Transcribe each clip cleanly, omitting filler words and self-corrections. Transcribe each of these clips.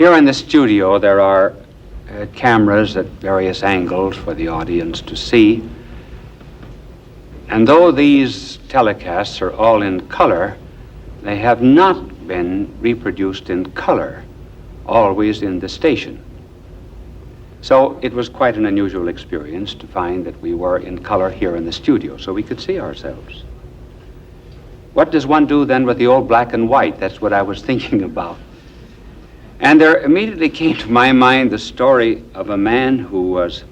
Here in the studio, there are cameras at various angles for the audience to see. And though these telecasts are all in color, they have not been reproduced in color, always in the station. So it was quite an unusual experience to find that we were in color here in the studio, so we could see ourselves. What does one do then with the old black and white? That's what I was thinking about. And there immediately came to my mind the story of a man who was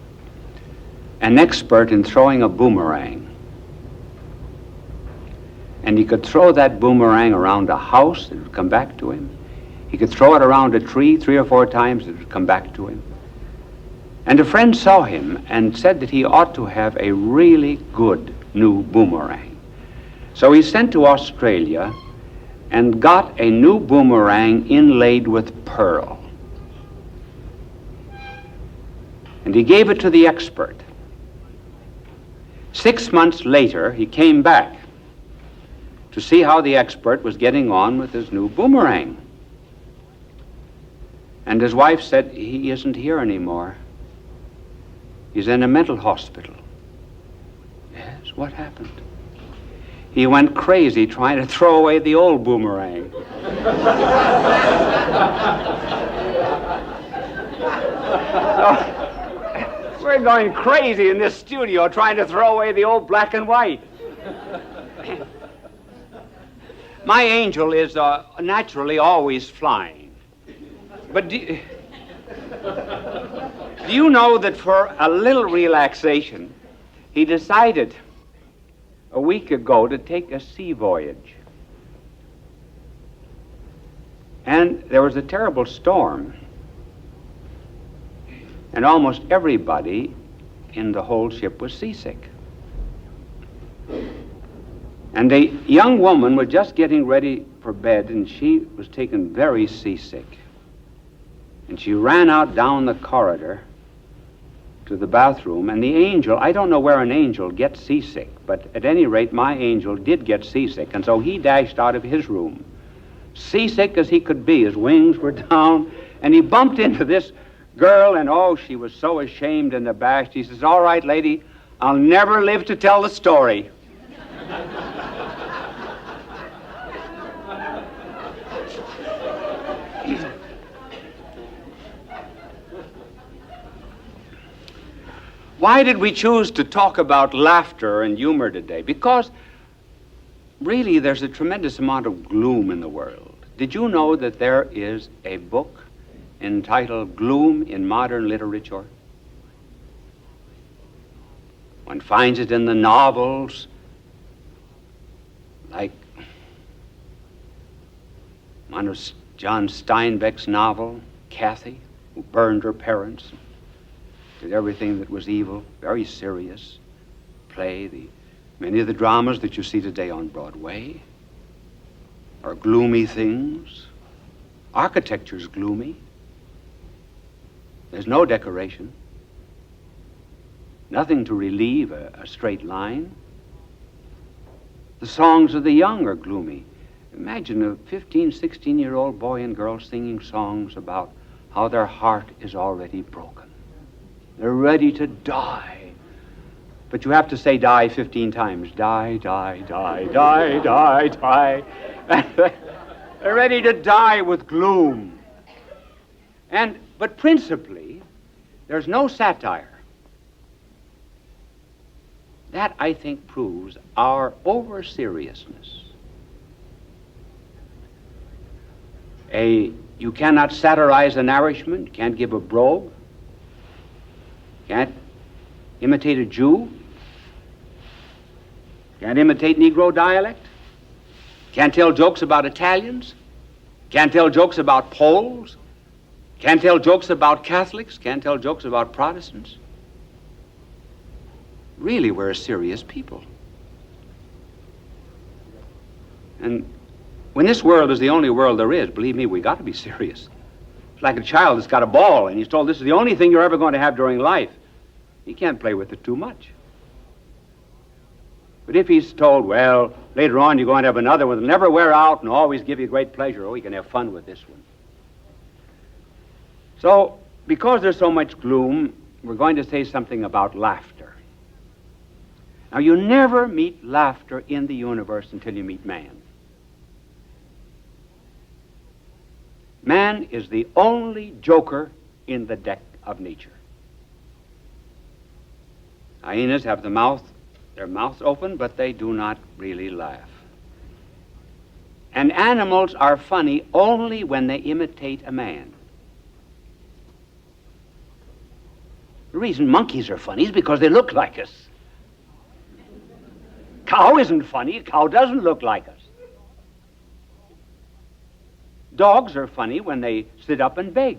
an expert in throwing a boomerang. And he could throw that boomerang around a house, it would come back to him. He could throw it around a tree 3 or 4 times, it would come back to him. And a friend saw him and said that he ought to have a really good new boomerang. So he sent to Australia and got a new boomerang inlaid with pearl. And he gave it to the expert. 6 months later, he came back to see how the expert was getting on with his new boomerang. And his wife said, "He isn't here anymore. He's in a mental hospital." Yes, what happened? He went crazy trying to throw away the old boomerang. So, we're going crazy in this studio trying to throw away the old black and white. My angel is naturally always flying. But do you know that for a little relaxation, he decided a week ago to take a sea voyage. And there was a terrible storm. And almost everybody in the whole ship was seasick. And a young woman was just getting ready for bed, and she was taken very seasick. And she ran out down the corridor to the bathroom, and the angel, I don't know where an angel gets seasick, but at any rate, my angel did get seasick, and so he dashed out of his room, seasick as he could be. His wings were down, and he bumped into this girl, and oh, she was so ashamed and abashed. He says, "All right, lady, I'll never live to tell the story." Why did we choose to talk about laughter and humor today? Because really there's a tremendous amount of gloom in the world. Did you know that there is a book entitled Gloom in Modern Literature? One finds it in the novels like one of John Steinbeck's novel, Kathy, who burned her parents, did everything that was evil, very serious play. Many of the dramas that you see today on Broadway are gloomy things. Architecture's gloomy. There's no decoration. Nothing to relieve a straight line. The songs of the young are gloomy. Imagine a 15, 16-year-old boy and girl singing songs about how their heart is already broken. They're ready to die. But you have to say die 15 times. Die, die, die, die, die, die. They're ready to die with gloom. But principally, there's no satire. That, I think, proves our over-seriousness. You cannot satirize an Irishman, you can't give a brogue, can't imitate a Jew, can't imitate Negro dialect, can't tell jokes about Italians, can't tell jokes about Poles, can't tell jokes about Catholics, can't tell jokes about Protestants. Really, we're a serious people. And when this world is the only world there is, believe me, we got to be serious. It's like a child that's got a ball and he's told this is the only thing you're ever going to have during life. He can't play with it too much. But if he's told, well, later on you're going to have another one that'll never wear out and always give you great pleasure, oh, you can have fun with this one. So, because there's so much gloom, we're going to say something about laughter. Now, you never meet laughter in the universe until you meet man. Man is the only joker in the deck of nature. Hyenas have their mouths open, but they do not really laugh. And animals are funny only when they imitate a man. The reason monkeys are funny is because they look like us. Cow isn't funny. A cow doesn't look like us. Dogs are funny when they sit up and beg,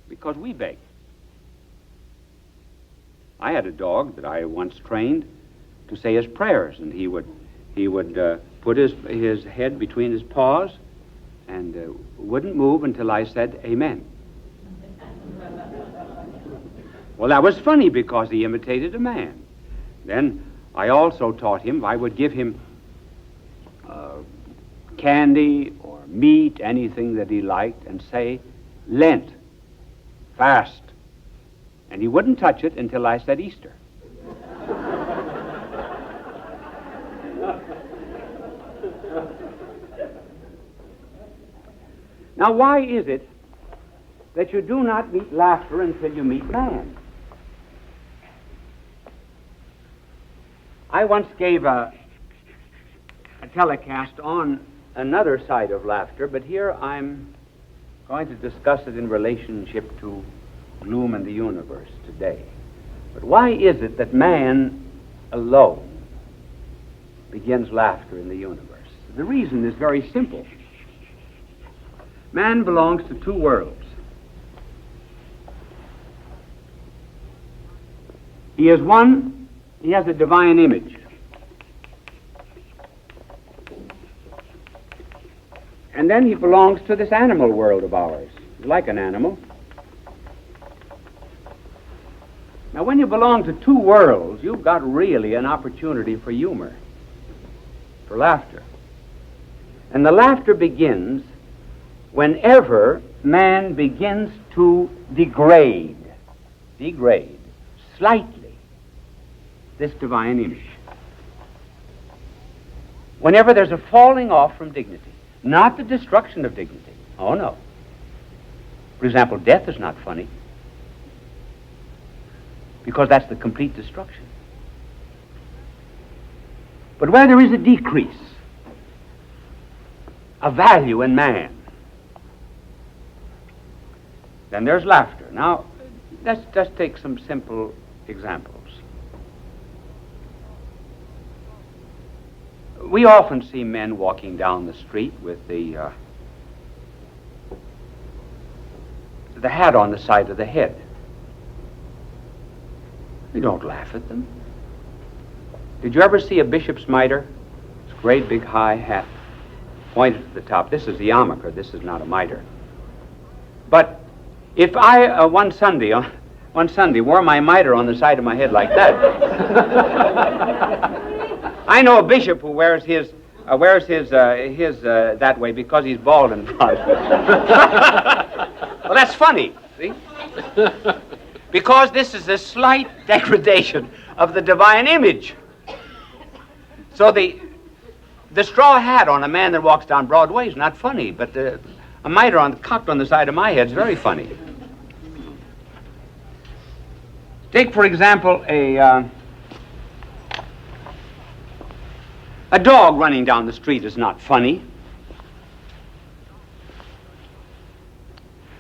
because we beg. I had a dog that I once trained to say his prayers, and he would put his head between his paws and wouldn't move until I said amen. Well, that was funny because he imitated a man. Then I also taught him, I would give him candy or meat, anything that he liked, and say, Lent, fast. And he wouldn't touch it until I said Easter. Now, why is it that you do not meet laughter until you meet man? I once gave a telecast on another side of laughter, but here I'm going to discuss it in relationship to gloom in the universe today. But why is it that man alone begins laughter in the universe? The reason is very simple. Man belongs to two worlds. He is one, he has a divine image. And then he belongs to this animal world of ours. He's like an animal. Now, when you belong to two worlds, you've got really an opportunity for humor, for laughter. And the laughter begins whenever man begins to degrade slightly this divine image. Whenever there's a falling off from dignity, not the destruction of dignity. Oh, no. For example, death is not funny, because that's the complete destruction. But where there is a decrease of value in man, then there's laughter. Now, let's just take some simple examples. We often see men walking down the street with the hat on the side of the head. We don't laugh at them. Did you ever see a bishop's mitre? It's a great big high hat, pointed to the top. This is the yarmulke. This is not a mitre. But if I one Sunday wore my mitre on the side of my head like that, I know a bishop who wears his that way because he's bald in front. Well, that's funny, see? Because this is a slight degradation of the divine image. So the straw hat on a man that walks down Broadway is not funny, but a mitre cocked on the side of my head is very funny. Take, for example, a dog running down the street is not funny.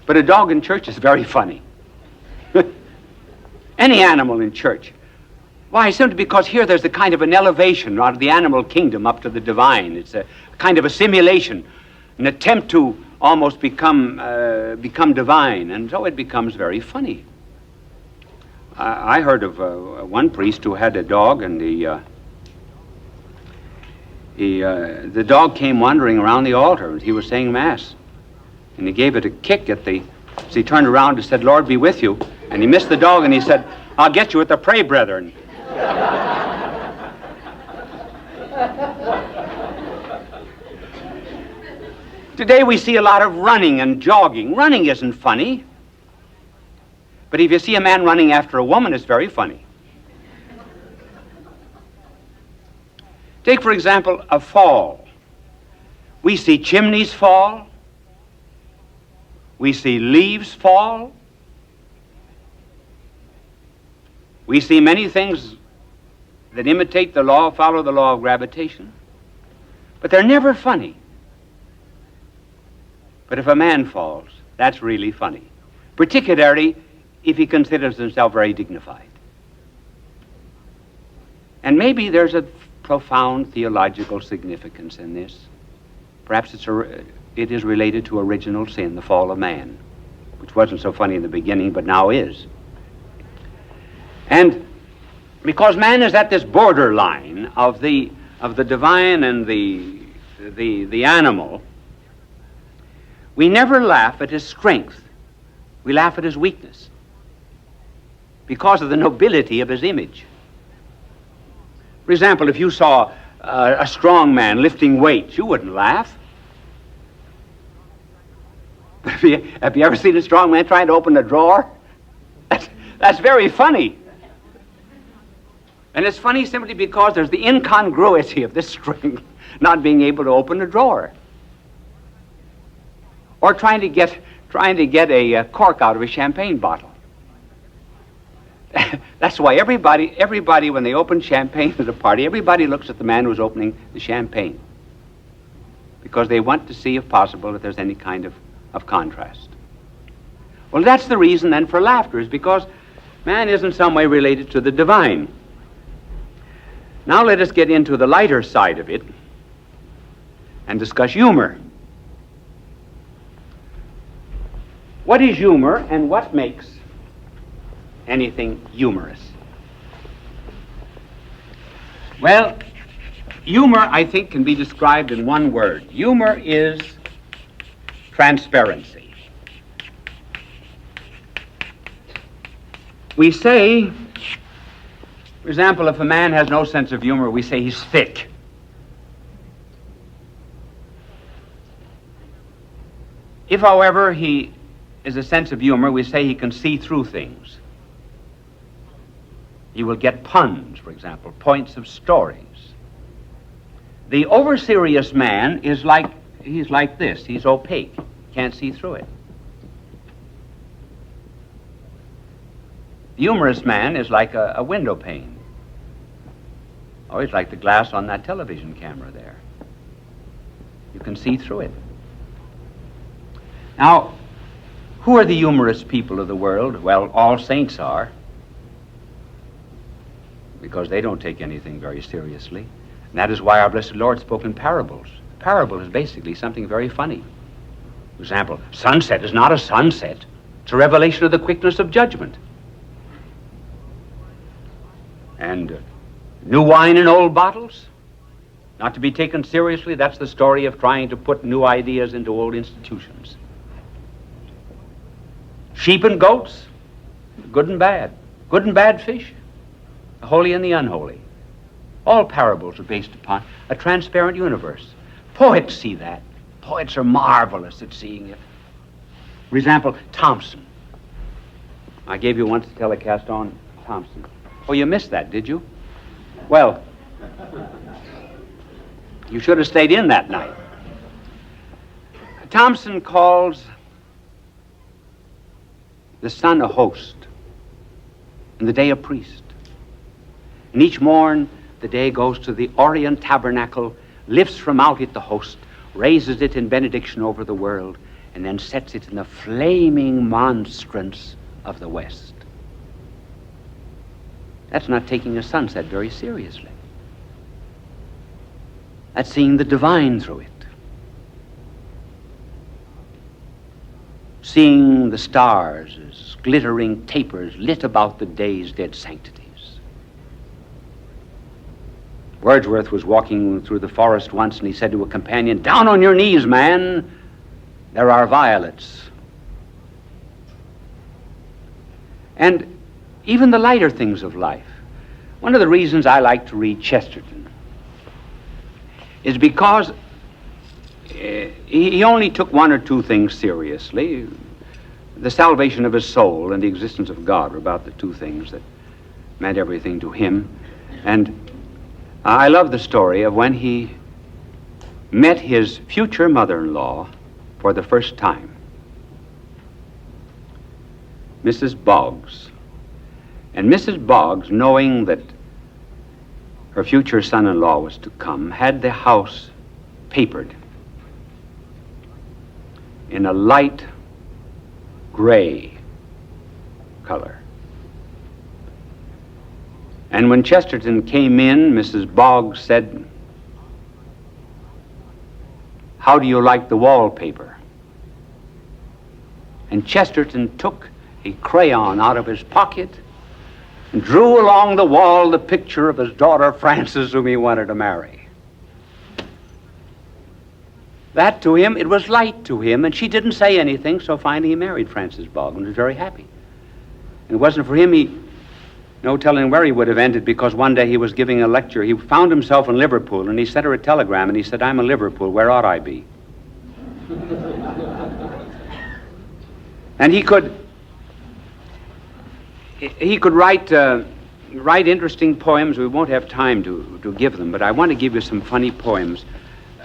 But a dog in church is very funny. Any animal in church. Why? Simply because here there's a kind of an elevation out of the animal kingdom up to the divine. It's a kind of a simulation, an attempt to almost become divine, and so it becomes very funny. I heard of one priest who had a dog, and the dog came wandering around the altar as he was saying Mass, and he gave it a kick at the. So he turned around and said, "Lord be with you," and he missed the dog, and he said, "I'll get you at the pray, brethren." Today we see a lot of running and jogging. Running isn't funny. But if you see a man running after a woman, it's very funny. Take, for example, a fall. We see chimneys fall. We see leaves fall. We see many things that imitate the law, follow the law of gravitation. But they're never funny. But if a man falls, that's really funny. Particularly if he considers himself very dignified. And maybe there's a profound theological significance in this. Perhaps it is related to original sin, the fall of man, which wasn't so funny in the beginning, but now is. And because man is at this borderline of the divine and the animal, we never laugh at his strength. We laugh at his weakness because of the nobility of his image. For example, if you saw a strong man lifting weights, you wouldn't laugh. Have you ever seen a strong man trying to open a drawer? That's very funny. And it's funny simply because there's the incongruity of this strength not being able to open a drawer. Or trying to get a cork out of a champagne bottle. That's why everybody, when they open champagne at a party, everybody looks at the man who's opening the champagne. Because they want to see, if possible, if there's any kind of contrast. Well, that's the reason then for laughter, is because man is in some way related to the divine. Now let us get into the lighter side of it and discuss humor. What is humor, and what makes anything humorous? Well, humor, I think, can be described in one word. Humor is transparency. We say, for example, if a man has no sense of humor, we say he's thick. If, however, he is a sense of humor, we say he can see through things. He will get puns, for example, points of stories. The over-serious man is he's like this. He's opaque. Can't see through it. The humorous man is like a window pane. Oh, he's like the glass on that television camera there. You can see through it. Now, who are the humorous people of the world? Well, all saints are, because they don't take anything very seriously. And that is why our blessed Lord spoke in parables. Parable is basically something very funny. For example, sunset is not a sunset. It's a revelation of the quickness of judgment. And new wine in old bottles, not to be taken seriously. That's the story of trying to put new ideas into old institutions. Sheep and goats, good and bad fish, the holy and the unholy. All parables are based upon a transparent universe. Poets see that. Poets are marvelous at seeing it. For example, Thompson. I gave you once a telecast on Thompson. Oh, you missed that, did you? Well, you should have stayed in that night. Thompson calls the sun a host, and the day a priest. And each morn the day goes to the Orient tabernacle, lifts from out it the host, raises it in benediction over the world, and then sets it in the flaming monstrance of the west. That's not taking a sunset very seriously. That's seeing the divine through it. Seeing the stars as glittering tapers lit about the day's dead sanctities. Wordsworth was walking through the forest once, and he said to a companion, "Down on your knees, man, there are violets." And even the lighter things of life. One of the reasons I like to read Chesterton is because he only took one or two things seriously. The salvation of his soul and the existence of God were about the two things that meant everything to him. And I love the story of when he met his future mother-in-law for the first time, Mrs. Boggs. And Mrs. Boggs, knowing that her future son-in-law was to come, had the house papered in a light gray color. And when Chesterton came in, Mrs. Boggs said, "How do you like the wallpaper?" And Chesterton took a crayon out of his pocket and drew along the wall the picture of his daughter Frances, whom he wanted to marry. That to him, it was light to him, and she didn't say anything, so finally he married Frances Boggs and was very happy. And it wasn't for him, no telling where he would have ended, because one day he was giving a lecture. He found himself in Liverpool, and he sent her a telegram, and he said, "I'm in Liverpool, where ought I be?" And he could write interesting poems. We won't have time to give them, but I want to give you some funny poems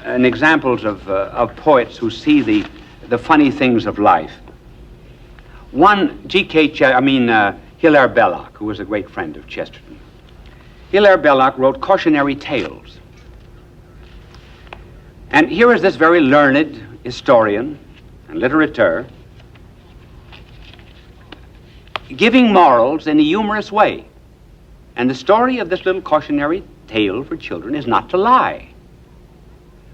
and examples of poets who see the funny things of life. One, Hilaire Belloc, who was a great friend of Chesterton. Hilaire Belloc wrote cautionary tales. And here is this very learned historian and literateur giving morals in a humorous way. And the story of this little cautionary tale for children is not to lie.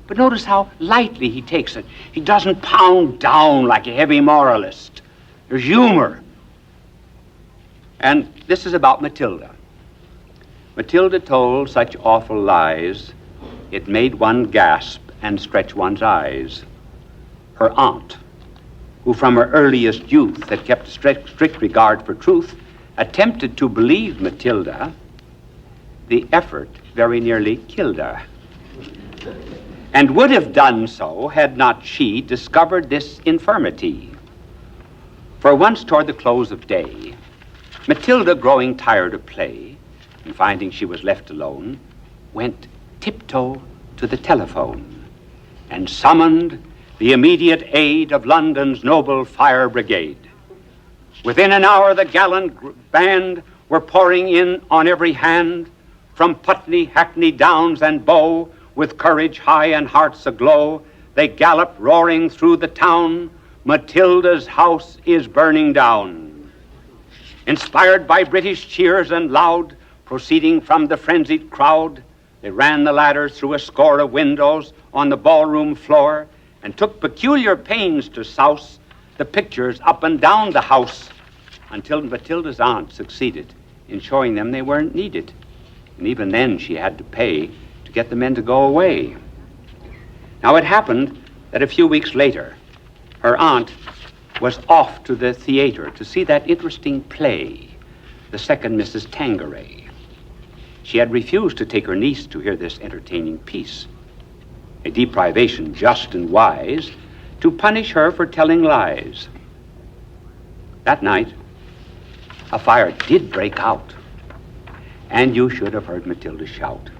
But notice how lightly he takes it. He doesn't pound down like a heavy moralist. There's humor. And this is about Matilda. Matilda told such awful lies, it made one gasp and stretch one's eyes. Her aunt, who from her earliest youth had kept a strict regard for truth, attempted to believe Matilda. The effort very nearly killed her, and would have done so had not she discovered this infirmity. For once toward the close of day, Matilda, growing tired of play, and finding she was left alone, went tiptoe to the telephone and summoned the immediate aid of London's noble fire brigade. Within an hour, the gallant band were pouring in on every hand, from Putney, Hackney, Downs, and Bow. With courage high and hearts aglow, they galloped roaring through the town. Matilda's house is burning down. Inspired by British cheers and loud, proceeding from the frenzied crowd, they ran the ladders through a score of windows on the ballroom floor and took peculiar pains to souse the pictures up and down the house until Matilda's aunt succeeded in showing them they weren't needed. And even then she had to pay to get the men to go away. Now it happened that a few weeks later, her aunt was off to the theater to see that interesting play, The Second Mrs. Tanqueray. She had refused to take her niece to hear this entertaining piece, a deprivation just and wise to punish her for telling lies. That night, a fire did break out, and you should have heard Matilda shout.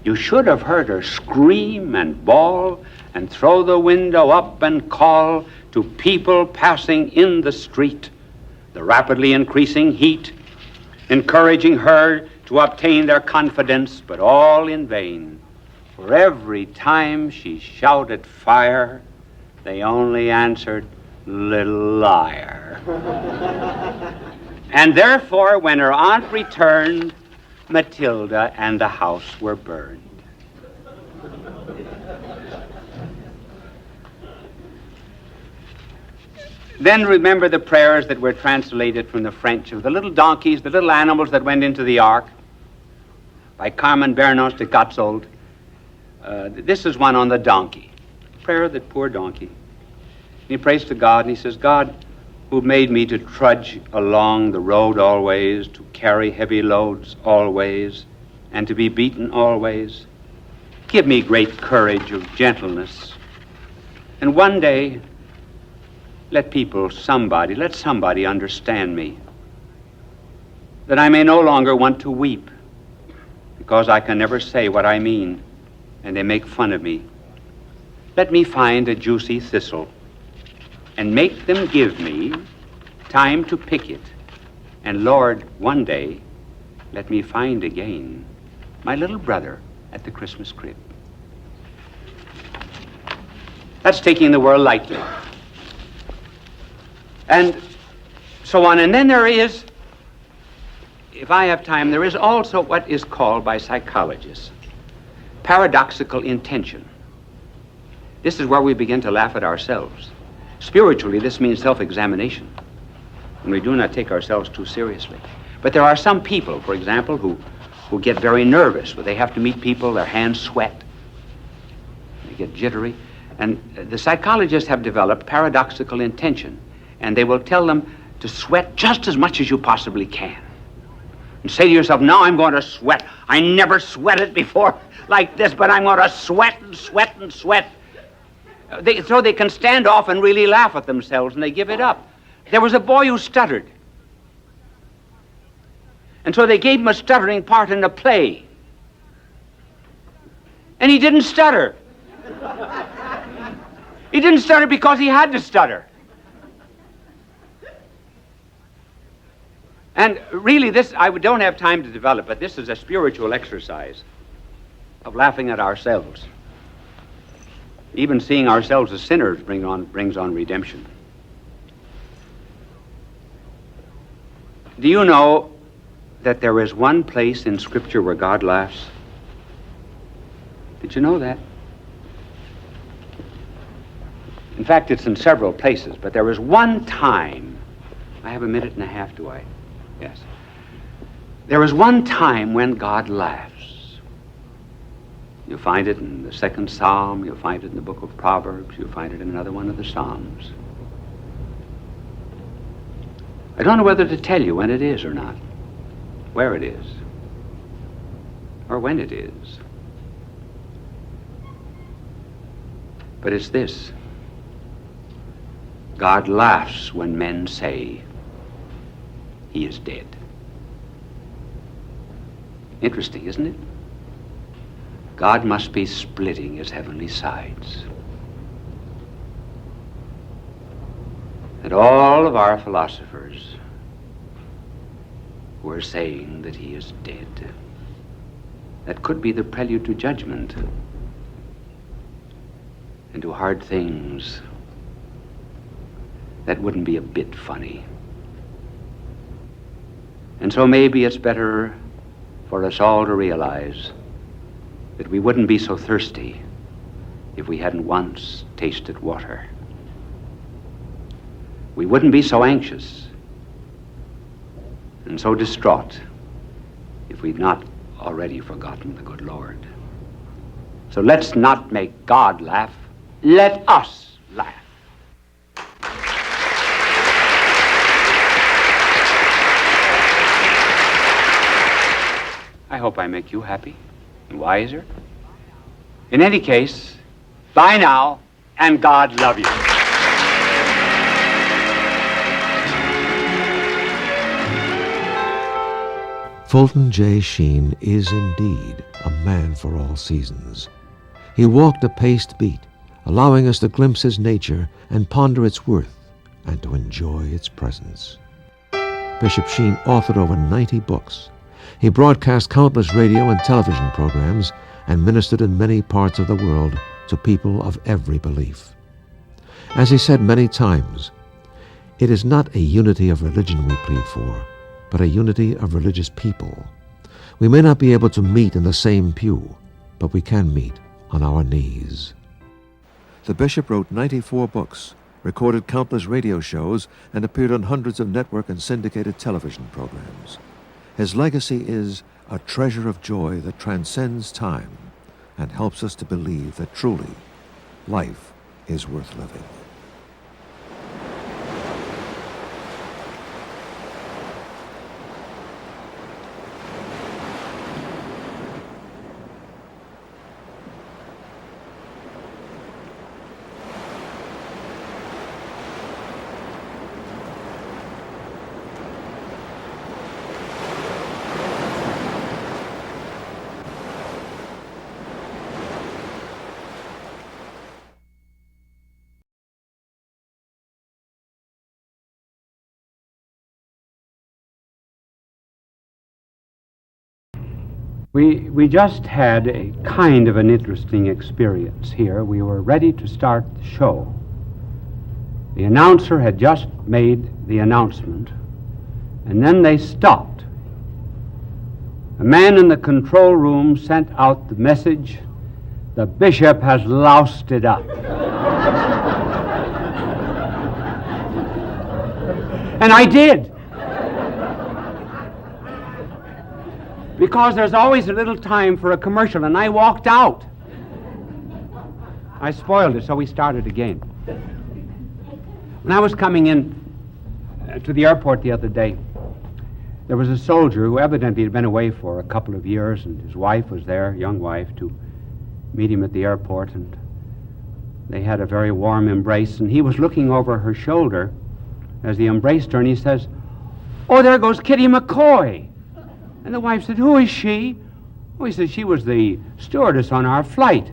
You should have heard her scream and bawl and throw the window up and call to people passing in the street, the rapidly increasing heat, encouraging her to obtain their confidence, but all in vain. For every time she shouted fire, they only answered, "Little liar." And therefore, when her aunt returned, Matilda and the house were burned. Then remember the prayers that were translated from the French of the little donkeys, the little animals that went into the ark, by Carmen Bernos de Gotzold. This is one on the donkey. Prayer of the poor donkey. He prays to God, and he says, "God, who made me to trudge along the road always, to carry heavy loads always, and to be beaten always, give me great courage of gentleness And one day, let somebody understand me, that I may no longer want to weep because I can never say what I mean and they make fun of me. Let me find a juicy thistle and make them give me time to pick it. And Lord, one day, let me find again my little brother at the Christmas crib. That's taking the world lightly. And so on. And then there is, if I have time, there is also what is called by psychologists paradoxical intention. This is where we begin to laugh at ourselves. Spiritually, this means self-examination, and we do not take ourselves too seriously. But there are some people, for example, who get very nervous when they have to meet people, their hands sweat, they get jittery. And the psychologists have developed paradoxical intention, and they will tell them to sweat just as much as you possibly can. And say to yourself, now I'm going to sweat. I never sweated before like this, but I'm going to sweat and sweat and sweat. So they can stand off and really laugh at themselves, and they give it up. There was a boy who stuttered. And so they gave him a stuttering part in a play. And he didn't stutter. He didn't stutter because he had to stutter. And really this, I don't have time to develop, but this is a spiritual exercise of laughing at ourselves. Even seeing ourselves as sinners brings on redemption. Do you know that there is one place in Scripture where God laughs? Did you know that? In fact, it's in several places, but there is one time. I have a minute and a half, do I? Yes. There is one time when God laughs. You'll find it in the second Psalm, you'll find it in the book of Proverbs, you'll find it in another one of the Psalms. I don't know whether to tell you when it is or not, where it is, or when it is. But it's this. God laughs when men say he is dead. Interesting, isn't it? God must be splitting his heavenly sides. And all of our philosophers who are saying that he is dead, that could be the prelude to judgment and to hard things that wouldn't be a bit funny. And so maybe it's better for us all to realize that we wouldn't be so thirsty if we hadn't once tasted water. We wouldn't be so anxious and so distraught if we'd not already forgotten the good Lord. So let's not make God laugh. Let us laugh. I hope I make you happy and wiser. In any case, bye now, and God love you. Fulton J. Sheen is indeed a man for all seasons. He walked a paced beat, allowing us to glimpse his nature and ponder its worth and to enjoy its presence. Bishop Sheen authored over 90 books. He broadcast countless radio and television programs and ministered in many parts of the world to people of every belief. As he said many times, it is not a unity of religion we plead for, but a unity of religious people. We may not be able to meet in the same pew, but we can meet on our knees. The bishop wrote 94 books, recorded countless radio shows, and appeared on hundreds of network and syndicated television programs. His legacy is a treasure of joy that transcends time and helps us to believe that truly life is worth living. We just had a kind of an interesting experience here. We were ready to start the show. The announcer had just made the announcement, and then they stopped. A man in the control room sent out the message, "The bishop has loused it up." And I did. Because there's always a little time for a commercial, and I walked out. I spoiled it, so we started again. When I was coming in to the airport the other day, there was a soldier who evidently had been away for a couple of years, and his wife was there, young wife, to meet him at the airport, and they had a very warm embrace, and he was looking over her shoulder as he embraced her, and he says, "Oh, there goes Kitty McCoy." And the wife said, "Who is she?" Oh, he said, "She was the stewardess on our flight."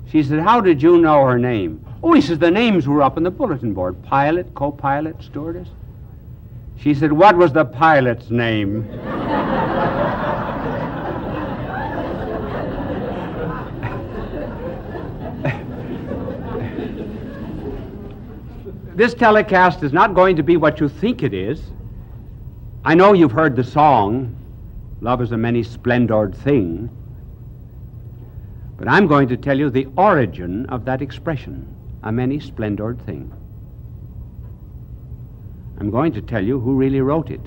She said, "How did you know her name?" Oh, he says, "The names were up on the bulletin board. Pilot, co-pilot, stewardess." She said, "What was the pilot's name?" This telecast is not going to be what you think it is. I know you've heard the song, "Love is a many splendored thing," but I'm going to tell you the origin of that expression, a many splendored thing. I'm going to tell you who really wrote it,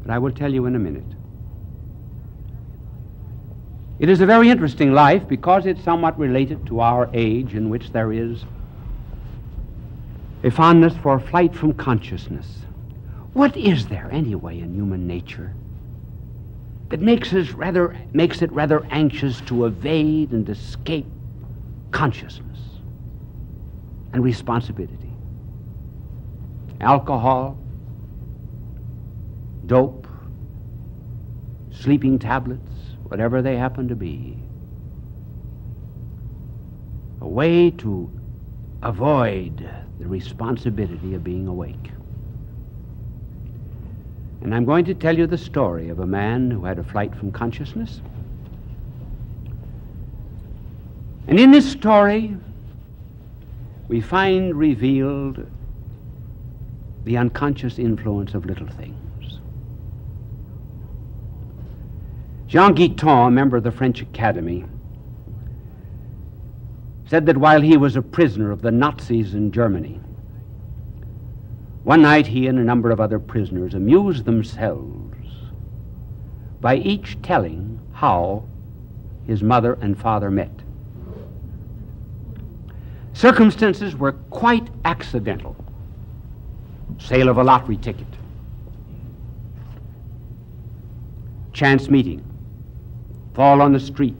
but I will tell you in a minute. It is a very interesting life because it's somewhat related to our age, in which there is a fondness for flight from consciousness. What is there, anyway, in human nature that makes it rather anxious to evade and escape consciousness and responsibility? Alcohol, dope, sleeping tablets, whatever they happen to be. A way to avoid the responsibility of being awake. And I'm going to tell you the story of a man who had a flight from consciousness. And in this story, we find revealed the unconscious influence of little things. Jean Guiton, a member of the French Academy, said that while he was a prisoner of the Nazis in Germany, one night he and a number of other prisoners amused themselves by each telling how his mother and father met. Circumstances were quite accidental. Sale of a lottery ticket, chance meeting, fall on the street,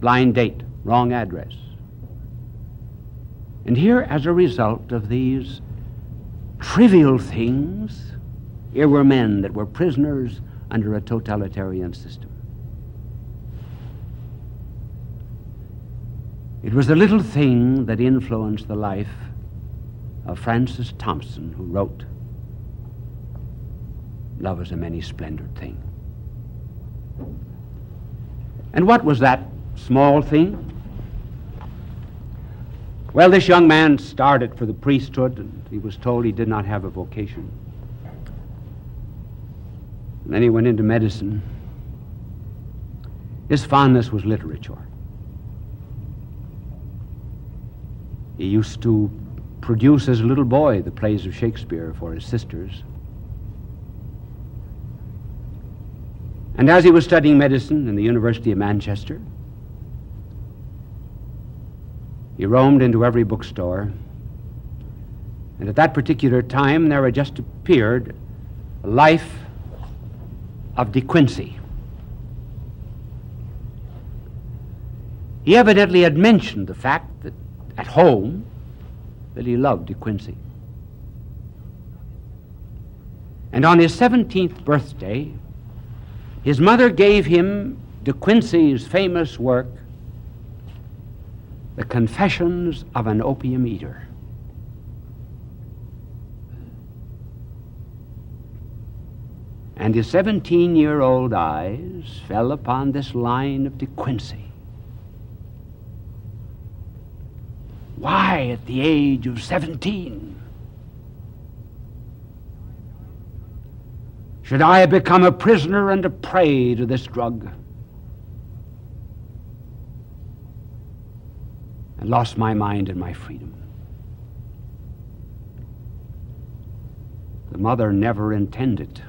blind date, wrong address. And here, as a result of these trivial things, here were men that were prisoners under a totalitarian system. It was the little thing that influenced the life of Francis Thompson, who wrote, "Love is a many splendored thing." And what was that small thing? Well, this young man started for the priesthood, and he was told he did not have a vocation. And then he went into medicine. His fondness was literature. He used to produce as a little boy the plays of Shakespeare for his sisters. And as he was studying medicine in the University of Manchester, he roamed into every bookstore, and at that particular time there had just appeared a Life of De Quincey. He evidently had mentioned the fact that at home that he loved De Quincey. And on his 17th birthday, his mother gave him De Quincey's famous work, The Confessions of an Opium Eater. and his 17-year-old eyes fell upon this line of De Quincey. Why at the age of 17 should I have become a prisoner and a prey to this drug and lost my mind and my freedom? The mother never intended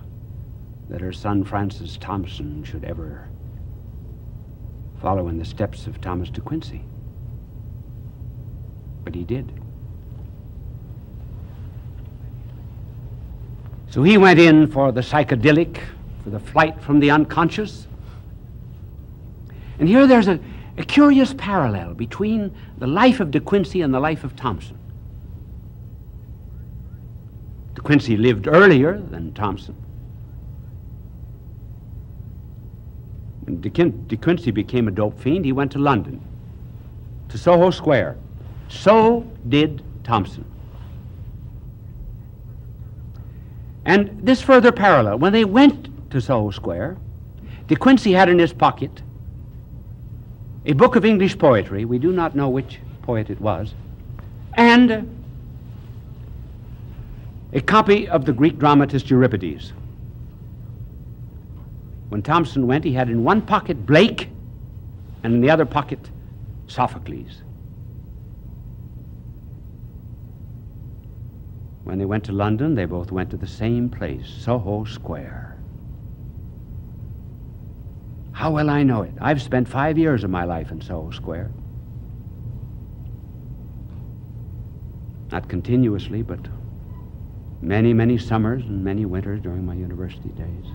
that her son Francis Thompson should ever follow in the steps of Thomas De Quincey. But he did. So he went in for the psychedelic, for the flight from the unconscious. And here there's a curious parallel between the life of De Quincey and the life of Thompson. De Quincey lived earlier than Thompson. When De Quincey became a dope fiend, he went to London, to Soho Square. So did Thompson. And this further parallel, when they went to Soho Square, De Quincey had in his pocket a book of English poetry, we do not know which poet it was, and a copy of the Greek dramatist Euripides. When Thompson went, he had in one pocket Blake, and in the other pocket Sophocles. When they went to London, they both went to the same place, Soho Square. How well I know it. I've spent 5 years of my life in Soho Square. Not continuously, but many, many summers and many winters during my university days.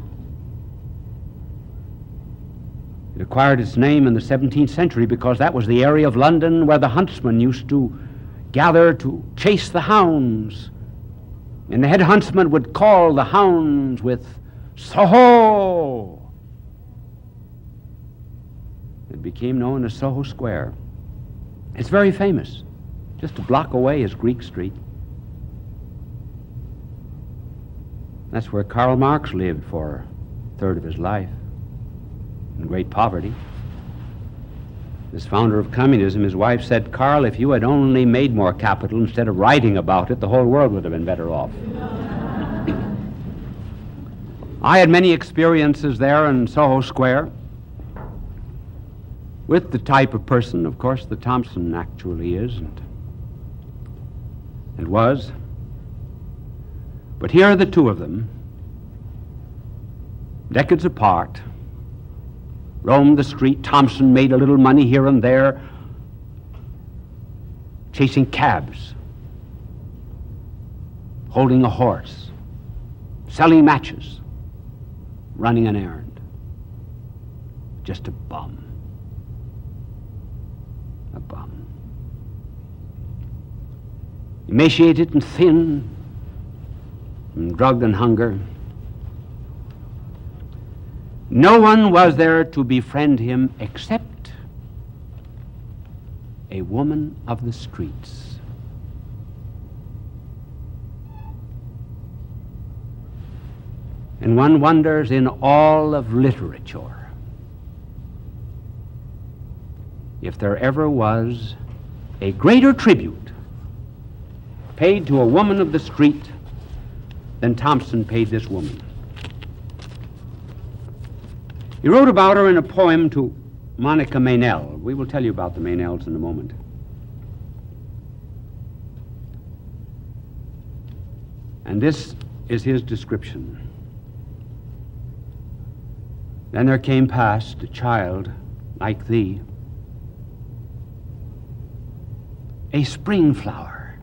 It acquired its name in the 17th century because that was the area of London where the huntsmen used to gather to chase the hounds. And the head huntsman would call the hounds with Soho. It became known as Soho Square. It's very famous. Just a block away is Greek Street. That's where Karl Marx lived for a third of his life, in great poverty. This founder of communism, his wife said, "Karl, if you had only made more capital instead of writing about it, the whole world would have been better off." I had many experiences there in Soho Square with the type of person, of course, that Thompson actually is and was. But here are the two of them, decades apart, roamed the street. Thompson made a little money here and there, chasing cabs, holding a horse, selling matches, running an errand. Just a bum. A bum. Emaciated and thin, from drug and hunger. No one was there to befriend him except a woman of the streets. And one wonders, in all of literature, if there ever was a greater tribute paid to a woman of the street than Thompson paid this woman. He wrote about her in a poem to Monica Meynell. We will tell you about the Meynells in a moment. And this is his description. Then there came past a child like thee, a spring flower,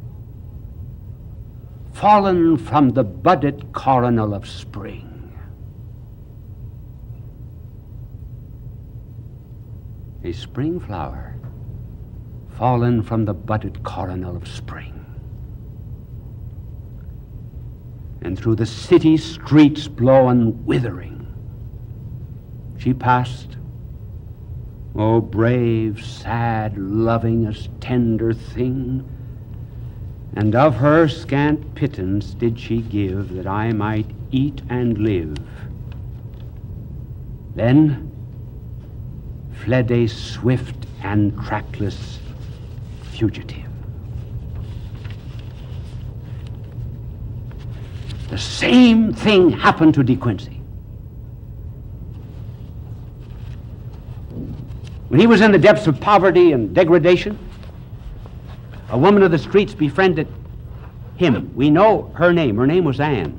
fallen from the budded coronal of spring. A spring flower, fallen from the budded coronal of spring. And through the city streets blown withering, she passed, O brave, sad, lovingest, tender thing, and of her scant pittance did she give, that I might eat and live Then fled a swift and trackless fugitive. The same thing happened to De Quincey. When he was in the depths of poverty and degradation, a woman of the streets befriended him. We know her name. Her name was Anne.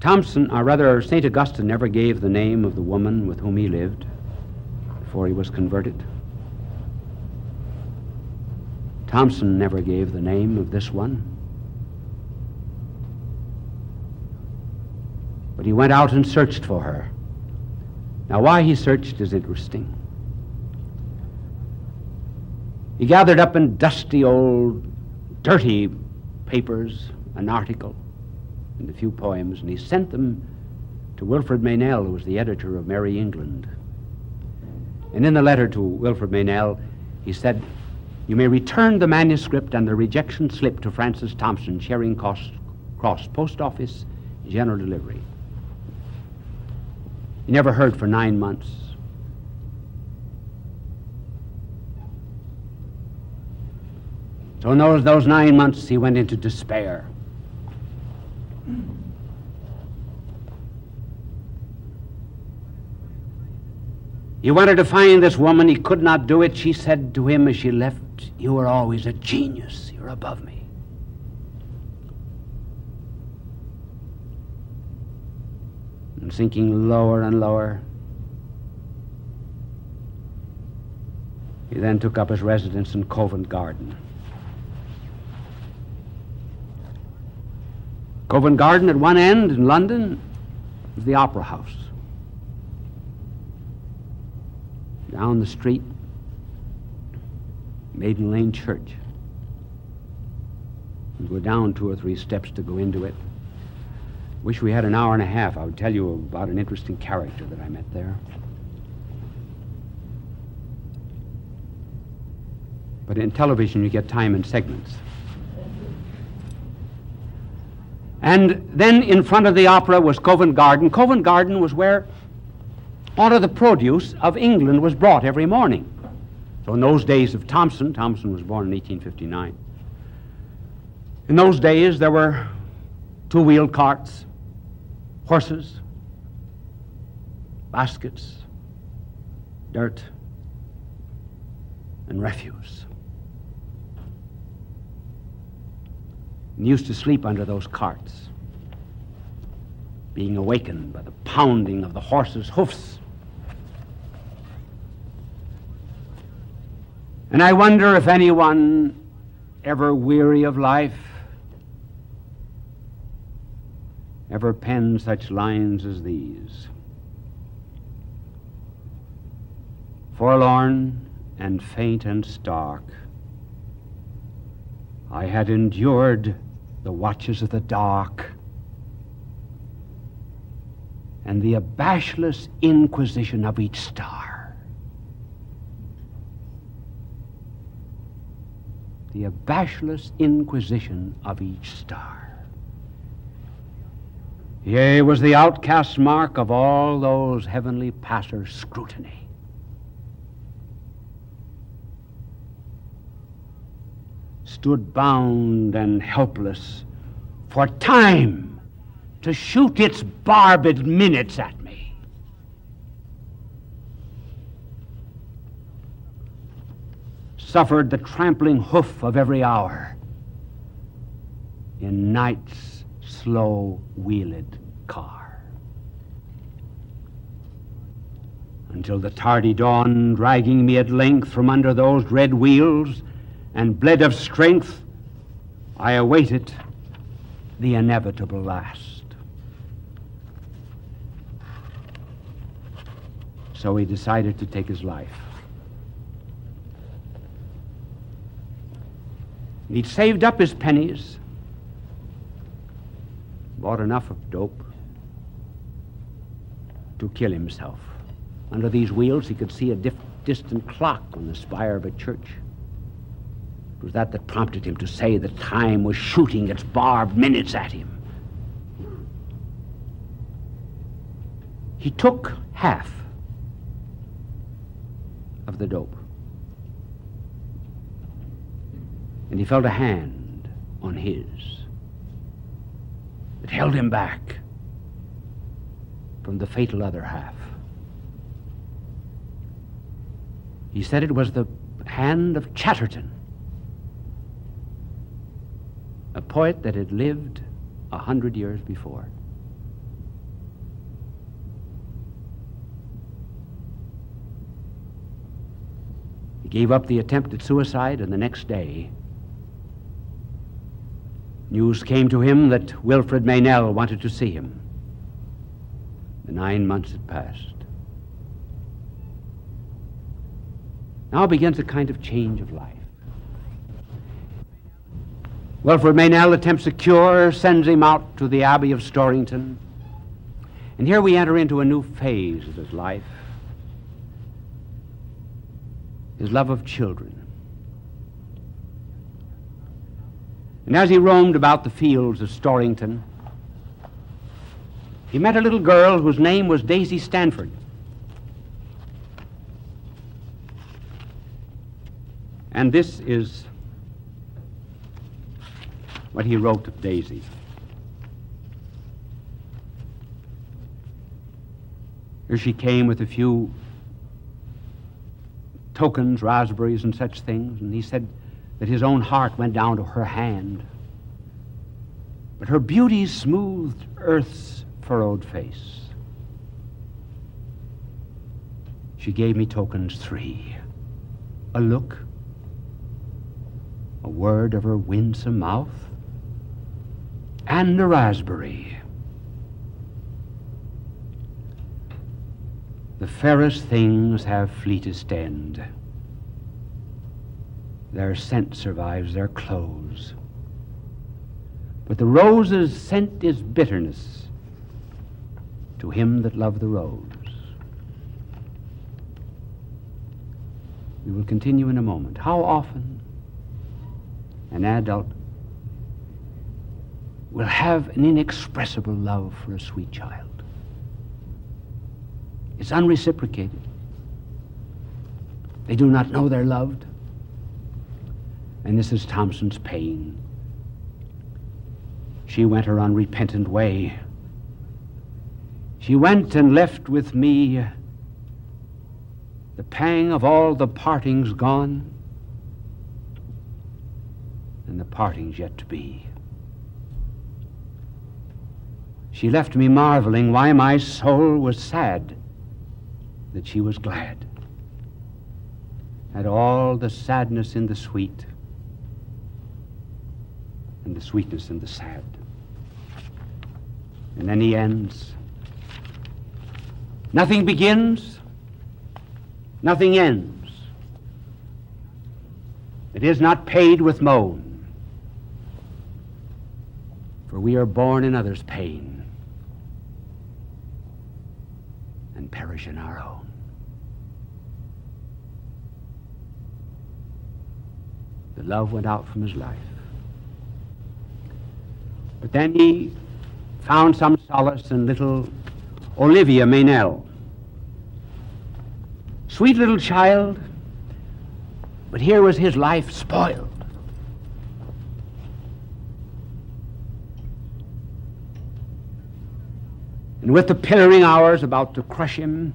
St. Augustine never gave the name of the woman with whom he lived before he was converted. Thompson never gave the name of this one. But he went out and searched for her. Now, why he searched is interesting. He gathered up in dusty old, dirty papers an article and a few poems, and he sent them to Wilfred Meynell, who was the editor of Merry England. And in the letter to Wilfred Meynell, he said, "You may return the manuscript and the rejection slip to Francis Thompson, Charing Cross Post Office, general delivery." He never heard for 9 months. So in those 9 months, he went into despair. He wanted to find this woman. He could not do it. She said to him as she left, "You are always a genius. You're above me." And sinking lower and lower, he then took up his residence in Covent Garden. Covent Garden at one end in London was the Opera House. Down the street, Maiden Lane Church. You go down 2 or 3 steps to go into it. Wish we had an hour and a half. I would tell you about an interesting character that I met there. But in television, you get time in segments. And then in front of the opera was Covent Garden. Covent Garden was where all of the produce of England was brought every morning. So in those days of Thompson was born in 1859. In those days, there were 2-wheeled carts, horses, baskets, dirt, and refuse. And used to sleep under those carts, being awakened by the pounding of the horses' hoofs. And I wonder if anyone ever weary of life ever penned such lines as these. Forlorn and faint and stark, I had endured the watches of the dark and the abashless inquisition of each star. The abashless inquisition of each star. Yea, was the outcast mark of all those heavenly passers' scrutiny. Stood bound and helpless for time to shoot its barbed minutes at me. Suffered the trampling hoof of every hour in night's slow-wheeled car, until the tardy dawn, dragging me at length from under those dread wheels, and bled of strength, I awaited the inevitable last. So he decided to take his life. He'd saved up his pennies, bought enough of dope to kill himself. Under these wheels, he could see a distant clock on the spire of a church. It was that prompted him to say that time was shooting its barbed minutes at him. He took half of the dope, and he felt a hand on his that held him back from the fatal other half. He said it was the hand of Chatterton, a poet that had lived 100 years before. He gave up the attempt at suicide, and the next day, news came to him that Wilfred Meynell wanted to see him. The 9 months had passed. Now begins a kind of change of life. Wilfred Meynell attempts a cure, sends him out to the Abbey of Storrington, and here we enter into a new phase of his life, his love of children. And as he roamed about the fields of Storrington, he met a little girl whose name was Daisy Stanford. And this is what he wrote of Daisy. Here she came with a few tokens, raspberries and such things, and he said that his own heart went down to her hand. But her beauty smoothed earth's furrowed face. She gave me tokens 3, a look, a word of her winsome mouth, and a raspberry. The fairest things have fleetest end. Their scent survives their close. But the rose's scent is bitterness to him that loved the rose. We will continue in a moment. How often an adult will have an inexpressible love for a sweet child? It's unreciprocated. They do not know they're loved. And this is Thompson's pain. She went her unrepentant way. She went and left with me the pang of all the partings gone, and the partings yet to be. She left me marveling why my soul was sad that she was glad. Had all the sadness in the sweet, and the sweetness in the sad. And then he ends. Nothing begins, nothing ends. It is not paid with moan, for we are born in others' pain and perish in our own. The love went out from his life. But then he found some solace in little Olivia Meynell. Sweet little child, but here was his life spoiled. And with the pillaring hours about to crush him,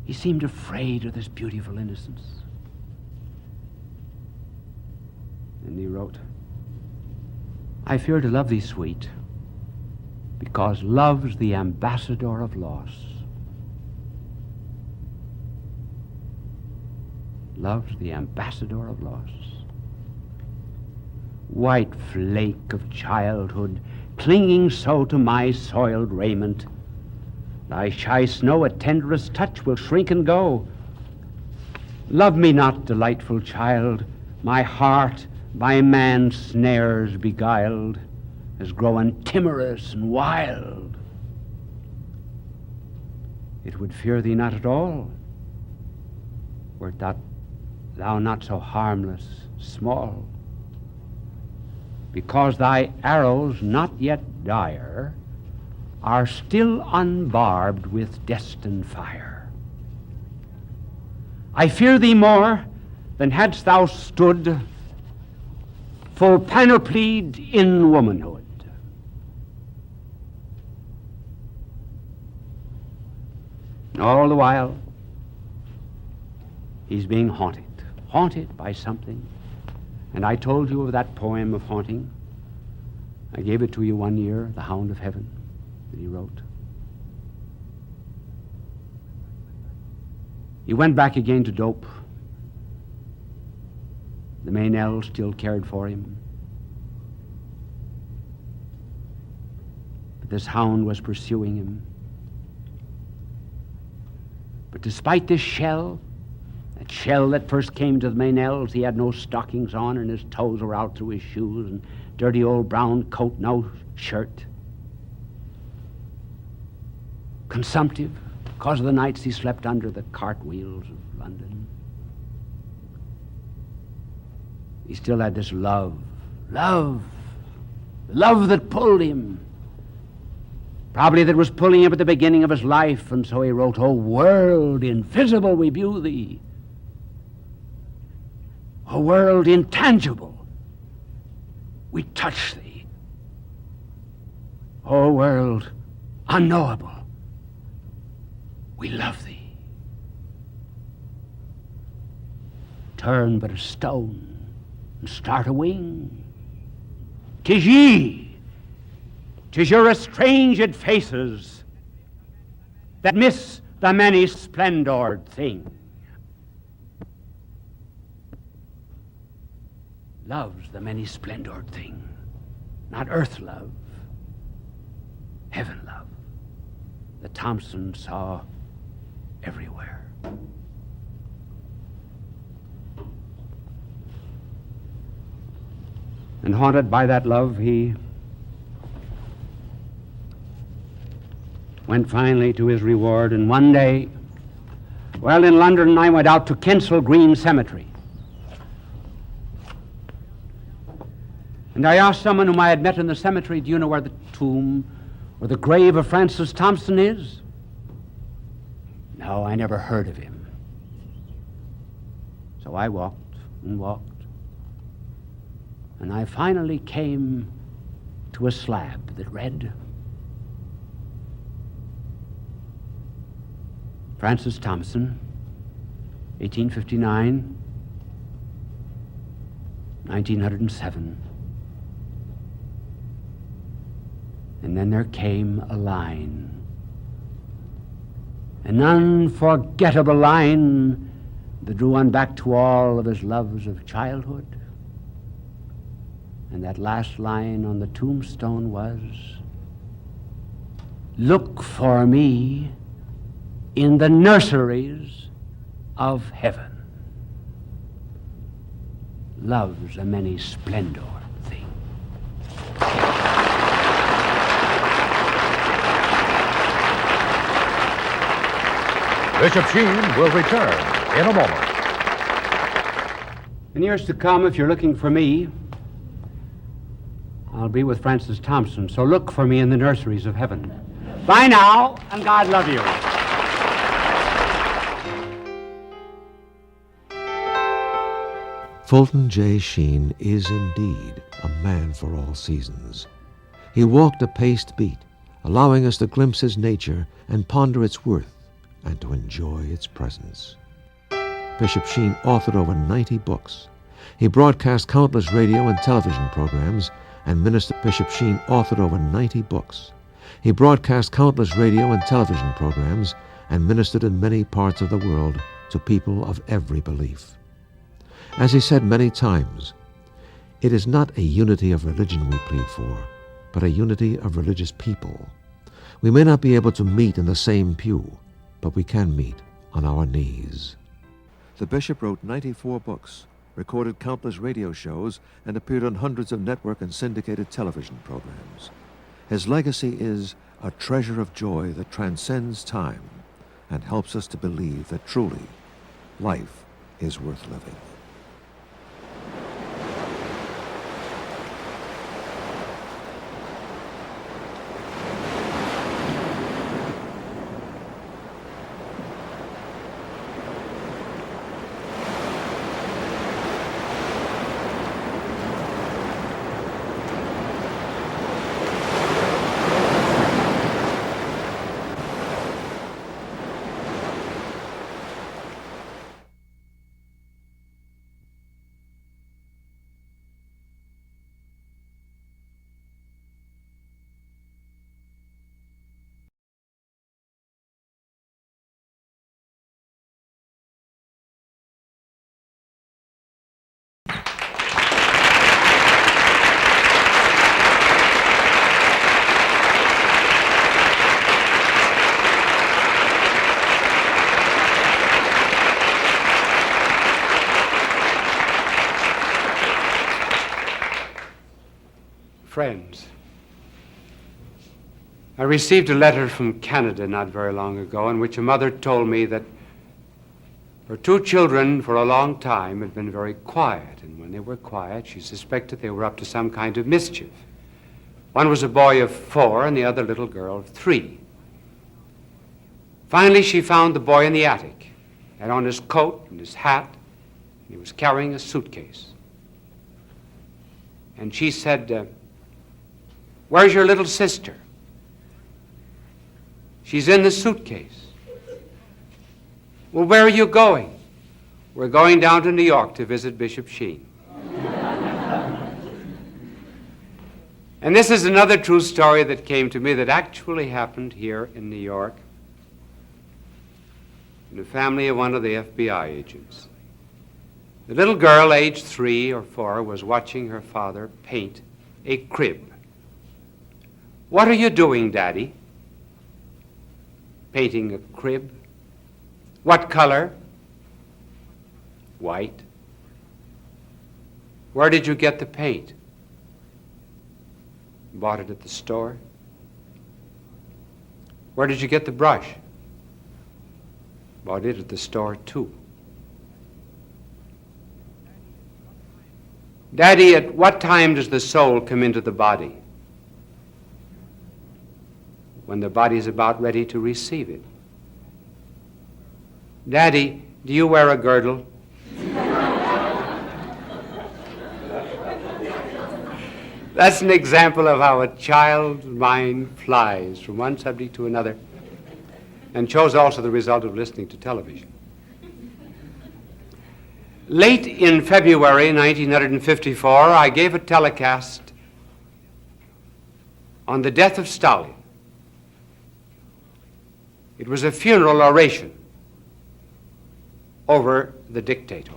he seemed afraid of this beautiful innocence. And he wrote, I fear to love thee, sweet, because love's the ambassador of loss. Love's the ambassador of loss. White flake of childhood, clinging so to my soiled raiment, thy shy snow at tenderest touch will shrink and go. Love me not, delightful child, my heart by man's snares beguiled has grown timorous and wild. It would fear thee not at all, wert thou not so harmless, small, because thy arrows not yet dire are still unbarbed with destined fire. I fear thee more than hadst thou stood full panoplied in womanhood. And all the while, he's being haunted by something. And I told you of that poem of haunting. I gave it to you one year, The Hound of Heaven, that he wrote. He went back again to dope. The Meynell still cared for him. But this hound was pursuing him. But despite this shell, that shell that first came to the Meynells, he had no stockings on and his toes were out through his shoes and dirty old brown coat, no shirt. Consumptive, because of the nights he slept under the cartwheels of London. He still had this love that pulled him. Probably that was pulling him at the beginning of his life, and so he wrote, "O world invisible, we view thee. O world intangible, we touch thee. O world unknowable, we love thee. Turn but a stone and start a wing. 'Tis ye, 'tis your estranged faces that miss the many splendored thing. Love's the many splendored thing, not earth love, heaven love, that Thompson saw everywhere." And haunted by that love, he went finally to his reward. And one day, while in London, I went out to Kensal Green Cemetery. And I asked someone whom I had met in the cemetery, "Do you know where the tomb or the grave of Francis Thompson is?" "No, I never heard of him." So I walked and walked. And I finally came to a slab that read, "Francis Thompson, 1859, 1907. And then there came a line, an unforgettable line that drew one back to all of his loves of childhood. And that last line on the tombstone was, 'Look for me in the nurseries of heaven.' Love's a many splendor thing." Bishop Sheen will return in a moment. In years to come, if you're looking for me, I'll be with Francis Thompson, so look for me in the nurseries of heaven. Bye now, and God love you. Fulton J. Sheen is indeed a man for all seasons. He walked a paced beat, allowing us to glimpse his nature and ponder its worth and to enjoy its presence. Bishop Sheen authored over 90 books. He broadcast countless radio and television programs, and Bishop Sheen authored over 90 books. He broadcast countless radio and television programs and ministered in many parts of the world to people of every belief. As he said many times, it is not a unity of religion we plead for, but a unity of religious people. We may not be able to meet in the same pew, but we can meet on our knees. The bishop wrote 94 books, recorded countless radio shows, and appeared on hundreds of network and syndicated television programs. His legacy is a treasure of joy that transcends time and helps us to believe that truly life is worth living. Friends, I received a letter from Canada not very long ago in which a mother told me that her two children for a long time had been very quiet, and when they were quiet, she suspected they were up to some kind of mischief. One was a boy of 4 and the other little girl of 3. Finally, she found the boy in the attic, had on his coat and his hat, and he was carrying a suitcase. And she said, "Where's your little sister?" "She's in the suitcase." "Well, where are you going?" "We're going down to New York to visit Bishop Sheen." And this is another true story that came to me that actually happened here in New York in the family of one of the FBI agents. The little girl, aged 3 or 4, was watching her father paint a crib. "What are you doing, Daddy?" "Painting a crib." "What color?" "White." "Where did you get the paint?" "Bought it at the store." "Where did you get the brush?" "Bought it at the store, too." "Daddy, at what time does the soul come into the body?" "When the body's about ready to receive it." "Daddy, do you wear a girdle?" That's an example of how a child's mind flies from one subject to another, and shows also the result of listening to television. Late in February 1954, I gave a telecast on the death of Stalin. It was a funeral oration over the dictator.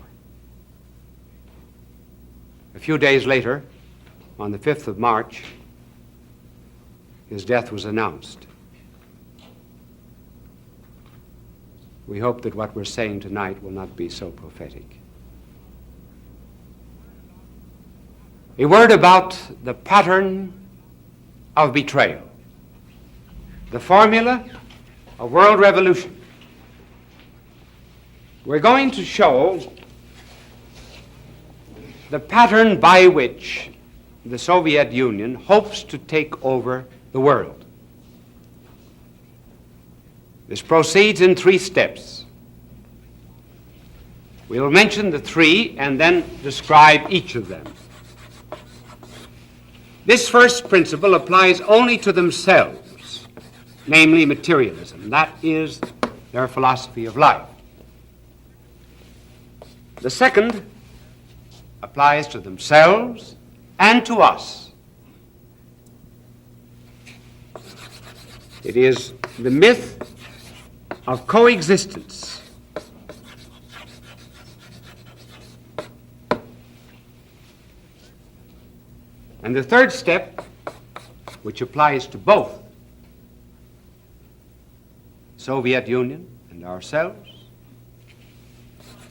A few days later, on the 5th of March, his death was announced. We hope that what we're saying tonight will not be so prophetic. A word about the pattern of betrayal, the formula of world revolution. We're going to show the pattern by which the Soviet Union hopes to take over the world. This proceeds in 3 steps. We'll mention the 3 and then describe each of them. This first principle applies only to themselves, namely materialism. That is their philosophy of life. The second applies to themselves and to us. It is the myth of coexistence. And the third step, which applies to both Soviet Union and ourselves,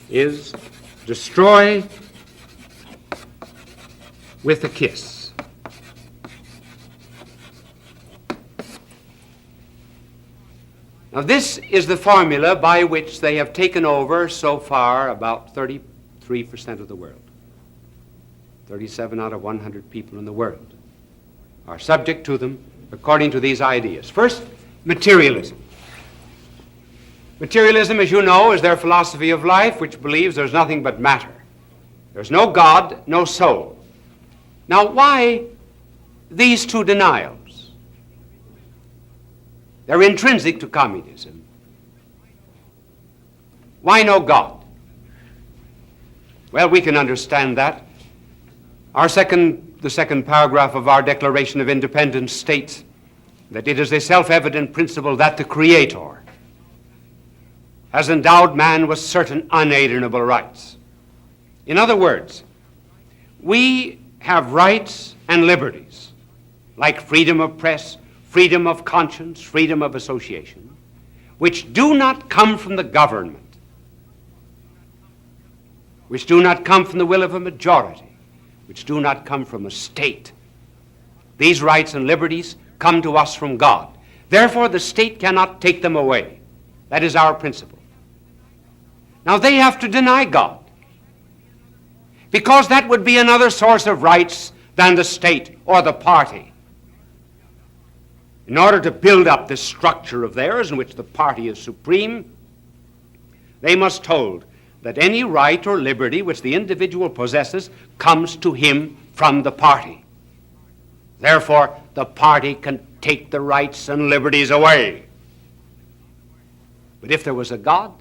is destroy with a kiss. Now, this is the formula by which they have taken over so far about 33% of the world. 37 out of 100 people in the world are subject to them according to these ideas. First, materialism. Materialism, as you know, is their philosophy of life, which believes there's nothing but matter. There's no God, no soul. Now, why these 2 denials? They're intrinsic to communism. Why no God? Well, we can understand that. The second paragraph of our Declaration of Independence states that it is a self-evident principle that the Creator has endowed man with certain unalienable rights. In other words, we have rights and liberties, like freedom of press, freedom of conscience, freedom of association, which do not come from the government, which do not come from the will of a majority, which do not come from a state, These rights and liberties come to us from God. Therefore, the state cannot take them away. That is our principle. Now, they have to deny God, because that would be another source of rights than the state or the party. In order to build up this structure of theirs in which the party is supreme, they must hold that any right or liberty which the individual possesses comes to him from the party. Therefore, the party can take the rights and liberties away. But if there was a God,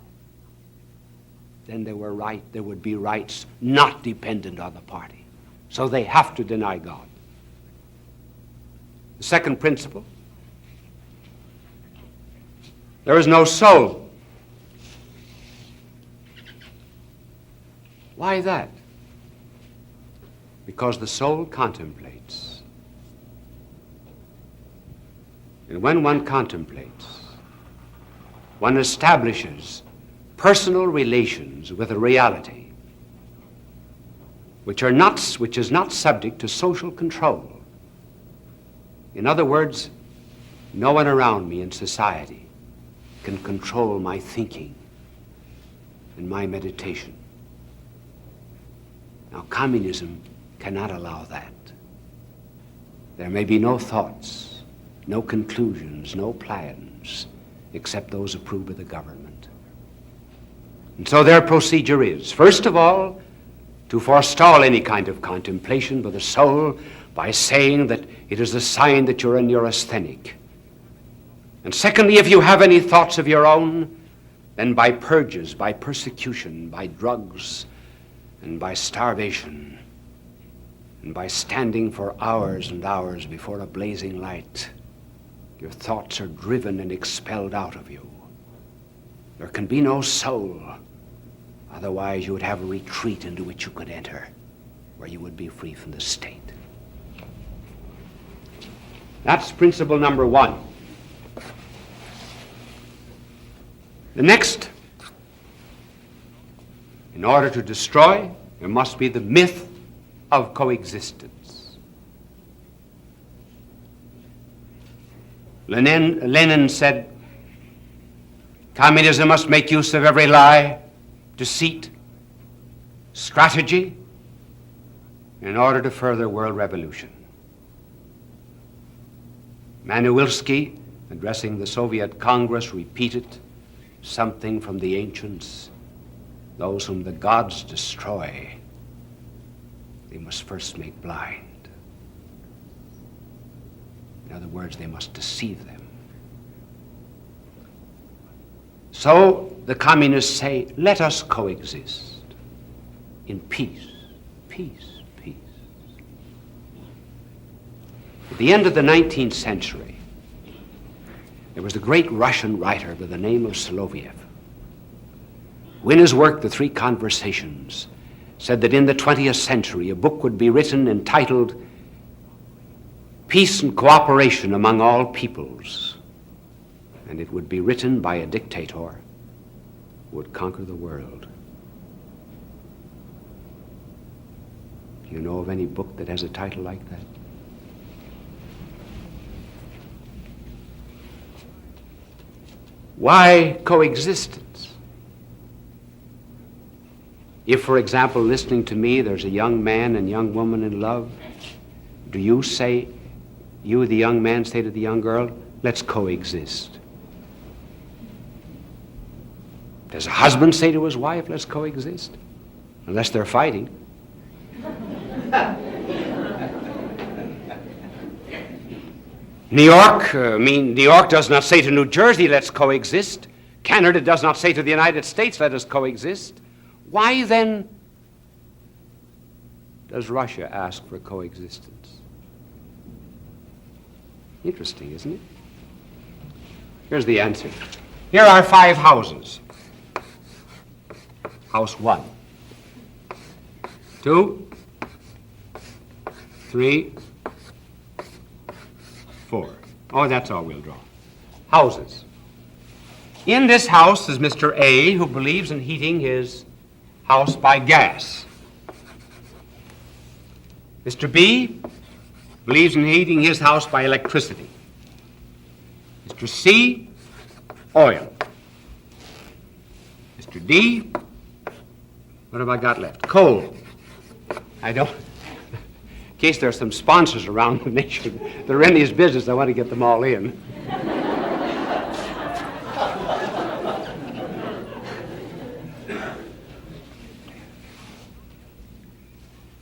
then there would be rights not dependent on the party. So they have to deny God. The second principle, there is no soul. Why that? Because the soul contemplates. And when one contemplates, one establishes personal relations with a reality which is not subject to social control. In other words, no one around me in society can control my thinking and my meditation. Now, communism cannot allow that. There may be no thoughts, no conclusions, no plans, except those approved by the government. And so their procedure is, first of all, to forestall any kind of contemplation by the soul by saying that it is a sign that you're a neurasthenic. And secondly, if you have any thoughts of your own, then by purges, by persecution, by drugs, and by starvation, and by standing for hours and hours before a blazing light, your thoughts are driven and expelled out of you. There can be no soul. Otherwise, you would have a retreat into which you could enter, where you would be free from the state. That's principle number one. The next, in order to destroy, there must be the myth of coexistence. Lenin said, communism must make use of every lie, deceit, strategy, in order to further world revolution. Manuilsky, addressing the Soviet Congress, repeated something from the ancients: those whom the gods destroy, they must first make blind. In other words, they must deceive them. So the communists say, let us coexist in peace, peace, peace. At the end of the 19th century, there was a great Russian writer by the name of Soloviev, who in his work, The Three Conversations, said that in the 20th century a book would be written entitled Peace and Cooperation Among All Peoples, and it would be written by a dictator who would conquer the world. Do you know of any book that has a title like that? Why coexistence? If, for example, listening to me, there's a young man and young woman in love, do you say, you, the young man, say to the young girl, let's coexist? Does a husband say to his wife, let's coexist? Unless they're fighting. New York does not say to New Jersey, let's coexist. Canada does not say to the United States, let us coexist. Why then does Russia ask for coexistence? Interesting, isn't it? Here's the answer. Here are 5 houses. House 1, 2, 3, 4. Oh, that's all we'll draw. Houses. In this house is Mr. A, who believes in heating his house by gas. Mr. B, believes in heating his house by electricity. Mr. C, oil. Mr. D, what have I got left? Coal. I don't, in case there's some sponsors around the nation that are in this business, I want to get them all in.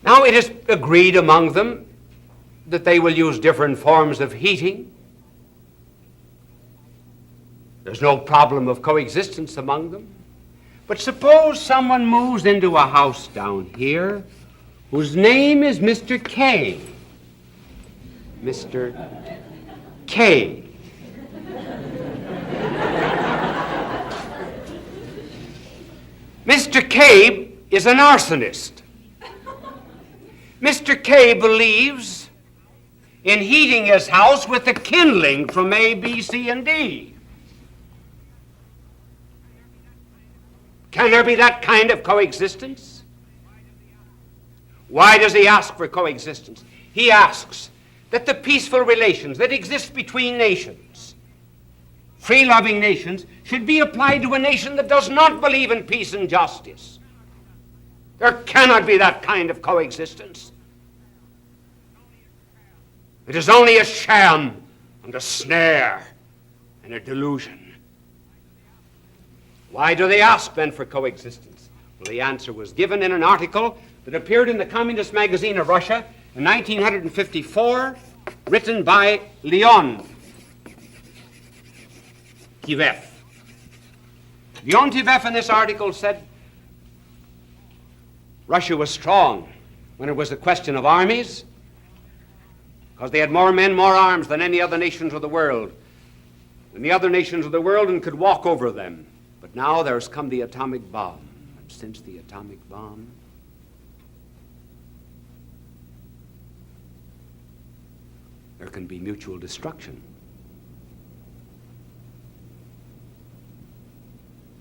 Now, it is agreed among them that they will use different forms of heating. There's no problem of coexistence among them. But suppose someone moves into a house down here whose name is Mr. K. Mr. K. Mr. K is an arsonist. Mr. K believes in heating his house with the kindling from A, B, C, and D. Can there be that kind of coexistence? Why does he ask for coexistence? He asks that the peaceful relations that exist between nations, free-loving nations, should be applied to a nation that does not believe in peace and justice. There cannot be that kind of coexistence. It is only a sham and a snare and a delusion. Why do they ask then for coexistence? Well, the answer was given in an article that appeared in the Communist magazine of Russia in 1954, written by Leon Tivev. Leon Tivev in this article said Russia was strong when it was a question of armies, because they had more men, more arms than any other nations of the world, and the other nations of the world, and could walk over them. But now there's come the atomic bomb, and since the atomic bomb, there can be mutual destruction.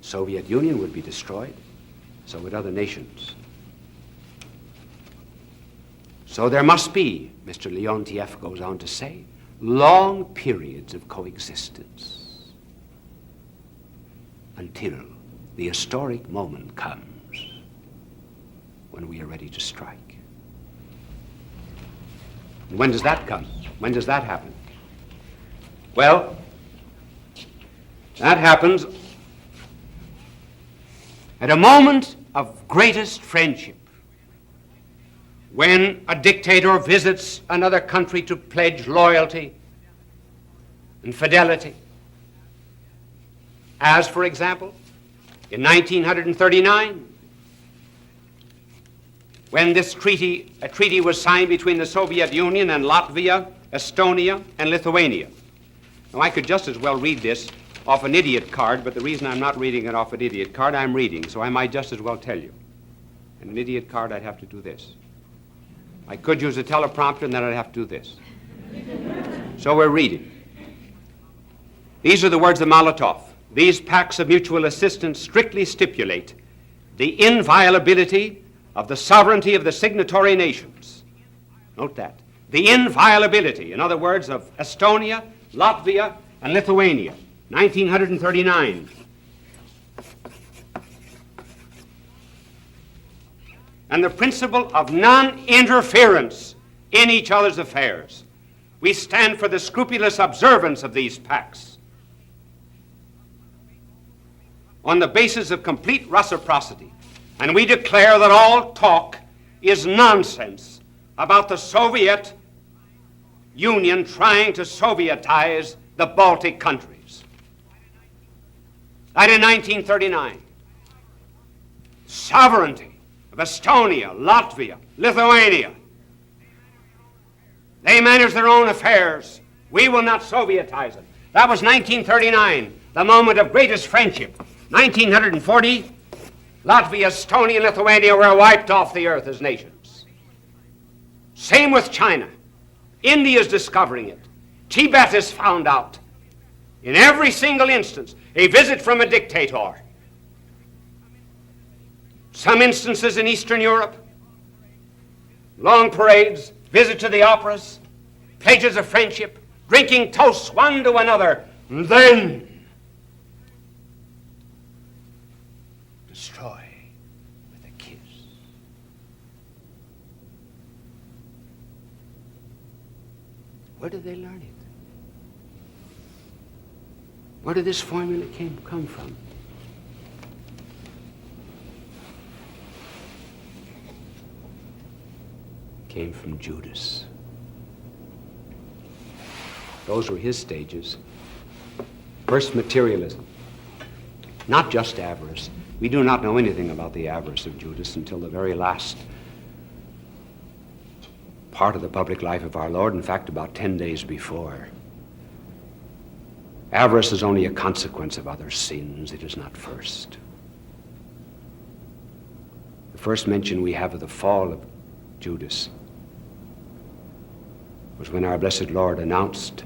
Soviet Union would be destroyed, so would other nations. So there must be, Mr. Leontiev goes on to say, long periods of coexistence until the historic moment comes when we are ready to strike. And when does that come? When does that happen? Well, that happens at a moment of greatest friendship, when a dictator visits another country to pledge loyalty and fidelity. As, for example, in 1939, when a treaty was signed between the Soviet Union and Latvia, Estonia, and Lithuania. Now, I could just as well read this off an idiot card, but the reason I'm not reading it off an idiot card, I'm reading, so I might just as well tell you. In an idiot card, I'd have to do this. I could use a teleprompter, and then I'd have to do this. So we're reading. These are the words of Molotov. These pacts of mutual assistance strictly stipulate the inviolability of the sovereignty of the signatory nations. Note that. The inviolability, in other words, of Estonia, Latvia, and Lithuania, 1939. And the principle of non-interference in each other's affairs. We stand for the scrupulous observance of these pacts on the basis of complete reciprocity. And we declare that all talk is nonsense about the Soviet Union trying to Sovietize the Baltic countries. That in 1939. Sovereignty of Estonia, Latvia, Lithuania. They manage their own affairs. We will not Sovietize them. That was 1939, the moment of greatest friendship. 1940, Latvia, Estonia, and Lithuania were wiped off the earth as nations. Same with China. India is discovering it. Tibet is found out. In every single instance, a visit from a dictator. Some instances in Eastern Europe, long parades, visit to the operas, pledges of friendship, drinking toasts one to another, and then destroy with a kiss. Where did they learn it? Where did this formula come from? Came from Judas. Those were his stages. First, materialism. Not just avarice. We do not know anything about the avarice of Judas until the very last part of the public life of our Lord, in fact, about 10 days before. Avarice is only a consequence of other sins. It is not first. The first mention we have of the fall of Judas was when our blessed Lord announced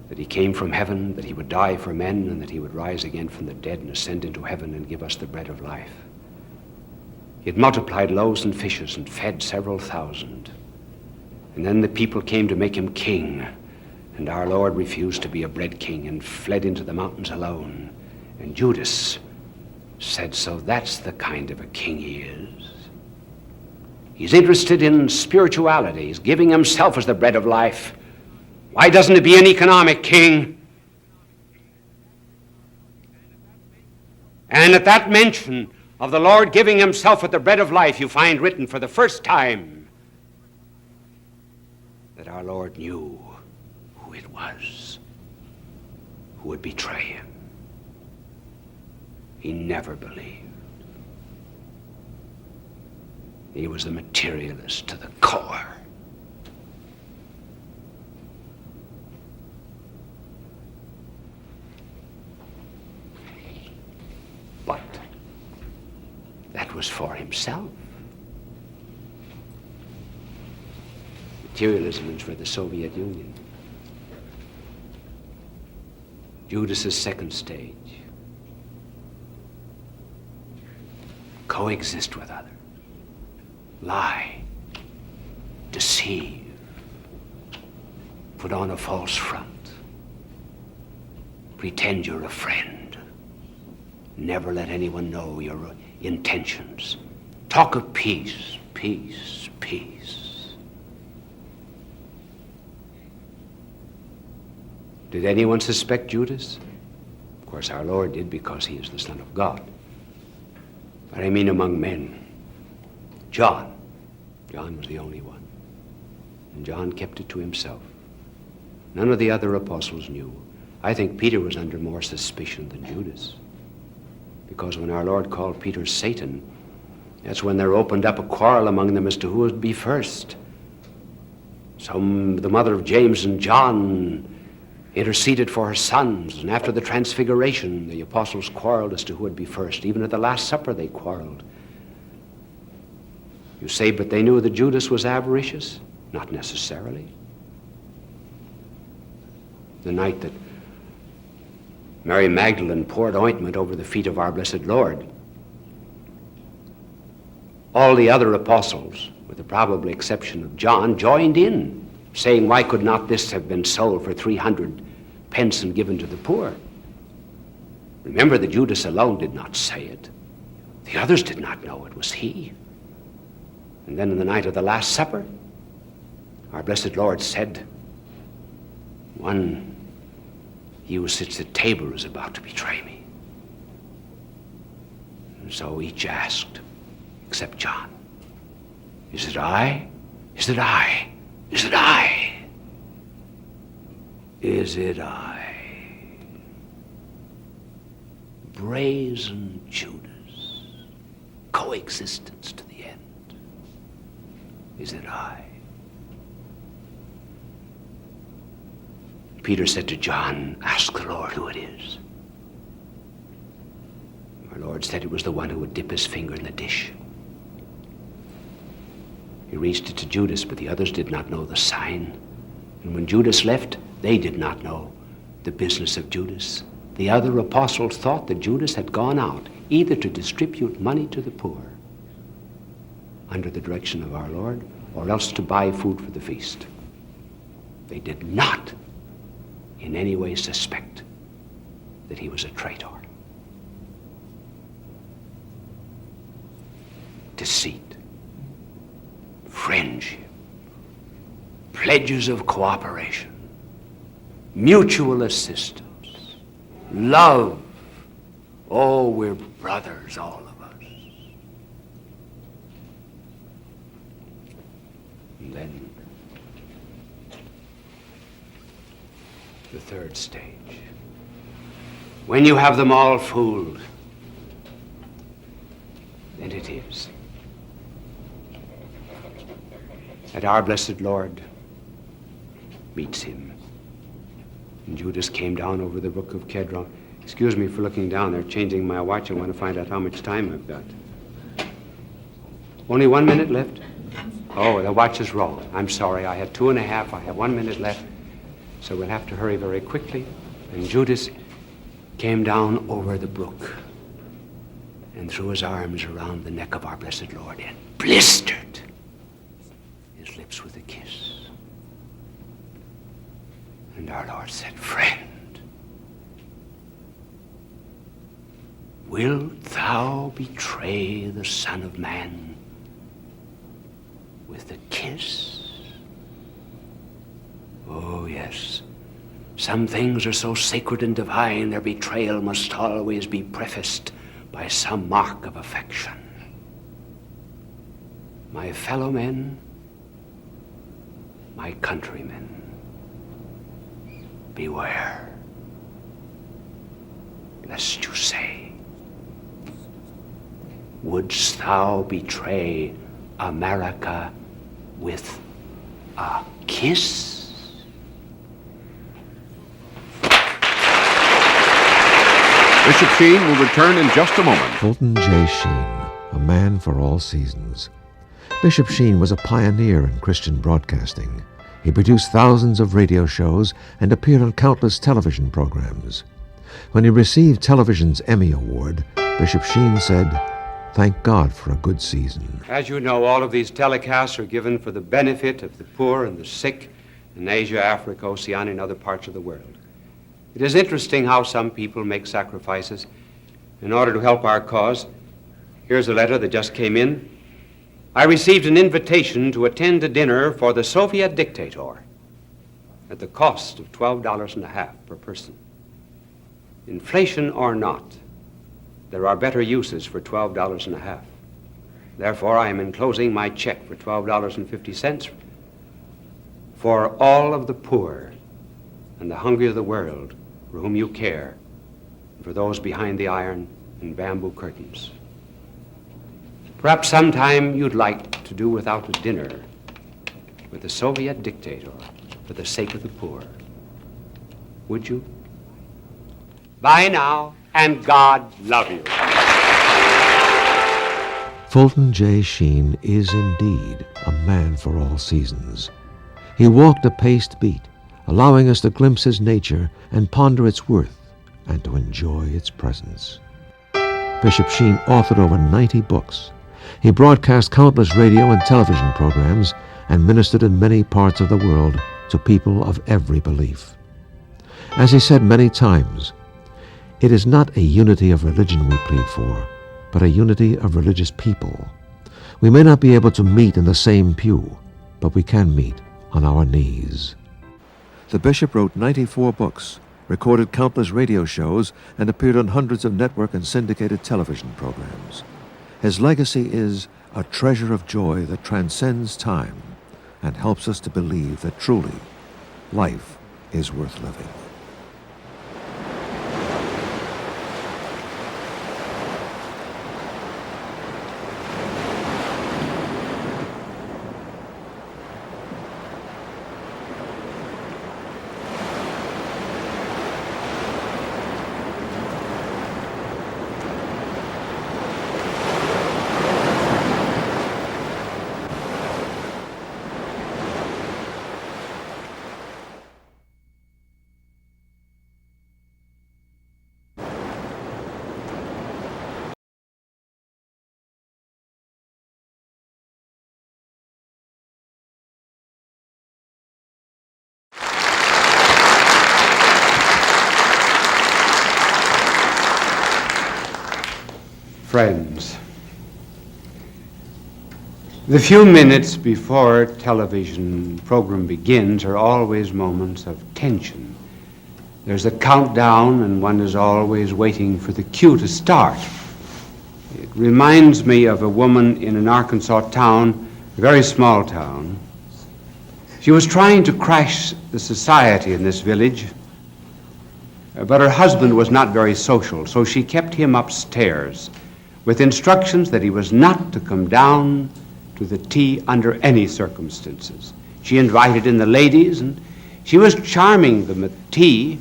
that he came from heaven, that he would die for men, and that he would rise again from the dead and ascend into heaven and give us the bread of life. He had multiplied loaves and fishes and fed several thousand. And then the people came to make him king, and our Lord refused to be a bread king and fled into the mountains alone. And Judas said, so that's the kind of a king he is. He's interested in spirituality. He's giving himself as the bread of life. Why doesn't he be an economic king? And at that mention of the Lord giving himself as the bread of life, you find written for the first time that our Lord knew who it was who would betray him. He never believed. He was a materialist to the core. But that was for himself. Materialism is for the Soviet Union. Judas's second stage. Coexist with others. Lie, deceive, put on a false front, pretend you're a friend, never let anyone know your intentions, talk of peace, peace, peace. Did anyone suspect Judas? Of course, our Lord did, because he is the Son of God. But I mean among men. John was the only one. And John kept it to himself. None of the other apostles knew. I think Peter was under more suspicion than Judas. Because when our Lord called Peter Satan, that's when there opened up a quarrel among them as to who would be first. The mother of James and John interceded for her sons, and after the transfiguration, the apostles quarreled as to who would be first. Even at the Last Supper, they quarreled. You say, but they knew that Judas was avaricious? Not necessarily. The night that Mary Magdalene poured ointment over the feet of our blessed Lord, all the other apostles, with the probable exception of John, joined in, saying, why could not this have been sold for 300 pence and given to the poor? Remember that Judas alone did not say it. The others did not know it was he. And then in the night of the Last Supper, our blessed Lord said, he who sits at table is about to betray me. And so each asked, except John, is it I? Is it I? Is it I? Is it I? Brazen Judas, coexistence to the end. Is it I? Peter said to John, ask the Lord who it is. Our Lord said it was the one who would dip his finger in the dish. He reached it to Judas, but the others did not know the sign. And when Judas left, they did not know the business of Judas. The other apostles thought that Judas had gone out either to distribute money to the poor under the direction of our Lord, or else to buy food for the feast. They did not in any way suspect that he was a traitor. Deceit, friendship, pledges of cooperation, mutual assistance, love. Oh, we're brothers, all of us. And then the third stage. When you have them all fooled, then it is that our blessed Lord meets him. And Judas came down over the brook of Kedron. Excuse me for looking down there, changing my watch. I want to find out how much time I've got. Only 1 minute left? Oh, the watch is wrong. I'm sorry. I had 2.5. I have 1 minute left. So we'll have to hurry very quickly. And Judas came down over the brook and threw his arms around the neck of our blessed Lord and blistered his lips with a kiss. And our Lord said, "Friend, wilt thou betray the Son of Man with a kiss?" Oh, yes. Some things are so sacred and divine, their betrayal must always be prefaced by some mark of affection. My fellow men, my countrymen, beware, lest you say, "Wouldst thou betray America with a kiss?" Bishop Sheen will return in just a moment. Fulton J. Sheen, a man for all seasons. Bishop Sheen was a pioneer in Christian broadcasting. He produced thousands of radio shows and appeared on countless television programs. When he received television's Emmy Award, Bishop Sheen said, "Thank God for a good season." As you know, all of these telecasts are given for the benefit of the poor and the sick in Asia, Africa, Oceania, and other parts of the world. It is interesting how some people make sacrifices in order to help our cause. Here's a letter that just came in. I received an invitation to attend a dinner for the Soviet dictator at the cost of $12.50 per person. Inflation or not, there are better uses for $12.50. Therefore, I am enclosing my check for $12.50 for all of the poor and the hungry of the world for whom you care, and for those behind the iron and bamboo curtains. Perhaps sometime you'd like to do without a dinner with the Soviet dictator for the sake of the poor. Would you? Bye now, and God love you. Fulton J. Sheen is indeed a man for all seasons. He walked a paced beat, allowing us to glimpse his nature and ponder its worth and to enjoy its presence. Bishop Sheen authored over 90 books. He broadcast countless radio and television programs and ministered in many parts of the world to people of every belief. As he said many times, it is not a unity of religion we plead for, but a unity of religious people. We may not be able to meet in the same pew, but we can meet on our knees. The bishop wrote 94 books, recorded countless radio shows, and appeared on hundreds of network and syndicated television programs. His legacy is a treasure of joy that transcends time and helps us to believe that truly life is worth living. Friends, the few minutes before television program begins are always moments of tension. There's a countdown, and one is always waiting for the cue to start. It reminds me of a woman in an Arkansas town, a very small town. She was trying to crash the society in this village, but her husband was not very social, so she kept him upstairs with instructions that he was not to come down to the tea under any circumstances. She invited in the ladies, and she was charming them at tea,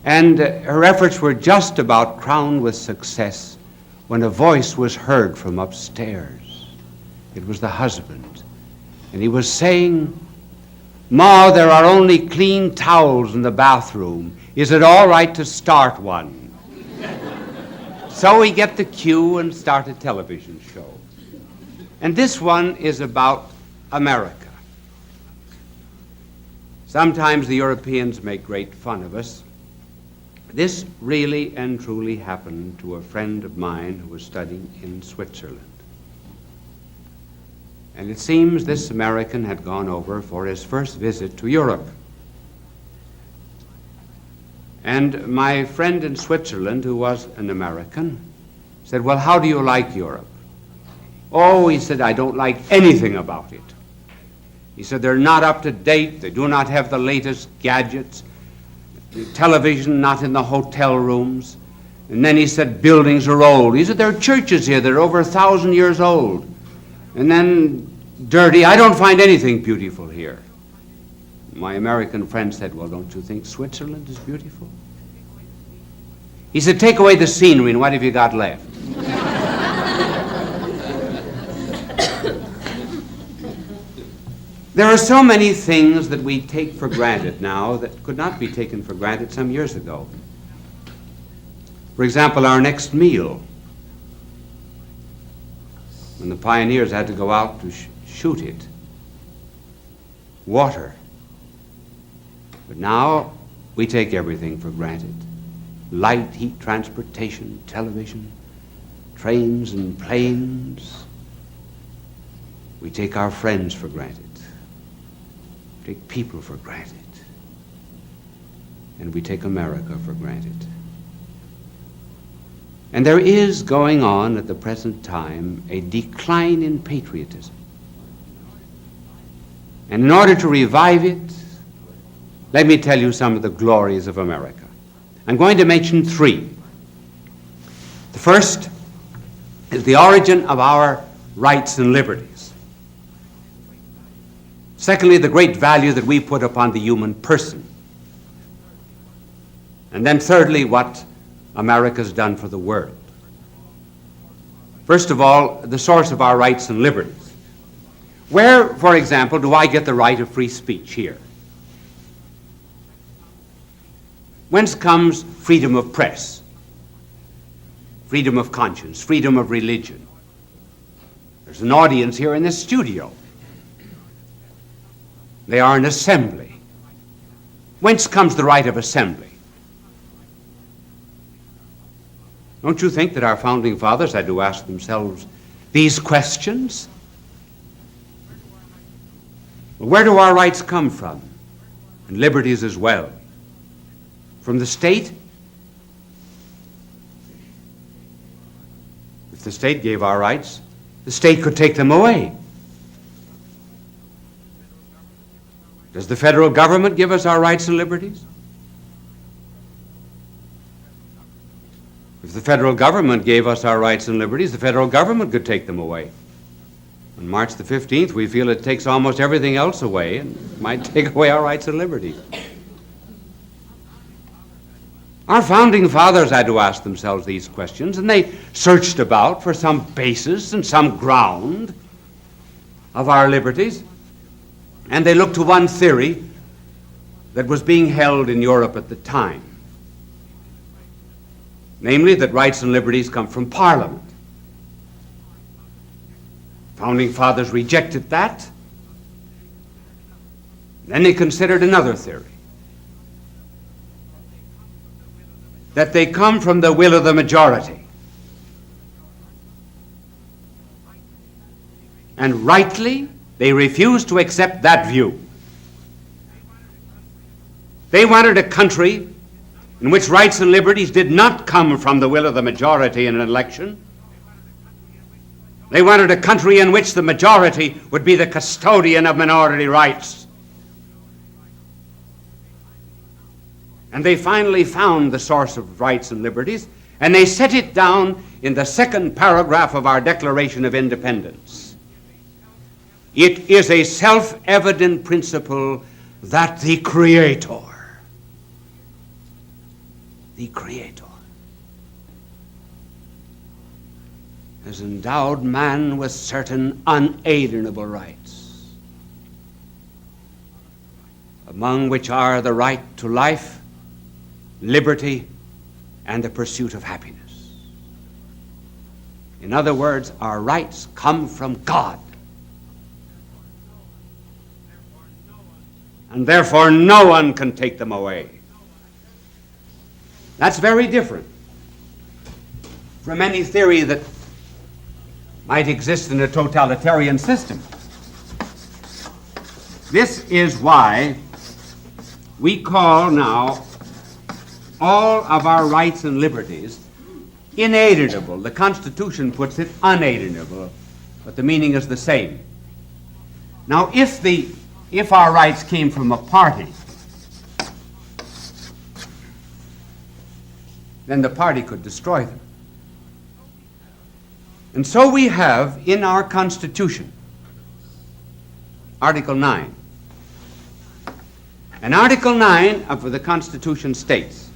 and her efforts were just about crowned with success when a voice was heard from upstairs. It was the husband, and he was saying, "Ma, there are only clean towels in the bathroom. Is it all right to start one?" So we get the cue and start a television show. And this one is about America. Sometimes the Europeans make great fun of us. This really and truly happened to a friend of mine who was studying in Switzerland. And it seems this American had gone over for his first visit to Europe. And my friend in Switzerland, who was an American, said, "Well, how do you like Europe?" "Oh," he said, "I don't like anything about it." He said, "They're not up to date. They do not have the latest gadgets. The television not in the hotel rooms." And then he said, "Buildings are old." He said, "There are churches here that are over 1,000 years old." And then dirty. "I don't find anything beautiful here." My American friend said, "Well, don't you think Switzerland is beautiful?" He said, "Take away the scenery, and what have you got left?" There are so many things that we take for granted now that could not be taken for granted some years ago. For example, our next meal. When the pioneers had to go out to shoot it. Water. But now we take everything for granted. Light, heat, transportation, television, trains and planes. We take our friends for granted. We take people for granted. And we take America for granted. And there is going on at the present time a decline in patriotism. And in order to revive it, let me tell you some of the glories of America. I'm going to mention three. The first is the origin of our rights and liberties. Secondly, the great value that we put upon the human person. And then thirdly, what America's done for the world. First of all, the source of our rights and liberties. Where, for example, do I get the right of free speech here? Whence comes freedom of press, freedom of conscience, freedom of religion? There's an audience here in this studio. They are an assembly. Whence comes the right of assembly? Don't you think that our founding fathers had to ask themselves these questions? Where do our rights come from? And liberties as well. From the state? If the state gave our rights, the state could take them away. Does the federal government give us our rights and liberties? If the federal government gave us our rights and liberties, the federal government could take them away. On March the 15th, we feel it takes almost everything else away and might take away our rights and liberties. Our founding fathers had to ask themselves these questions, and they searched about for some basis and some ground of our liberties. And they looked to one theory that was being held in Europe at the time, namely that rights and liberties come from Parliament. Founding fathers rejected that. Then they considered another theory, that they come from the will of the majority. And rightly, they refused to accept that view. They wanted a country in which rights and liberties did not come from the will of the majority in an election. They wanted a country in which the majority would be the custodian of minority rights. And they finally found the source of rights and liberties, and they set it down in the second paragraph of our Declaration of Independence. It is a self-evident principle that the Creator has endowed man with certain unalienable rights, among which are the right to life, liberty, and the pursuit of happiness. In other words, our rights come from God. And therefore no one can take them away. That's very different from any theory that might exist in a totalitarian system. This is why we call now all of our rights and liberties inalienable. The Constitution puts it unalienable, but the meaning is the same. Now, if our rights came from a party, then the party could destroy them. And so we have in our Constitution, Article 9. And Article 9 of the Constitution states,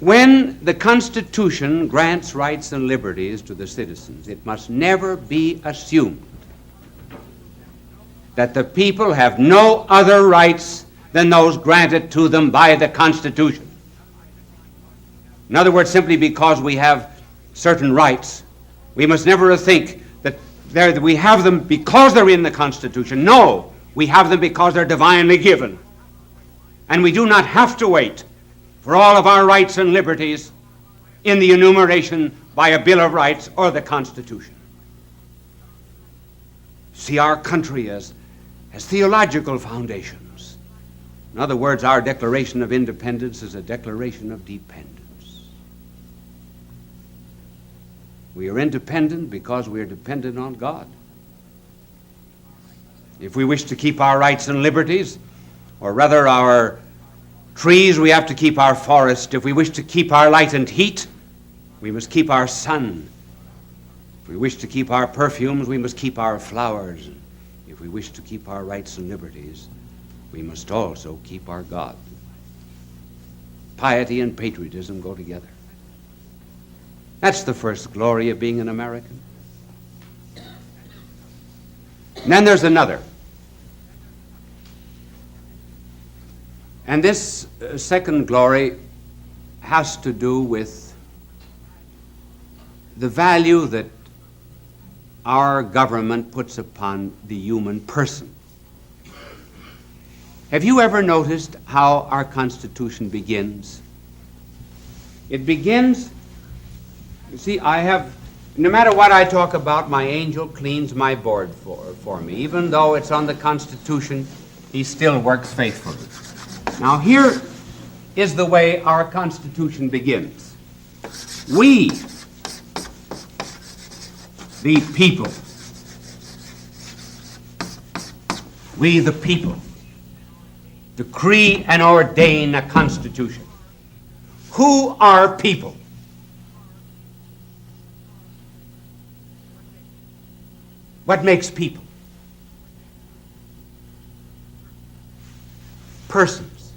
when the Constitution grants rights and liberties to the citizens, it must never be assumed that the people have no other rights than those granted to them by the Constitution. In other words, simply because we have certain rights, we must never think that we have them because they're in the Constitution. No, we have them because they're divinely given. And we do not have to wait for all of our rights and liberties in the enumeration by a Bill of Rights or the Constitution. See our country as theological foundations. In other words, our Declaration of Independence is a declaration of dependence. We are independent because we are dependent on God. If we wish to keep our rights and liberties, or rather our trees, we have to keep our forest. If we wish to keep our light and heat, we must keep our sun. If we wish to keep our perfumes, we must keep our flowers. If we wish to keep our rights and liberties, we must also keep our God. Piety and patriotism go together. That's the first glory of being an American. And then there's another. And this second glory has to do with the value that our government puts upon the human person. Have you ever noticed how our Constitution begins? It begins, you see, no matter what I talk about, my angel cleans my board for me. Even though it's on the Constitution, he still works faithfully. Now here is the way our Constitution begins. We, the people, decree and ordain a Constitution. Who are people? What makes people? Persons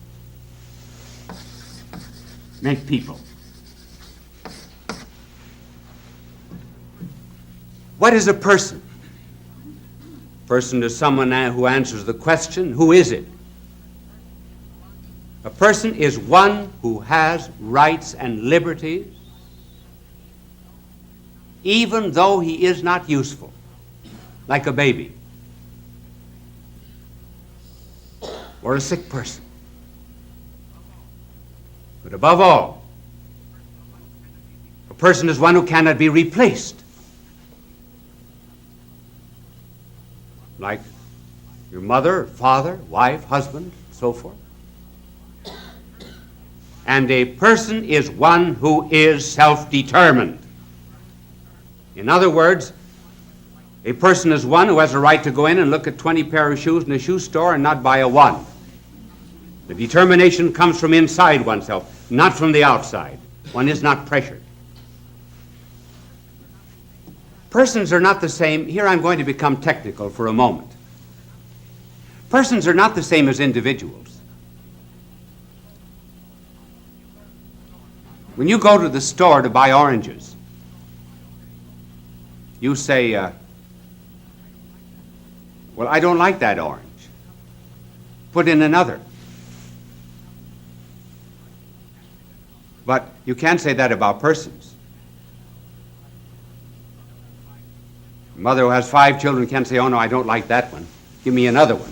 make people. What is a person? Person is someone who answers the question, who is it? A person is one who has rights and liberties, even though he is not useful, like a baby or a sick person. But above all, a person is one who cannot be replaced. Like your mother, father, wife, husband, so forth. And a person is one who is self-determined. In other words, a person is one who has a right to go in and look at 20 pair of shoes in a shoe store and not buy a one. The determination comes from inside oneself, not from the outside. One is not pressured. Persons are not the same. Here I'm going to become technical for a moment. Persons are not the same as individuals. When you go to the store to buy oranges, you say, well, I don't like that orange. Put in another. But you can't say that about persons. A mother who has 5 children can't say, oh no, I don't like that one. Give me another one.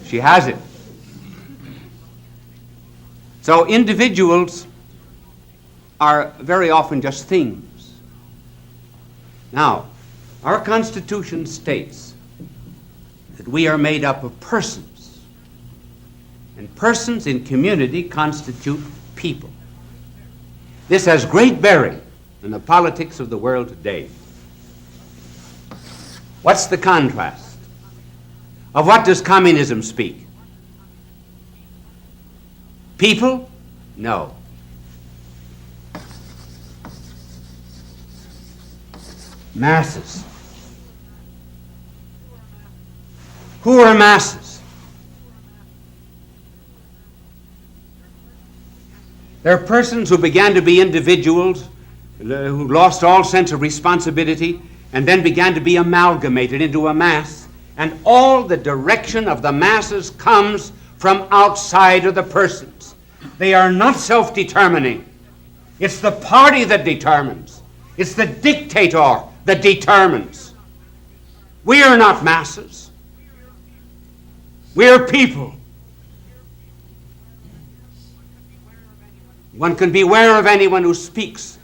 She has it. So individuals are very often just things. Now, our Constitution states that we are made up of persons, and persons in community constitute people. This has great bearing in the politics of the world today. What's the contrast? Of what does communism speak? People? No. Masses. Who are masses? They're persons who began to be individuals, who lost all sense of responsibility, and then began to be amalgamated into a mass. And all the direction of the masses comes from outside of the persons. They are not self-determining. It's the party that determines. It's the dictator that determines. We are not masses. We are people. One can beware of anyone who speaks.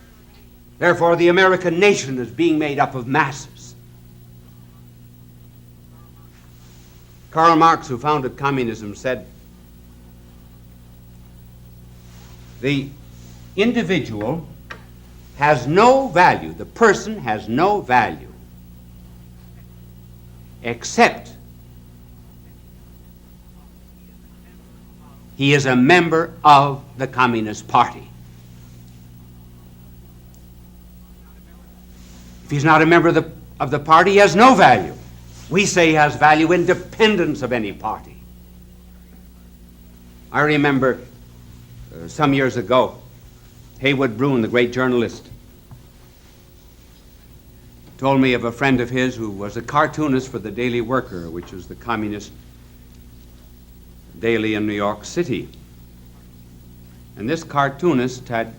Therefore, the American nation is being made up of masses. Karl Marx, who founded communism, said, the individual has no value, the person has no value, except he is a member of the Communist Party. If he's not a member of the party, he has no value. We say he has value independent of any party. I remember some years ago, Haywood Broun, the great journalist, told me of a friend of his who was a cartoonist for the Daily Worker, which was the communist daily in New York City. And this cartoonist had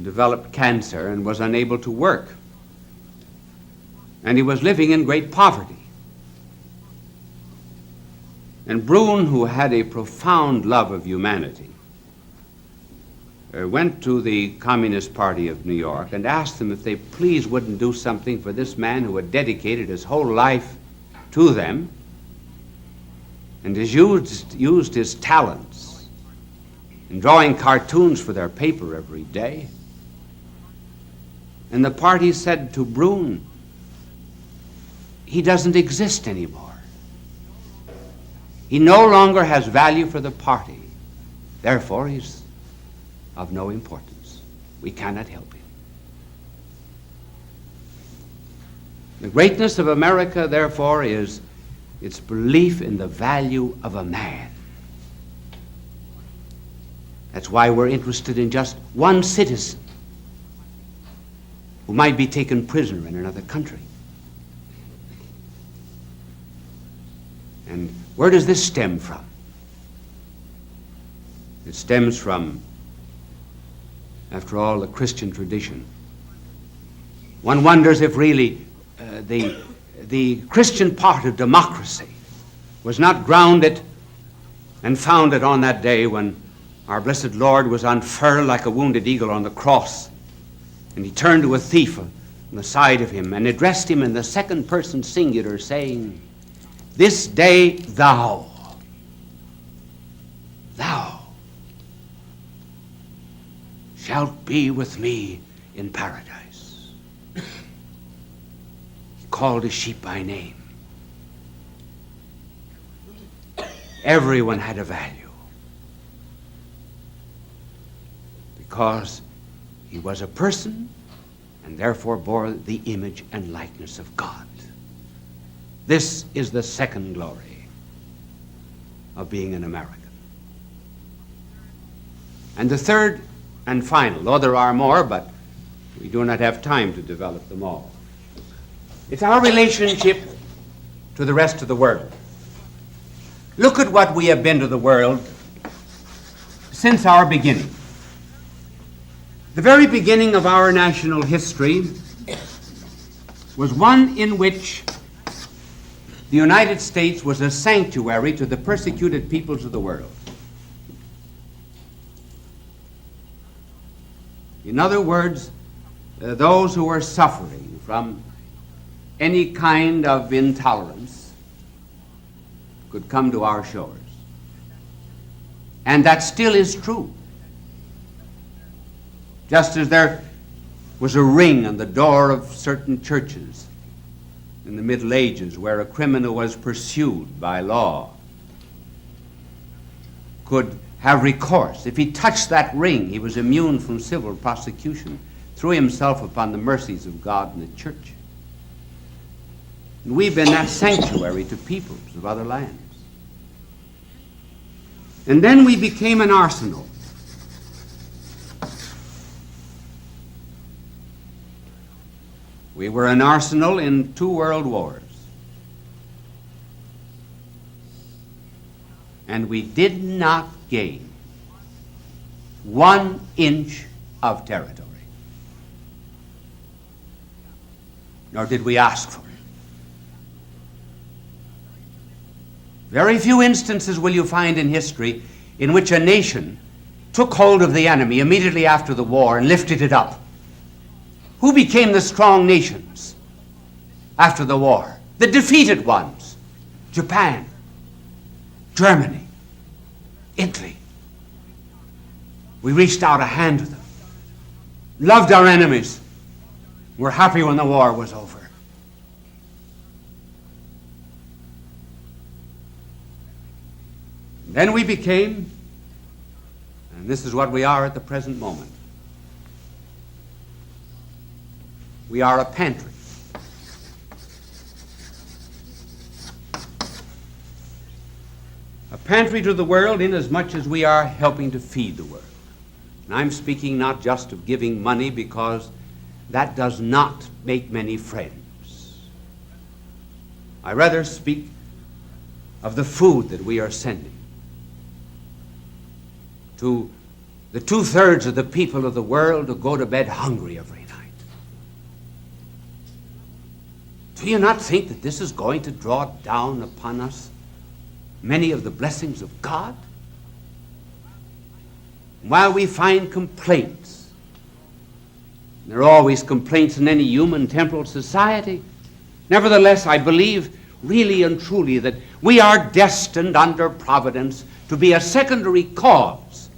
developed cancer and was unable to work. And he was living in great poverty. And Broun, who had a profound love of humanity, went to the Communist Party of New York and asked them if they please wouldn't do something for this man who had dedicated his whole life to them and has used his talents in drawing cartoons for their paper every day. And the party said to Broun, he doesn't exist anymore. He no longer has value for the party. Therefore, he's of no importance. We cannot help him. The greatness of America, therefore, is its belief in the value of a man. That's why we're interested in just one citizen who might be taken prisoner in another country. And where does this stem from? It stems from, after all, the Christian tradition. One wonders if really the Christian part of democracy was not grounded and founded on that day when Our blessed Lord was unfurled like a wounded eagle on the cross, and he turned to a thief on the side of him and addressed him in the second person singular, saying, "This day thou shalt be with me in paradise." He called his sheep by name. Everyone had a value because he was a person and therefore bore the image and likeness of God. This is the second glory of being an American. And the third and final, though there are more, but we do not have time to develop them all, it's our relationship to the rest of the world. Look at what we have been to the world since our beginning. The very beginning of our national history was one in which the United States was a sanctuary to the persecuted peoples of the world. In other words, those who were suffering from any kind of intolerance could come to our shores. And that still is true. Just as there was a ring on the door of certain churches in the Middle Ages where a criminal was pursued by law could have recourse. If he touched that ring, he was immune from civil prosecution, threw himself upon the mercies of God and the church. And we've been that sanctuary to peoples of other lands. And then we became an arsenal. We were an arsenal in 2 world wars. And we did not gain 1 inch of territory. Nor did we ask for it. Very few instances will you find in history in which a nation took hold of the enemy immediately after the war and lifted it up. Who became the strong nations after the war? The defeated ones. Japan, Germany, Italy. We reached out a hand to them, loved our enemies, were happy when the war was over. Then we became, and this is what we are at the present moment, we are a pantry. A pantry to the world inasmuch as we are helping to feed the world. And I'm speaking not just of giving money, because that does not make many friends. I rather speak of the food that we are sending to the 2/3 of the people of the world who go to bed hungry every night. Do you not think that this is going to draw down upon us many of the blessings of God? While we find complaints, there are always complaints in any human temporal society, nevertheless, I believe really and truly that we are destined under providence to be a secondary cause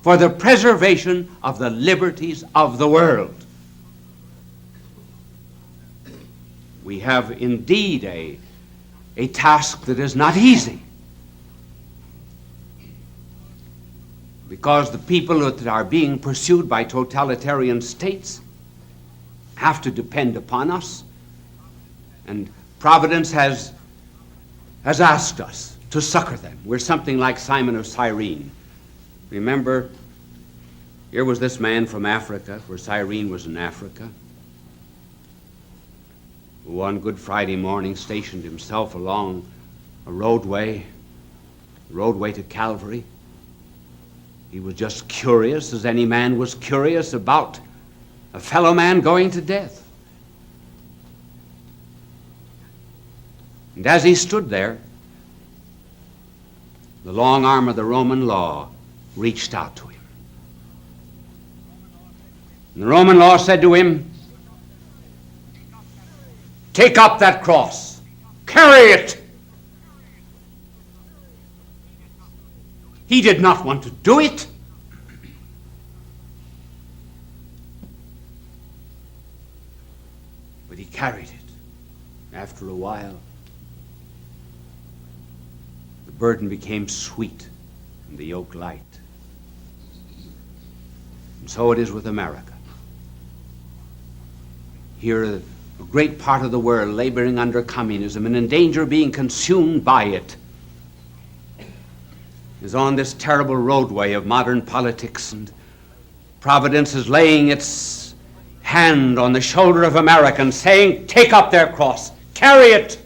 for the preservation of the liberties of the world. We have indeed a task that is not easy, because the people that are being pursued by totalitarian states have to depend upon us, and Providence has asked us to succor them. We're something like Simon of Cyrene. Remember, here was this man from Africa, where Cyrene was in Africa, who one Good Friday morning stationed himself along a roadway to Calvary. He was just curious, as any man was curious about a fellow man going to death. And as he stood there, the long arm of the Roman law reached out to him. And the Roman law said to him, "Take up that cross. Carry it." He did not want to do it. But he carried it. After a while, the burden became sweet and the yoke light. And so it is with America. Here, a great part of the world laboring under communism and in danger of being consumed by it is on this terrible roadway of modern politics, and Providence is laying its hand on the shoulder of Americans, saying, "Take up their cross, carry it."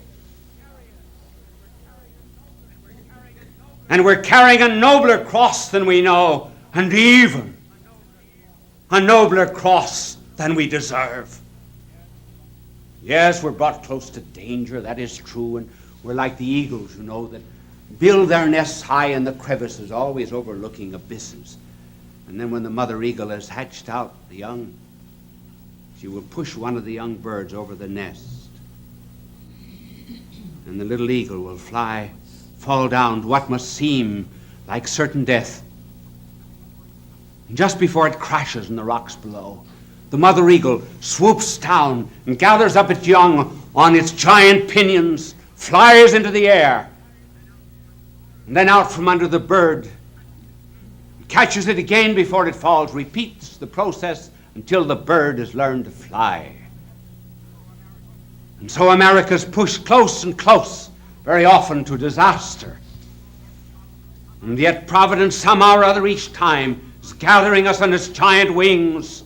And we're carrying a nobler cross than we know, and even a nobler cross than we deserve. Yes, we're brought close to danger, that is true, and we're like the eagles, you know, that build their nests high in the crevices, always overlooking abysses. And then when the mother eagle has hatched out the young, she will push one of the young birds over the nest. And the little eagle will fall down to what must seem like certain death. And just before it crashes in the rocks below, the mother eagle swoops down and gathers up its young on its giant pinions, flies into the air, and then out from under the bird, catches it again before it falls, repeats the process until the bird has learned to fly. And so America's pushed close and close, very often to disaster. And yet Providence, somehow or other, each time is gathering us on its giant wings.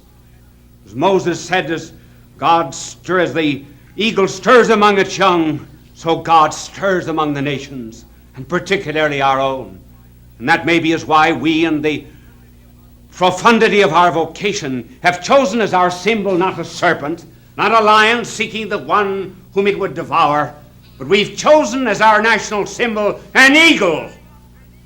As Moses said, as the eagle stirs among its young, so God stirs among the nations, and particularly our own. And that maybe is why we, in the profundity of our vocation, have chosen as our symbol not a serpent, not a lion seeking the one whom it would devour, but we've chosen as our national symbol an eagle,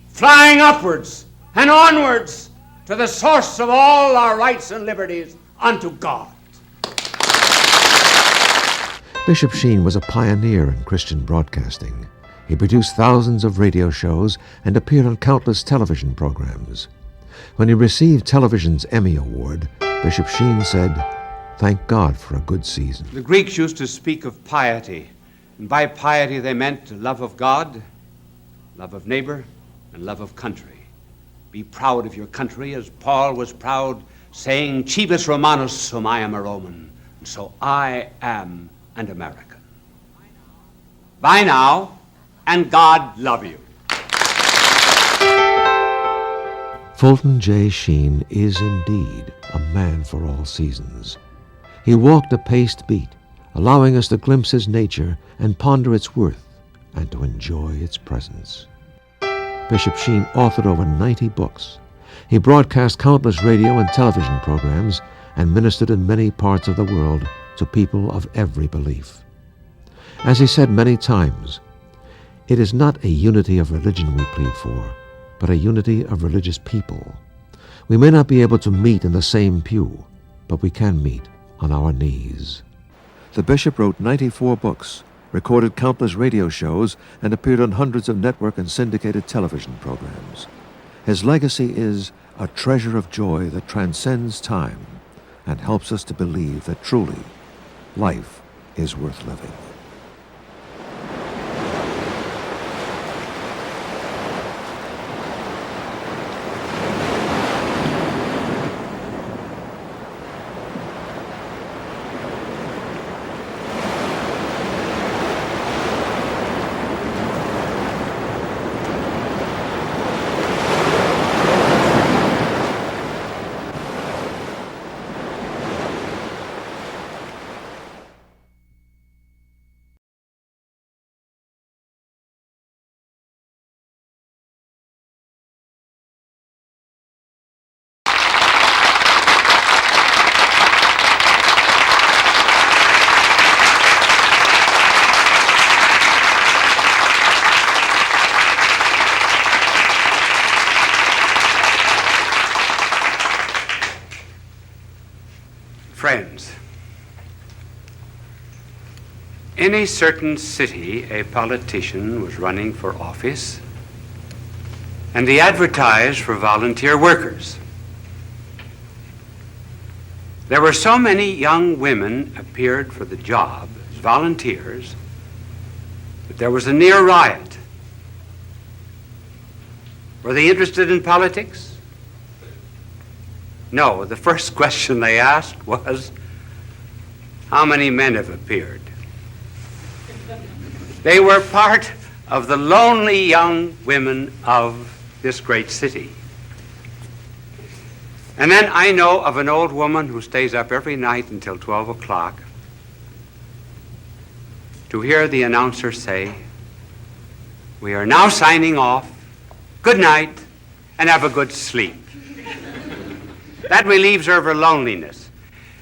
flying upwards and onwards to the source of all our rights and liberties, unto God. Bishop Sheen was a pioneer in Christian broadcasting. He produced thousands of radio shows and appeared on countless television programs. When he received television's Emmy Award, Bishop Sheen said, "Thank God for a good season." The Greeks used to speak of piety, and by piety they meant love of God, love of neighbor, and love of country. Be proud of your country, as Paul was proud, saying, "Cibus Romanus, sum I am a Roman," and so I am an American. Bye now, and God love you. Fulton J. Sheen is indeed a man for all seasons. He walked a paced beat, allowing us to glimpse his nature and ponder its worth and to enjoy its presence. Bishop Sheen authored over 90 books. He broadcast countless radio and television programs and ministered in many parts of the world to people of every belief. As he said many times, it is not a unity of religion we plead for, but a unity of religious people. We may not be able to meet in the same pew, but we can meet on our knees. The bishop wrote 94 books, recorded countless radio shows, and appeared on hundreds of network and syndicated television programs. His legacy is a treasure of joy that transcends time and helps us to believe that truly life is worth living. In a certain city, a politician was running for office, and he advertised for volunteer workers. There were so many young women appeared for the job as volunteers that there was a near riot. Were they interested in politics? No. The first question they asked was, how many men have appeared? They were part of the lonely young women of this great city. And then I know of an old woman who stays up every night until 12 o'clock to hear the announcer say, "We are now signing off. Good night, and have a good sleep." That relieves her of her loneliness.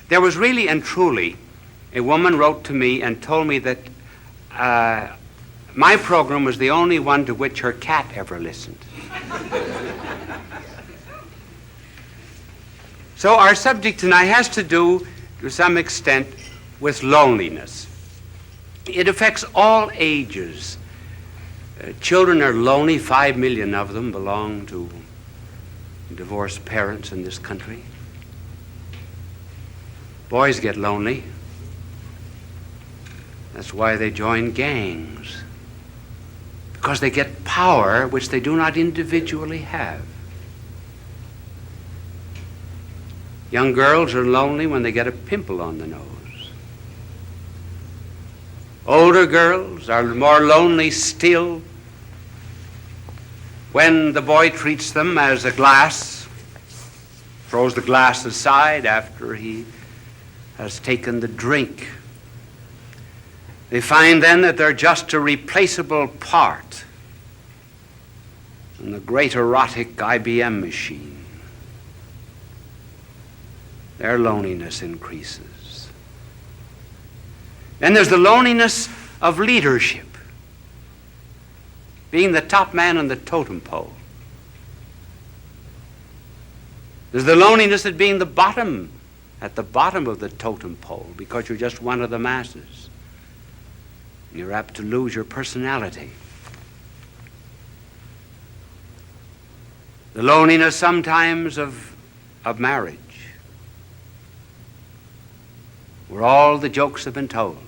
There was really and truly, a woman wrote to me and told me that my program was the only one to which her cat ever listened. So our subject tonight has to do, to some extent, with loneliness. It affects all ages. Children are lonely. 5 million of them belong to divorced parents in this country. Boys get lonely. That's why they join gangs, because they get power which they do not individually have. Young girls are lonely when they get a pimple on the nose. Older girls are more lonely still when the boy treats them as a glass, throws the glass aside after he has taken the drink. They find then that they're just a replaceable part in the great erotic IBM machine. Their loneliness increases. Then there's the loneliness of leadership, being the top man on the totem pole. There's the loneliness of being at the bottom of the totem pole, because you're just one of the masses. You're apt to lose your personality. The loneliness sometimes of marriage, where all the jokes have been told.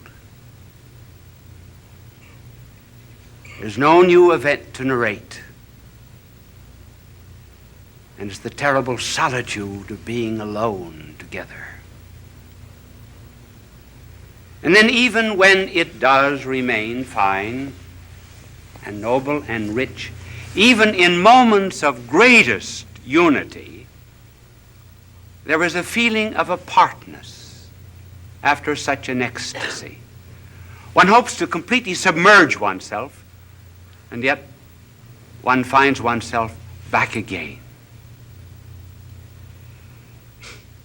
There's no new event to narrate. And it's the terrible solitude of being alone together. And then even when it does remain fine and noble and rich, even in moments of greatest unity, there is a feeling of apartness after such an ecstasy. One hopes to completely submerge oneself, and yet one finds oneself back again.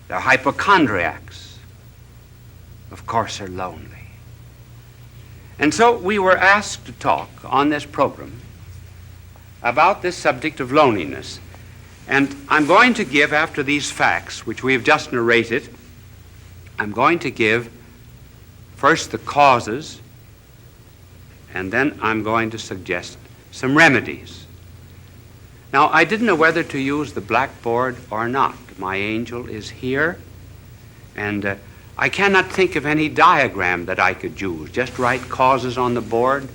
The hypochondriacs, of course, are lonely. And so we were asked to talk on this program about this subject of loneliness. And I'm going to give, after these facts, which we have just narrated, I'm going to give first the causes, and then I'm going to suggest some remedies. Now, I didn't know whether to use the blackboard or not. My angel is here, and I cannot think of any diagram that I could use. Just write causes on the board.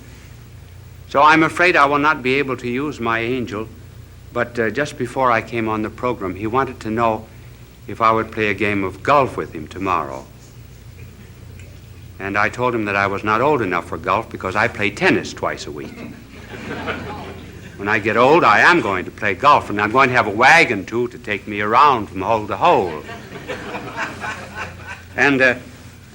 So I'm afraid I will not be able to use my angel, but just before I came on the program, he wanted to know if I would play a game of golf with him tomorrow. And I told him that I was not old enough for golf because I play tennis twice a week. When I get old, I am going to play golf, and I'm going to have a wagon, too, to take me around from hole to hole. And,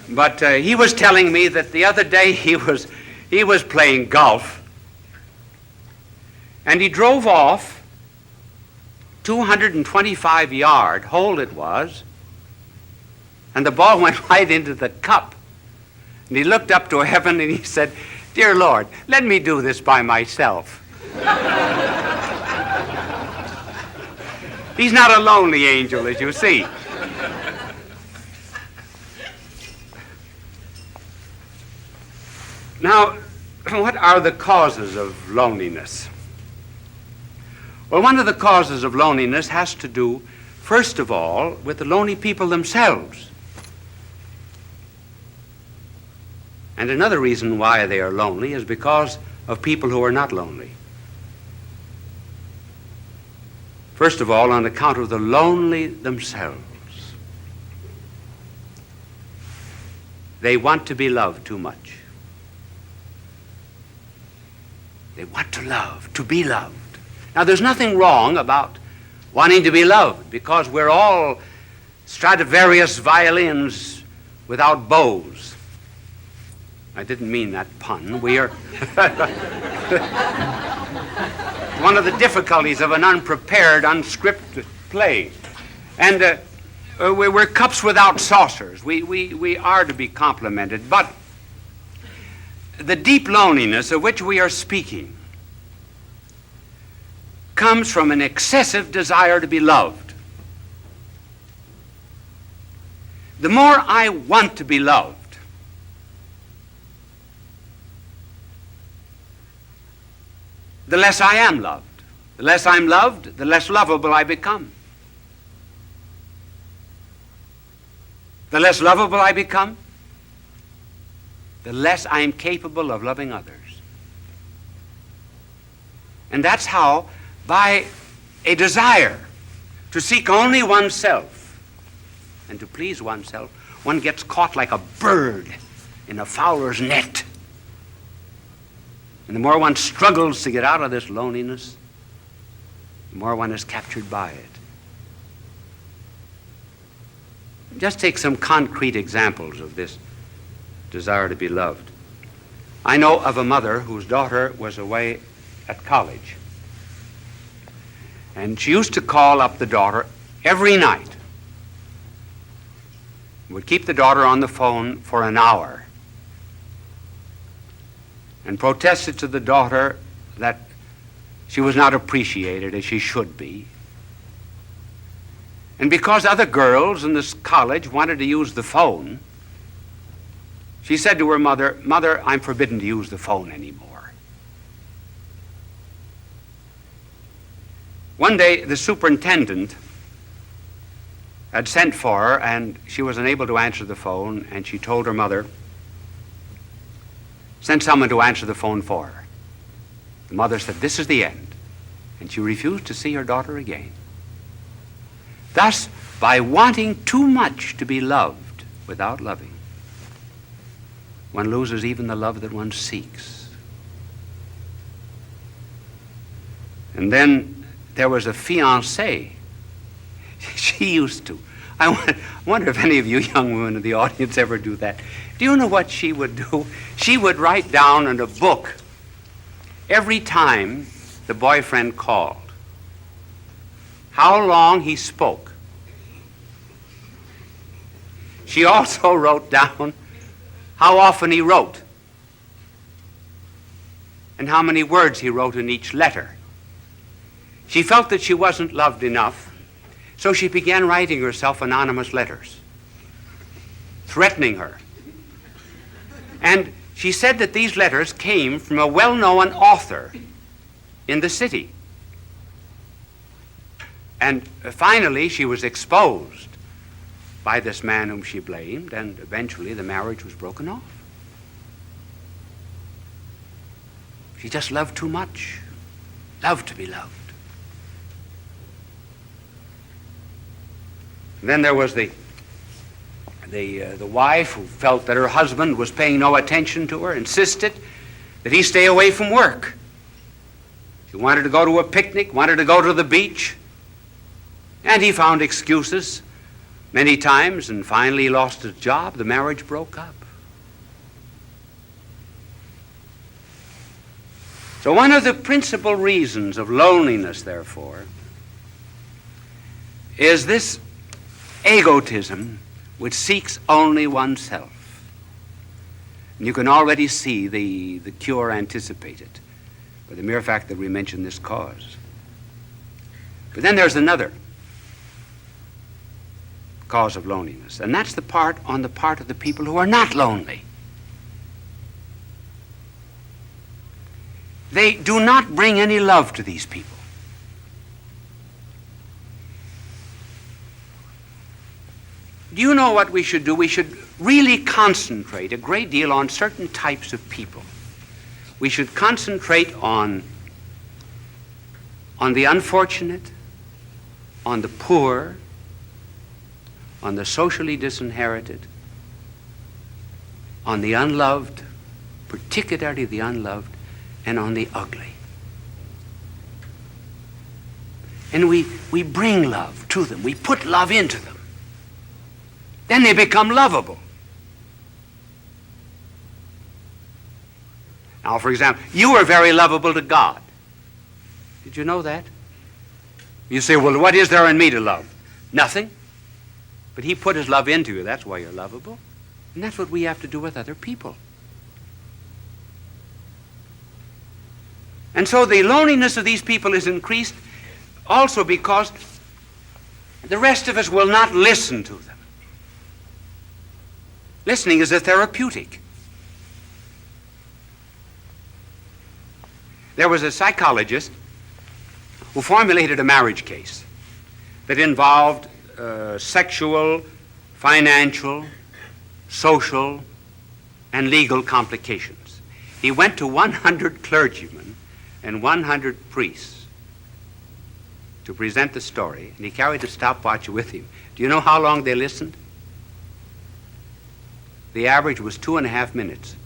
but he was telling me that the other day he was playing golf, and he drove off 225-yard hole it was, and the ball went right into the cup. And he looked up to heaven and he said, "Dear Lord, let me do this by myself." He's not a lonely angel, as you see. Now, what are the causes of loneliness? Well, one of the causes of loneliness has to do, first of all, with the lonely people themselves. And another reason why they are lonely is because of people who are not lonely. First of all, on account of the lonely themselves. They want to be loved too much. They want to love, to be loved. Now, there's nothing wrong about wanting to be loved, because we're all Stradivarius violins without bows. I didn't mean that pun. We are one of the difficulties of an unprepared, unscripted play. And we're cups without saucers. We are to be complimented. But the deep loneliness of which we are speaking comes from an excessive desire to be loved. The more I want to be loved, the less I am loved. The less I'm loved, the less lovable I become. The less lovable I become, the less I am capable of loving others. And that's how, by a desire to seek only oneself and to please oneself, one gets caught like a bird in a fowler's net. And the more one struggles to get out of this loneliness, the more one is captured by it. Just take some concrete examples of this desire to be loved. I know of a mother whose daughter was away at college. And she used to call up the daughter every night. Would keep the daughter on the phone for an hour and protested to the daughter that she was not appreciated as she should be. And because other girls in this college wanted to use the phone, she said to her mother, "Mother, I'm forbidden to use the phone anymore." One day, the superintendent had sent for her, and she was unable to answer the phone, and she told her mother, "Send someone to answer the phone for her." The mother said, "This is the end." And she refused to see her daughter again. Thus, by wanting too much to be loved without loving, one loses even the love that one seeks. And then there was a fiancée. She used to. I wonder if any of you young women in the audience ever do that. Do you know what she would do? She would write down in a book every time the boyfriend called how long he spoke. She also wrote down how often he wrote and how many words he wrote in each letter. She felt that she wasn't loved enough, so she began writing herself anonymous letters, threatening her. And she said that these letters came from a well-known author in the city. And finally, she was exposed by this man whom she blamed, and eventually the marriage was broken off. She just loved too much, loved to be loved. Then there was the wife who felt that her husband was paying no attention to her, insisted that he stay away from work. She wanted to go to a picnic, wanted to go to the beach, and he found excuses many times, and finally he lost his job. The marriage broke up. So one of the principal reasons of loneliness, therefore, is this egotism which seeks only oneself. And you can already see the cure anticipated by the mere fact that we mention this cause. But then there's another cause of loneliness, and that's on the part of the people who are not lonely. they do not bring any love to these people. Do you know what we should do? We should really concentrate a great deal on certain types of people. We should concentrate on the unfortunate, on the poor, on the socially disinherited, on the unloved, particularly the unloved, and on the ugly. And we bring love to them. We put love into them. Then they become lovable. Now, for example, you are very lovable to God. Did you know that? You say, well, what is there in me to love? Nothing. But he put his love into you. That's why you're lovable. And that's what we have to do with other people. And so the loneliness of these people is increased also because the rest of us will not listen to them. Listening is a therapeutic. There was a psychologist who formulated a marriage case that involved sexual, financial, social, and legal complications. He went to 100 clergymen and 100 priests to present the story, and he carried a stopwatch with him. Do you know how long they listened? The average was 2.5 minutes.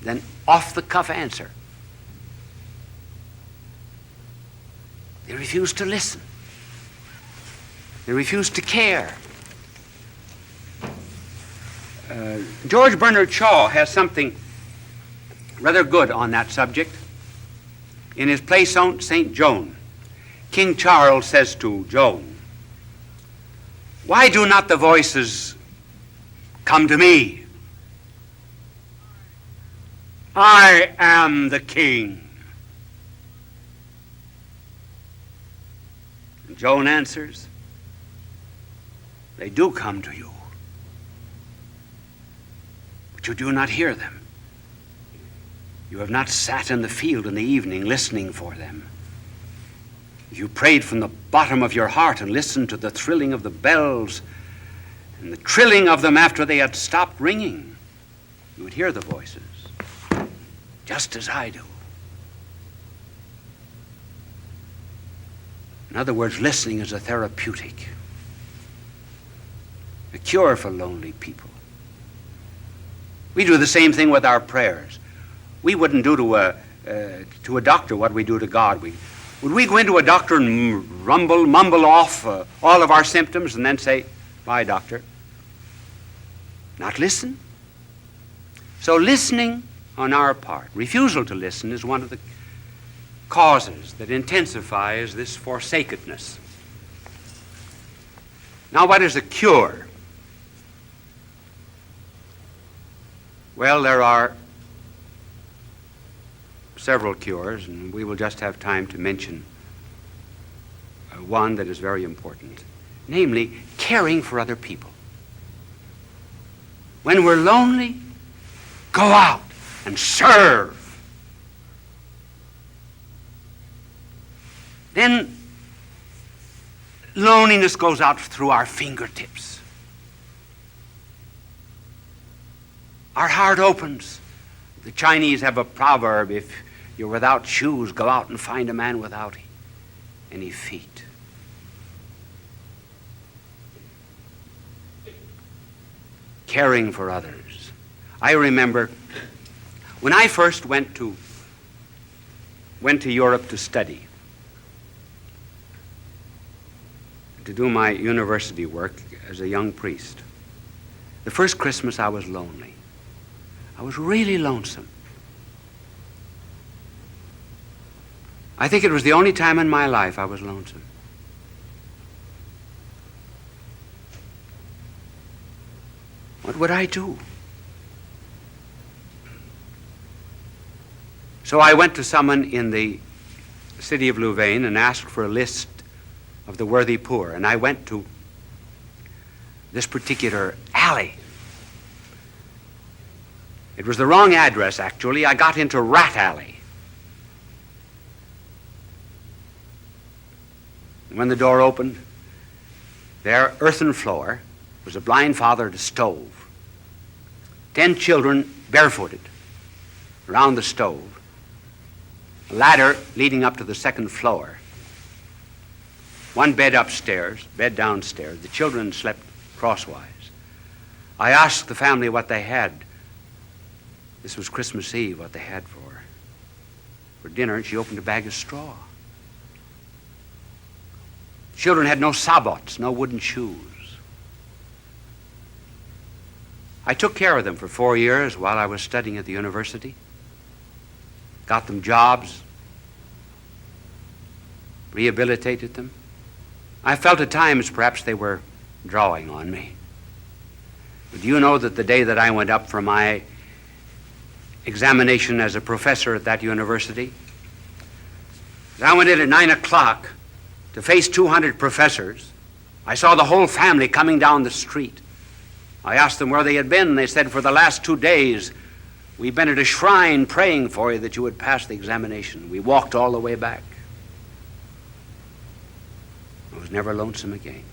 Then off-the-cuff answer. They refused to listen. They refused to care. George Bernard Shaw has something rather good on that subject. In his play St. Joan, King Charles says to Joan, "Why do not the voices come to me? I am the king." And Joan answers, "They do come to you, but you do not hear them. You have not sat in the field in the evening listening for them. If you prayed from the bottom of your heart and listened to the thrilling of the bells and the trilling of them after they had stopped ringing, you would hear the voices, just as I do." In other words, listening is a therapeutic, a cure for lonely people. We do the same thing with our prayers. We wouldn't do to a doctor what we do to God. Would we go into a doctor and mumble off all of our symptoms and then say, "Bye, doctor"? Not listen. So listening on our part, refusal to listen, is one of the causes that intensifies this forsakenness. Now, what is a cure? Well, there are several cures, and we will just have time to mention one that is very important, namely caring for other people. When we're lonely, go out and serve. Then loneliness goes out through our fingertips. Our heart opens. The Chinese have a proverb, if you're without shoes, go out and find a man without any feet. Caring for others. I remember when I first went to Europe to study, to do my university work as a young priest. The first Christmas I was lonely. I was really lonesome. I think it was the only time in my life I was lonesome. What would I do? So I went to someone in the city of Louvain and asked for a list of the worthy poor. And I went to this particular alley. It was the wrong address, actually. I got into Rat Alley. And when the door opened, there, earthen floor, was a blind father at a stove. 10 children barefooted around the stove. A ladder leading up to the second floor. One bed upstairs, bed downstairs. The children slept crosswise. I asked the family what they had. This was Christmas Eve, what they had for dinner, and she opened a bag of straw. Children had no sabots, no wooden shoes. I took care of them for 4 years while I was studying at the university. Got them jobs, rehabilitated them. I felt at times perhaps they were drawing on me. But do you know that the day that I went up for my examination as a professor at that university, I went in at 9 o'clock to face 200 professors. I saw the whole family coming down the street. I asked them where they had been. They said, for the last 2 days, we've been at a shrine praying for you that you would pass the examination. We walked all the way back. I was never lonesome again.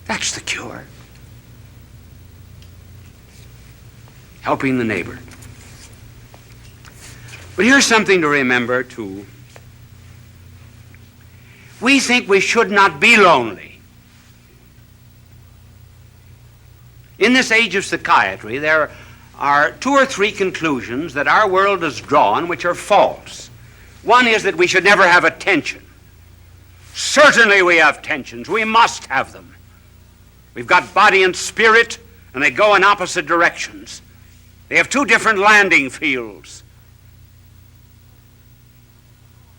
That's the cure. Helping the neighbor. But here's something to remember, too. We think we should not be lonely. In this age of psychiatry, there are 2 or 3 conclusions that our world has drawn which are false. One is that we should never have a tension. Certainly we have tensions. We must have them. We've got body and spirit, and they go in opposite directions. They have 2 different landing fields.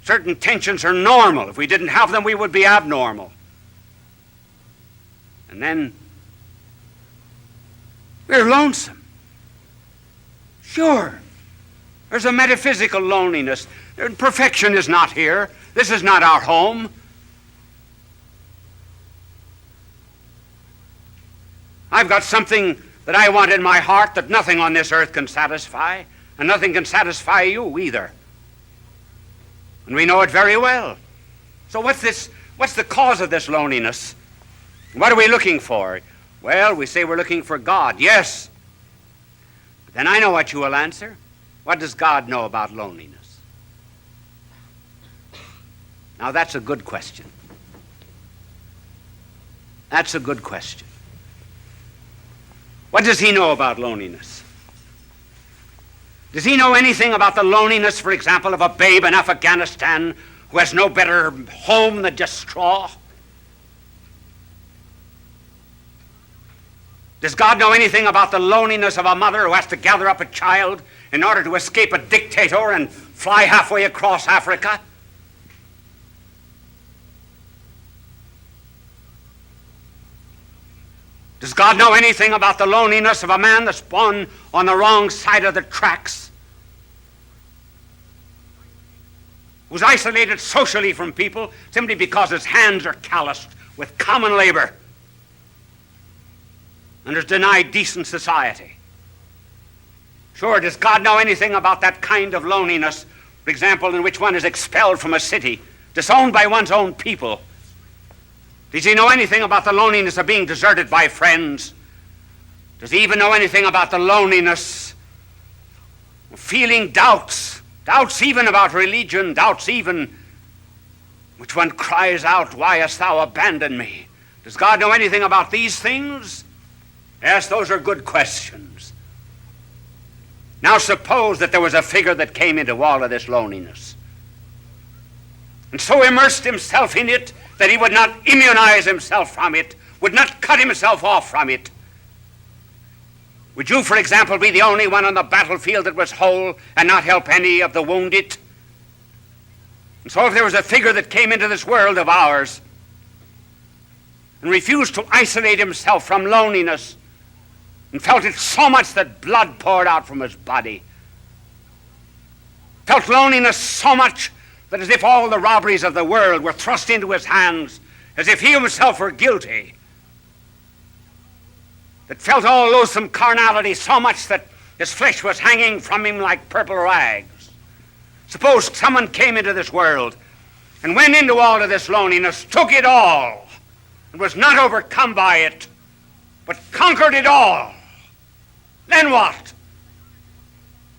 Certain tensions are normal. If we didn't have them, we would be abnormal. And then we're lonesome. Sure. There's a metaphysical loneliness. Perfection is not here. This is not our home. I've got something that I want in my heart that nothing on this earth can satisfy, and nothing can satisfy you either. And we know it very well. So what's the cause of this loneliness? What are we looking for? Well, we say we're looking for God. Yes. But then I know what you will answer. What does God know about loneliness? Now that's a good question. That's a good question. What does he know about loneliness? Does he know anything about the loneliness, for example, of a babe in Afghanistan who has no better home than just straw? Does God know anything about the loneliness of a mother who has to gather up a child in order to escape a dictator and fly halfway across Africa? Does God know anything about the loneliness of a man that's born on the wrong side of the tracks? Who's isolated socially from people simply because his hands are calloused with common labor and is denied decent society? Sure, does God know anything about that kind of loneliness, for example, in which one is expelled from a city, disowned by one's own people? Does he know anything about the loneliness of being deserted by friends? Does he even know anything about the loneliness of feeling doubts even about religion, doubts even which one cries out, "Why hast thou abandoned me?" Does God know anything about these things? Yes, those are good questions. Now suppose that there was a figure that came into all of this loneliness and so immersed himself in it that he would not immunize himself from it, would not cut himself off from it. Would you, for example, be the only one on the battlefield that was whole and not help any of the wounded? And so if there was a figure that came into this world of ours and refused to isolate himself from loneliness and felt it so much that blood poured out from his body, felt loneliness so much that as if all the robberies of the world were thrust into his hands, as if he himself were guilty, that felt all loathsome carnality so much that his flesh was hanging from him like purple rags. Suppose someone came into this world and went into all of this loneliness, took it all, and was not overcome by it, but conquered it all. Then what?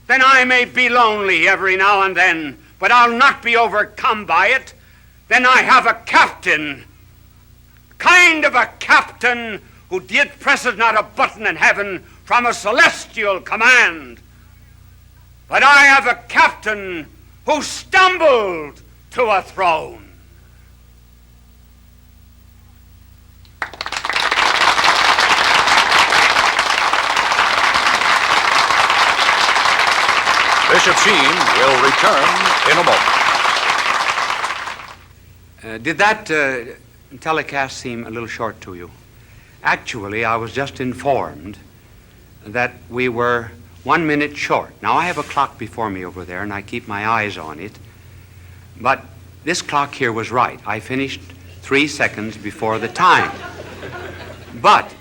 Then I may be lonely every now and then, but I'll not be overcome by it. Then I have a captain, kind of a captain who did presses not a button in heaven from a celestial command. But I have a captain who stumbled to a throne. Bishop Sheen will return in a moment. Did that telecast seem a little short to you? Actually, I was just informed that we were 1 minute short. Now, I have a clock before me over there, and I keep my eyes on it. But this clock here was right. I finished 3 seconds before the time. But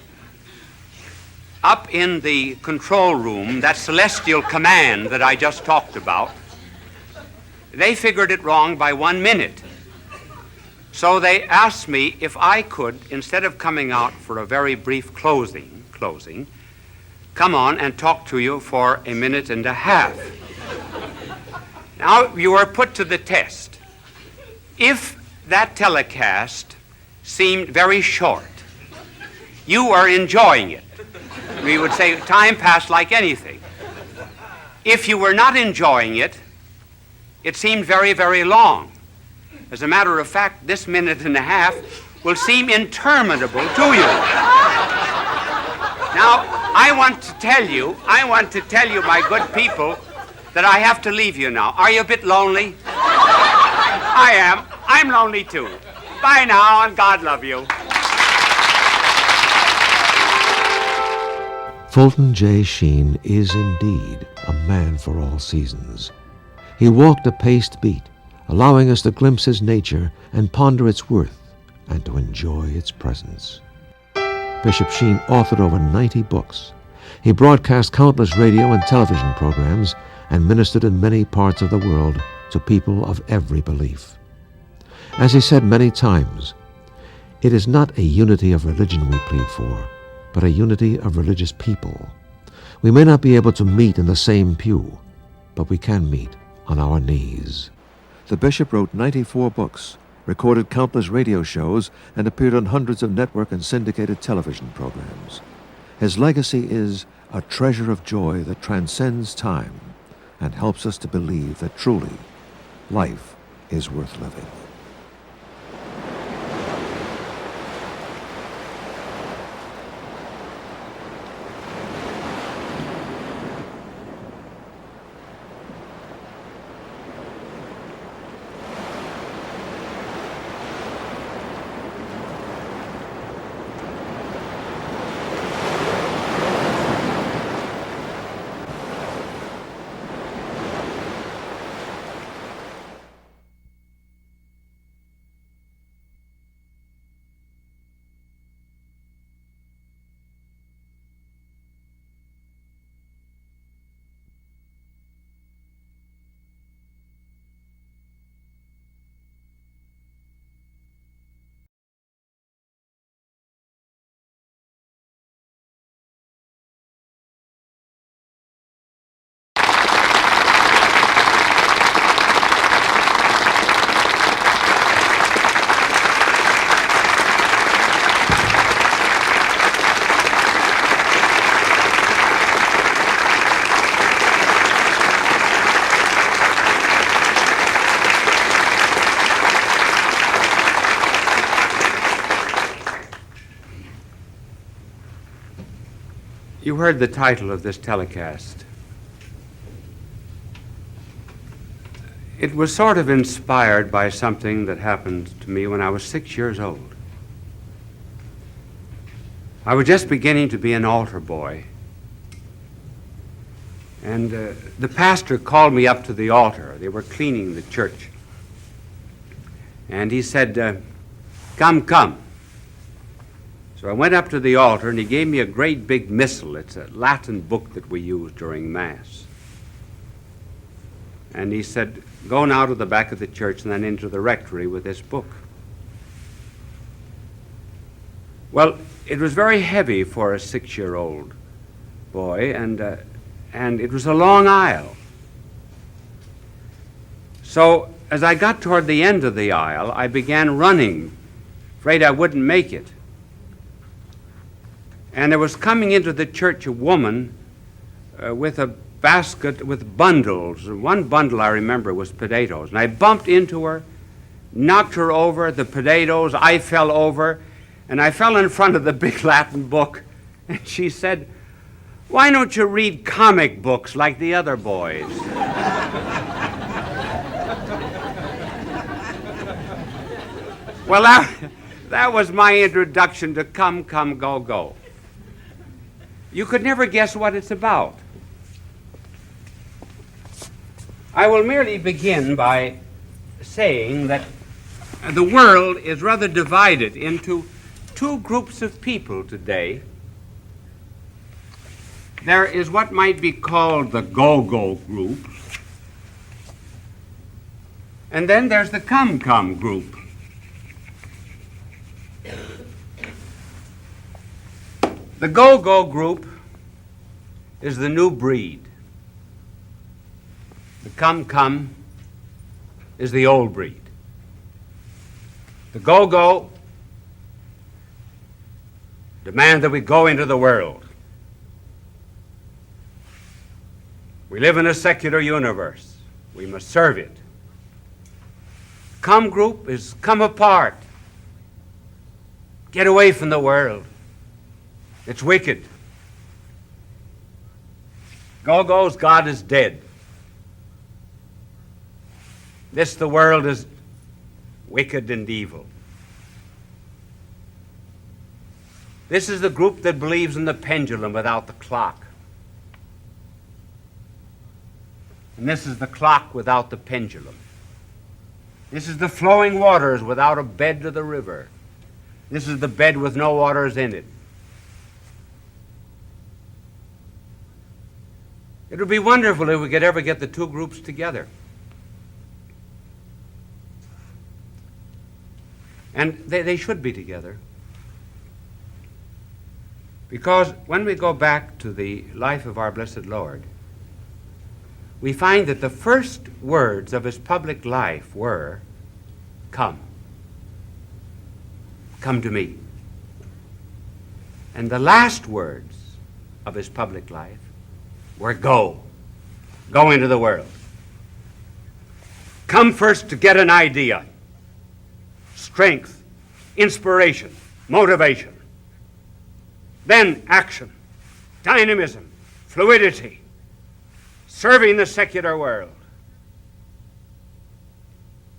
up in the control room, that celestial command that I just talked about, they figured it wrong by 1 minute. So they asked me if I could, instead of coming out for a very brief closing, come on and talk to you for 1.5 minutes. Now, you are put to the test. If that telecast seemed very short, you are enjoying it. We would say time passed like anything. If you were not enjoying it, it seemed very, very long. As a matter of fact, this 1.5 minutes will seem interminable to you. Now, I want to tell you, my good people, that I have to leave you now. Are you a bit lonely? I am. I'm lonely too. Bye now, and God love you. Fulton J. Sheen is indeed a man for all seasons. He walked a paced beat, allowing us to glimpse his nature and ponder its worth and to enjoy its presence. Bishop Sheen authored over 90 books. He broadcast countless radio and television programs and ministered in many parts of the world to people of every belief. As he said many times, it is not a unity of religion we plead for, but a unity of religious people. We may not be able to meet in the same pew, but we can meet on our knees. The bishop wrote 94 books, recorded countless radio shows, and appeared on hundreds of network and syndicated television programs. His legacy is a treasure of joy that transcends time and helps us to believe that truly life is worth living. You heard the title of this telecast. It was sort of inspired by something that happened to me when I was 6 years old. I was just beginning to be an altar boy. And the pastor called me up to the altar. They were cleaning the church. And he said, come. So I went up to the altar, and he gave me a great big missal. It's a Latin book that we use during Mass. And he said, go now to the back of the church and then into the rectory with this book. Well, it was very heavy for a 6-year-old boy, and it was a long aisle. So as I got toward the end of the aisle, I began running, afraid I wouldn't make it. And there was coming into the church a woman with a basket with bundles. One bundle I remember was potatoes. And I bumped into her, knocked her over, the potatoes, I fell over, and I fell in front of the big Latin book. And she said, why don't you read comic books like the other boys? Well, that was my introduction to Come, Come, Go, Go. You could never guess what it's about. I will merely begin by saying that the world is rather divided into two groups of people today. There is what might be called the go-go group, and then there's the come-come group. The go-go group is the new breed. The come-come is the old breed. The go-go demand that we go into the world. We live in a secular universe. We must serve it. Come group is come apart. Get away from the world. It's wicked. Go-go's God is dead. The world is wicked and evil. This is the group that believes in the pendulum without the clock. And this is the clock without the pendulum. This is the flowing waters without a bed to the river. This is the bed with no waters in it. It would be wonderful if we could ever get the two groups together. And they should be together. Because when we go back to the life of our blessed Lord, we find that the first words of his public life were, come. Come to me. And the last words of his public life were go. Go into the world. Come first to get an idea, strength, inspiration, motivation. Then action, dynamism, fluidity, serving the secular world.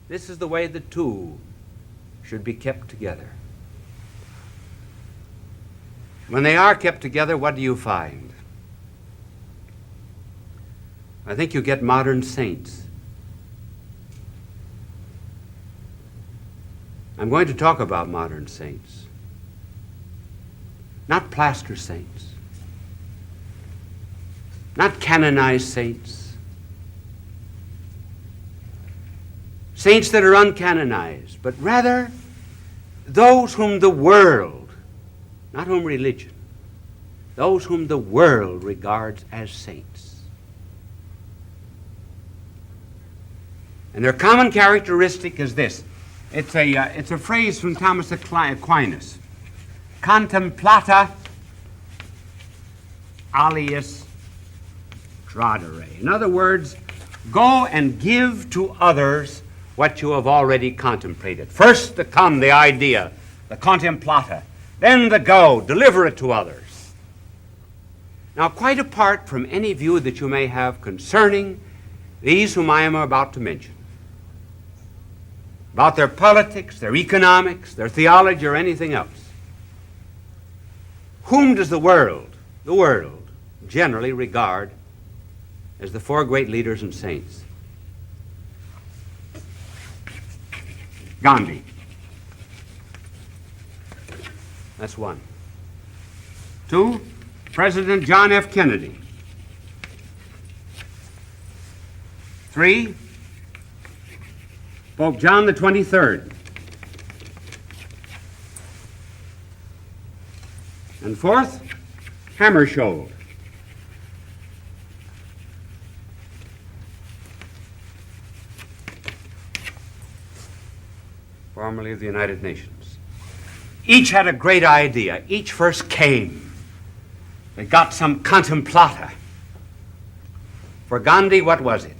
This is the way the two should be kept together. When they are kept together, what do you find? I think you get modern saints. I'm going to talk about modern saints. Not plaster saints. Not canonized saints. Saints that are uncanonized, but rather those whom the world, not whom religion, those whom the world regards as saints. And their common characteristic is this. It's a phrase from Thomas Aquinas. Contemplata alias tradere. In other words, go and give to others what you have already contemplated. First the come, the idea, the contemplata. Then the go, deliver it to others. Now, quite apart from any view that you may have concerning these whom I am about to mention, about their politics, their economics, their theology, or anything else, whom does the world generally regard as the four great leaders and saints? Gandhi. That's one. 2, President John F. Kennedy. 3, Pope John the 23rd. And 4th, Hammarskjöld. Formerly of the United Nations. Each had a great idea. Each first came. They got some contemplata. For Gandhi, what was it?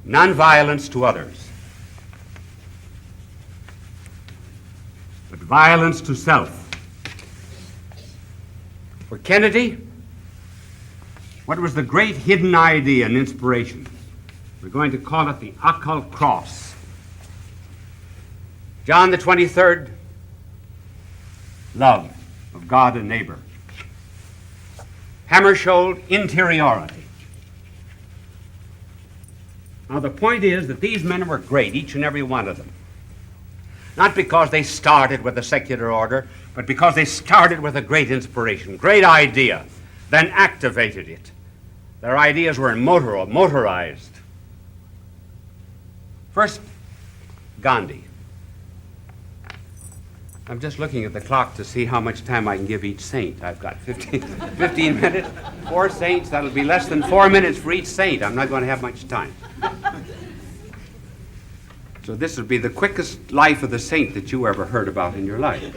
Nonviolence to others, but violence to self. For Kennedy, what was the great hidden idea and inspiration? We're going to call it the occult cross. John the 23rd, love of God and neighbor. Hammarskjöld, interiority. Now the point is that these men were great, each and every one of them. Not because they started with a secular order, but because they started with a great inspiration, great idea, then activated it. Their ideas were motorized. First, Gandhi. I'm just looking at the clock to see how much time I can give each saint. I've got 15 minutes, 4 saints. That'll be less than 4 minutes for each saint. I'm not going to have much time. So this will be the quickest life of the saint that you ever heard about in your life.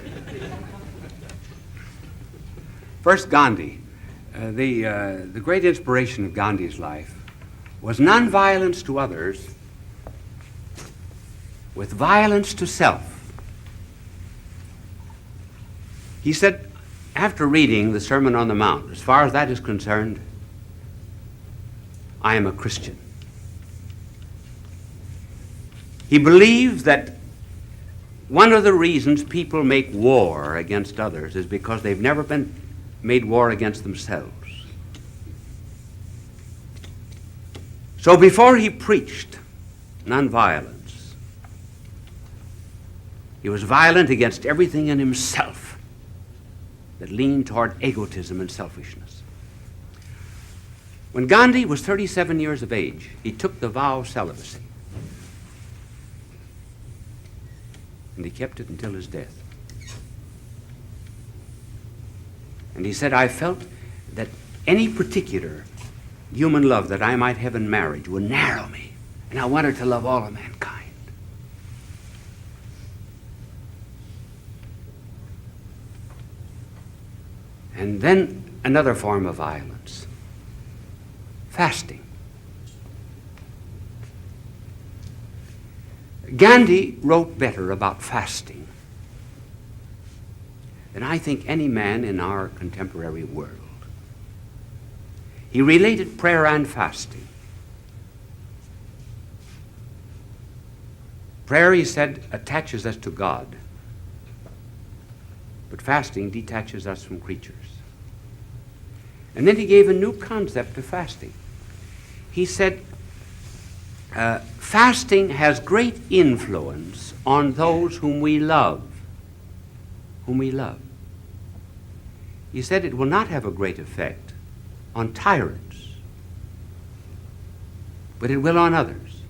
First, Gandhi. The great inspiration of Gandhi's life was nonviolence to others with violence to self. He said, after reading the Sermon on the Mount, as far as that is concerned, I am a Christian. He believes that one of the reasons people make war against others is because they've never been made war against themselves. So before he preached nonviolence, he was violent against everything in himself that leaned toward egotism and selfishness. When Gandhi was 37 years of age, he took the vow of celibacy. And he kept it until his death. And he said, I felt that any particular human love that I might have in marriage would narrow me, and I wanted to love all of mankind. And then another form of violence, fasting. Gandhi wrote better about fasting than I think any man in our contemporary world. He related prayer and fasting. Prayer, he said, attaches us to God, but fasting detaches us from creatures. And then he gave a new concept to fasting. He said, fasting has great influence on those whom we love. Whom we love. He said it will not have a great effect on tyrants, but it will on others.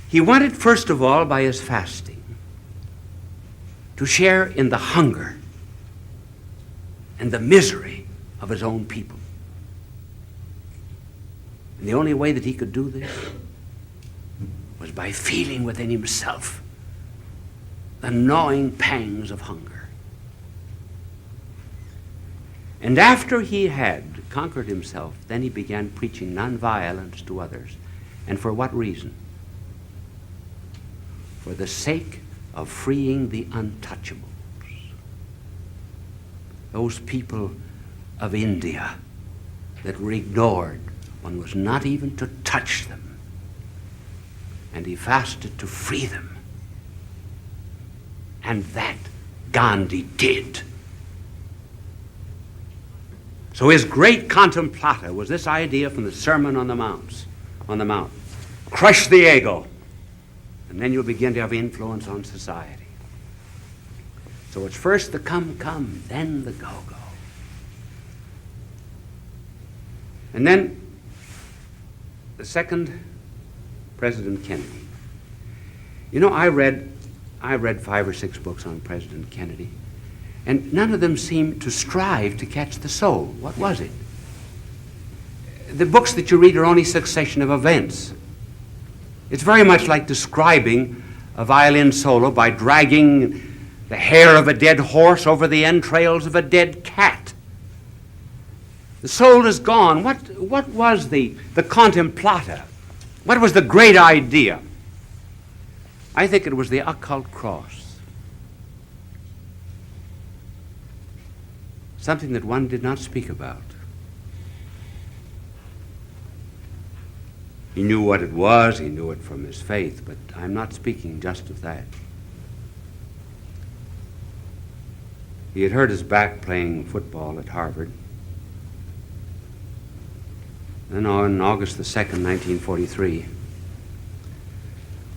He wanted, first of all, by his fasting, to share in the hunger and the misery of his own people. And the only way that he could do this was by feeling within himself the gnawing pangs of hunger. And after he had conquered himself, then he began preaching nonviolence to others. And for what reason? For the sake of freeing the untouchables. Those people of India that were ignored. One was not even to touch them. And he fasted to free them. And that Gandhi did. So his great contemplata was this idea from the Sermon on the Mount. Crush the ego, and then you'll begin to have influence on society. So it's first the come, come, then the go, go. And then the second, President Kennedy. You know, I read 5 or 6 books on President Kennedy, and none of them seemed to strive to catch the soul. What was it? The books that you read are only succession of events. It's very much like describing a violin solo by dragging the hair of a dead horse over the entrails of a dead cat. The soul is gone. What was the contemplata? What was the great idea? I think it was the occult cross. Something that one did not speak about. He knew what it was, he knew it from his faith, but I'm not speaking just of that. He had hurt his back playing football at Harvard. Then on August the 2nd, 1943,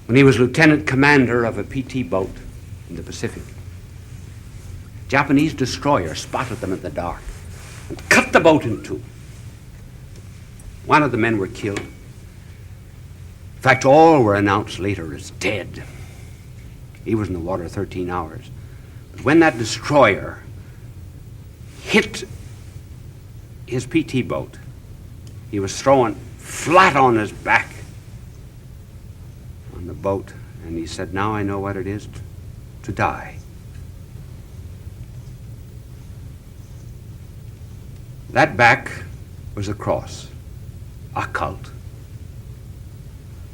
when he was lieutenant commander of a PT boat in the Pacific, Japanese destroyer spotted them in the dark and cut the boat in two. One of the men were killed. In fact, all were announced later as dead. He was in the water 13 hours. But when that destroyer hit his PT boat, he was thrown flat on his back on the boat, and he said, "Now I know what it is to die." That back was a cross, occult.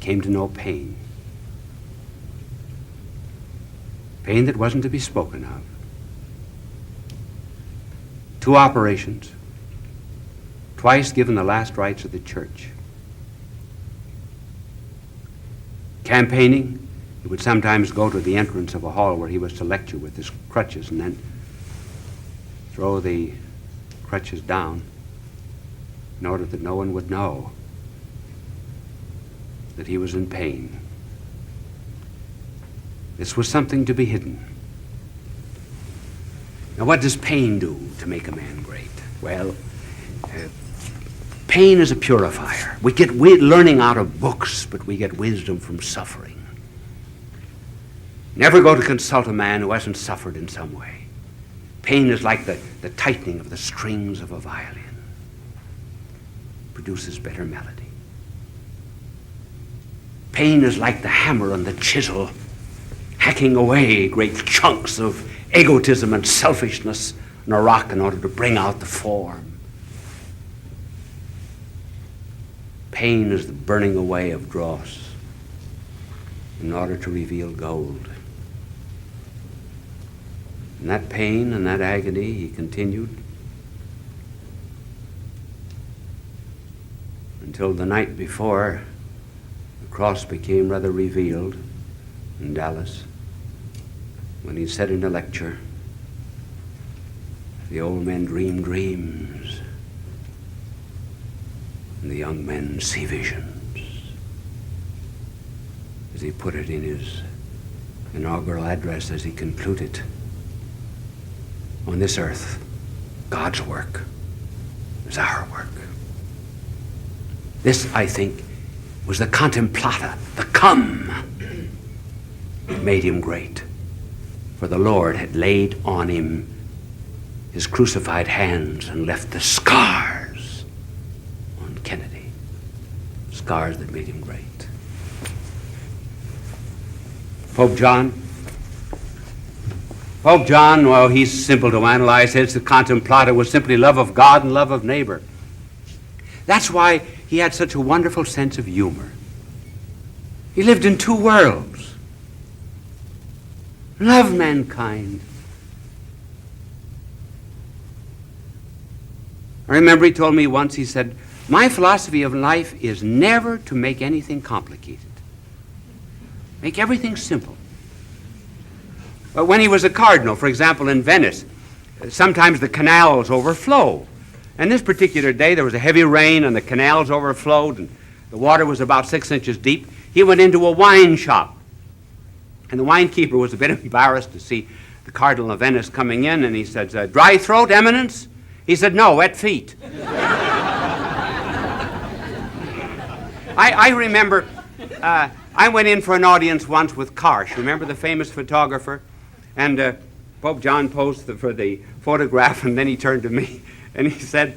Came to know pain. Pain that wasn't to be spoken of. 2 operations. Twice given the last rites of the church. Campaigning, he would sometimes go to the entrance of a hall where he was to lecture with his crutches and then throw the crutches down in order that no one would know that he was in pain. This was something to be hidden. Now, what does pain do to make a man great? Well, pain is a purifier. We get learning out of books, but we get wisdom from suffering. Never go to consult a man who hasn't suffered in some way. Pain is like the tightening of the strings of a violin. Produces better melody. Pain is like the hammer and the chisel, hacking away great chunks of egotism and selfishness in a rock in order to bring out the form. Pain is the burning away of dross in order to reveal gold. And that pain and that agony, he continued until the night before the cross became rather revealed in Dallas, when he said in a lecture, "The old men dream dreams, and the young men see visions," as he put it in his inaugural address as he concluded, "On this earth, God's work is our work." This, I think, was the contemplata, the come, that made him great. For the Lord had laid on him his crucified hands and left the scars on Kennedy, scars that made him great. Pope John, well, he's simple to analyze. The contemplata was simply love of God and love of neighbor. That's why he had such a wonderful sense of humor. He lived in 2 worlds. Love mankind. I remember he told me once, he said, "My philosophy of life is never to make anything complicated. Make everything simple." But when he was a cardinal, for example, in Venice, sometimes the canals overflow. And this particular day, there was a heavy rain and the canals overflowed and the water was about 6 inches deep. He went into a wine shop. And the winekeeper was a bit embarrassed to see the Cardinal of Venice coming in, and he said, "Dry throat, Eminence?" He said, "No, wet feet." I remember I went in for an audience once with Karsh. Remember the famous photographer? And Pope John posed for the photograph, and then he turned to me and he said,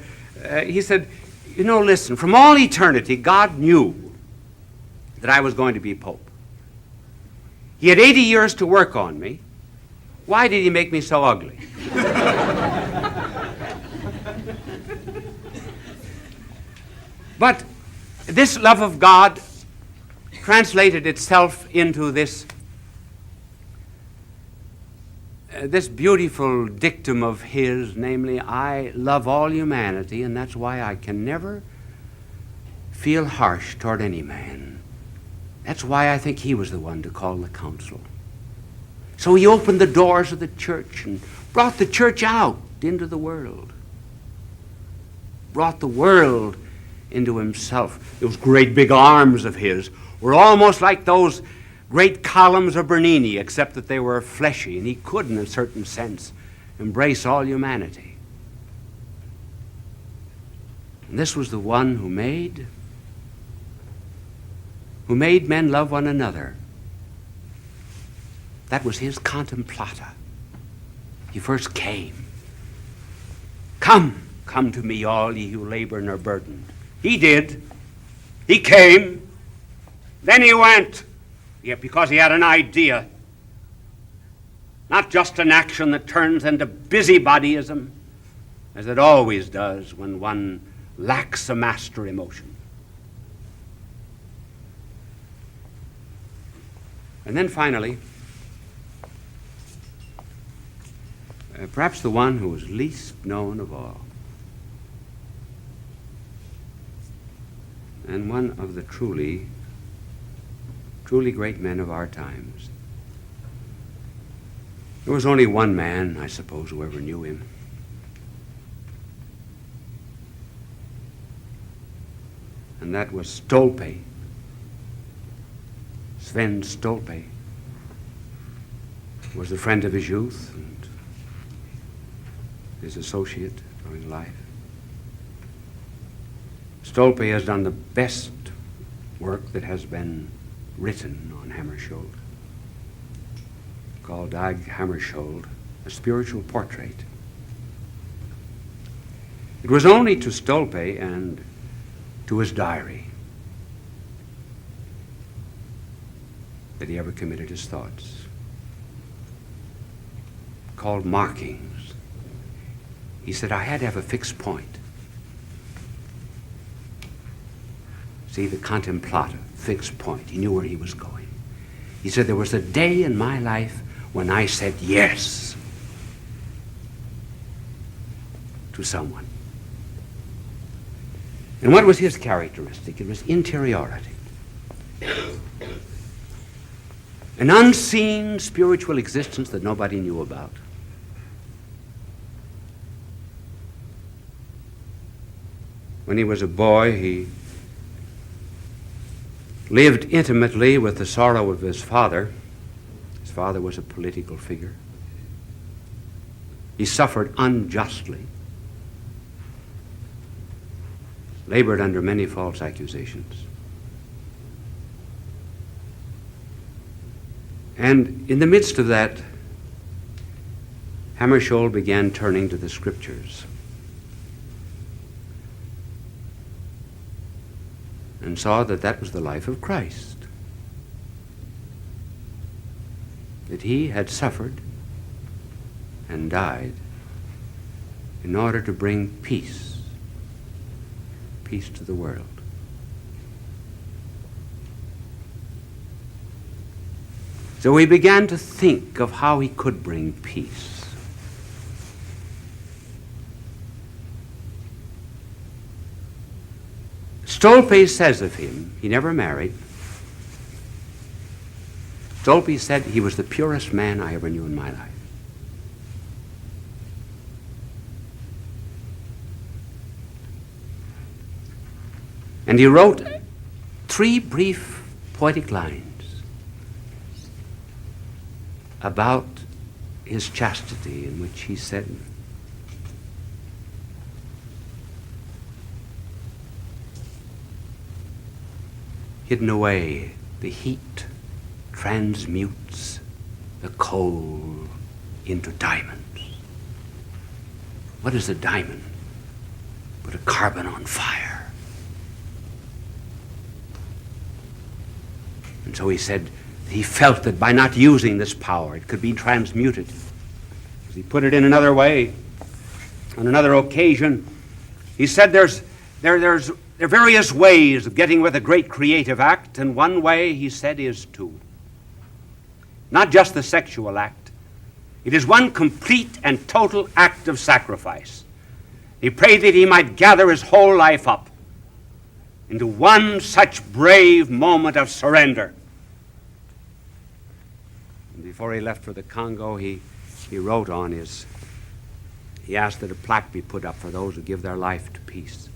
"You know, listen, from all eternity, God knew that I was going to be Pope. He had 80 years to work on me. Why did he make me so ugly?" But this love of God translated itself into this beautiful dictum of his, namely, "I love all humanity, and that's why I can never feel harsh toward any man." That's why I think he was the one to call the council. So he opened the doors of the church and brought the church out into the world. Brought the world into himself. Those great big arms of his were almost like those great columns of Bernini, except that they were fleshy, and he could, in a certain sense, embrace all humanity. And this was the one who made men love one another. That was his contemplata. He first came. Come to me, all ye who labor and are burdened. He did. He came. Then he went. Yet because he had an idea. Not just an action that turns into busybodyism, as it always does when one lacks a master emotion. And then finally, perhaps the one who was least known of all, and one of the truly great men of our times. There was only one man, I suppose, who ever knew him. And that was Stolpe. Sven Stolpe was the friend of his youth and his associate during life. Stolpe has done the best work that has been written on Hammarskjöld, called Dag Hammarskjöld, a spiritual portrait. It was only to Stolpe and to his diary that he ever committed his thoughts, called markings. He said, I had to have a fixed point. See, the contemplata, fixed point. He knew where he was going. He said, there was a day in my life when I said yes to someone. And what was his characteristic? It was interiority. An unseen spiritual existence that nobody knew about. When he was a boy, he lived intimately with the sorrow of his father. His father was a political figure. He suffered unjustly, labored under many false accusations. And in the midst of that, Hammarskjöld began turning to the scriptures and saw that that was the life of Christ, that he had suffered and died in order to bring peace to the world. So he began to think of how he could bring peace. Stolpe says of him, he never married. Stolpe said he was the purest man I ever knew in my life. And he wrote 3 brief poetic lines about his chastity, in which he said, hidden away, the heat transmutes the coal into diamonds. What is a diamond but a carbon on fire? And so he said he felt that by not using this power, it could be transmuted. As he put it in another way, on another occasion, he said there are various ways of getting with a great creative act, and one way, he said, is to not just the sexual act. It is one complete and total act of sacrifice. He prayed that he might gather his whole life up into one such brave moment of surrender. And before he left for the Congo, he wrote on he asked that a plaque be put up for those who give their life to peace.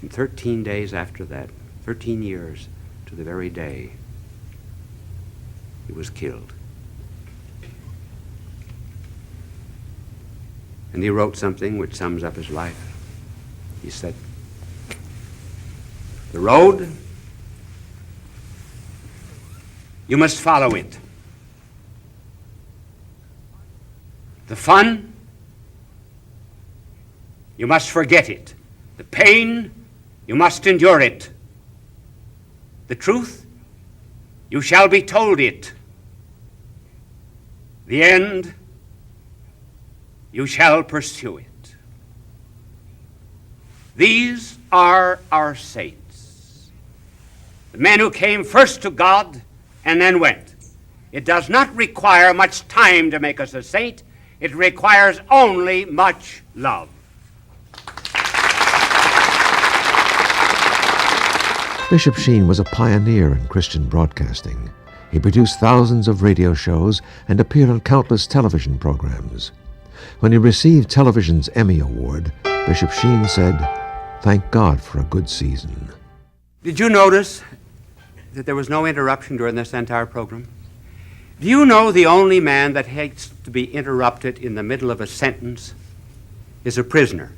And 13 days after that, 13 years to the very day, he was killed. And he wrote something which sums up his life. He said, "The road, you must follow it. The fun, you must forget it. The pain, you must endure it. The truth, you shall be told it. The end, you shall pursue it." These are our saints, the men who came first to God and then went. It does not require much time to make us a saint. It requires only much love. Bishop Sheen was a pioneer in Christian broadcasting. He produced thousands of radio shows and appeared on countless television programs. When he received television's Emmy Award, Bishop Sheen said, "Thank God for a good season." Did you notice that there was no interruption during this entire program? Do you know the only man that hates to be interrupted in the middle of a sentence is a prisoner?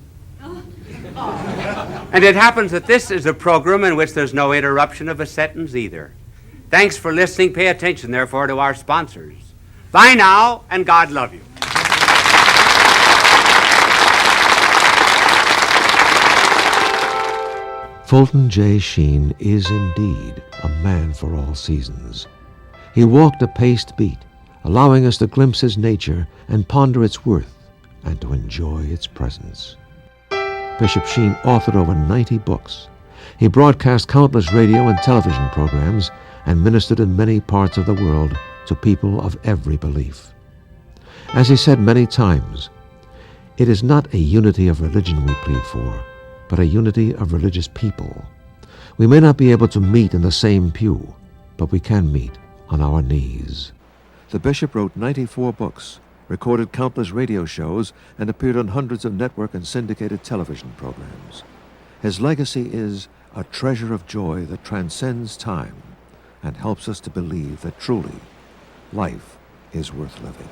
And it happens that this is a program in which there's no interruption of a sentence either. Thanks for listening. Pay attention, therefore, to our sponsors. Bye now, and God love you. Fulton J. Sheen is indeed a man for all seasons. He walked a paced beat, allowing us to glimpse his nature and ponder its worth and to enjoy its presence. Bishop Sheen authored over 90 books. He broadcast countless radio and television programs and ministered in many parts of the world to people of every belief. As he said many times, it is not a unity of religion we plead for, but a unity of religious people. We may not be able to meet in the same pew, but we can meet on our knees. The bishop wrote 94 books, recorded countless radio shows, and appeared on hundreds of network and syndicated television programs. His legacy is a treasure of joy that transcends time and helps us to believe that truly life is worth living.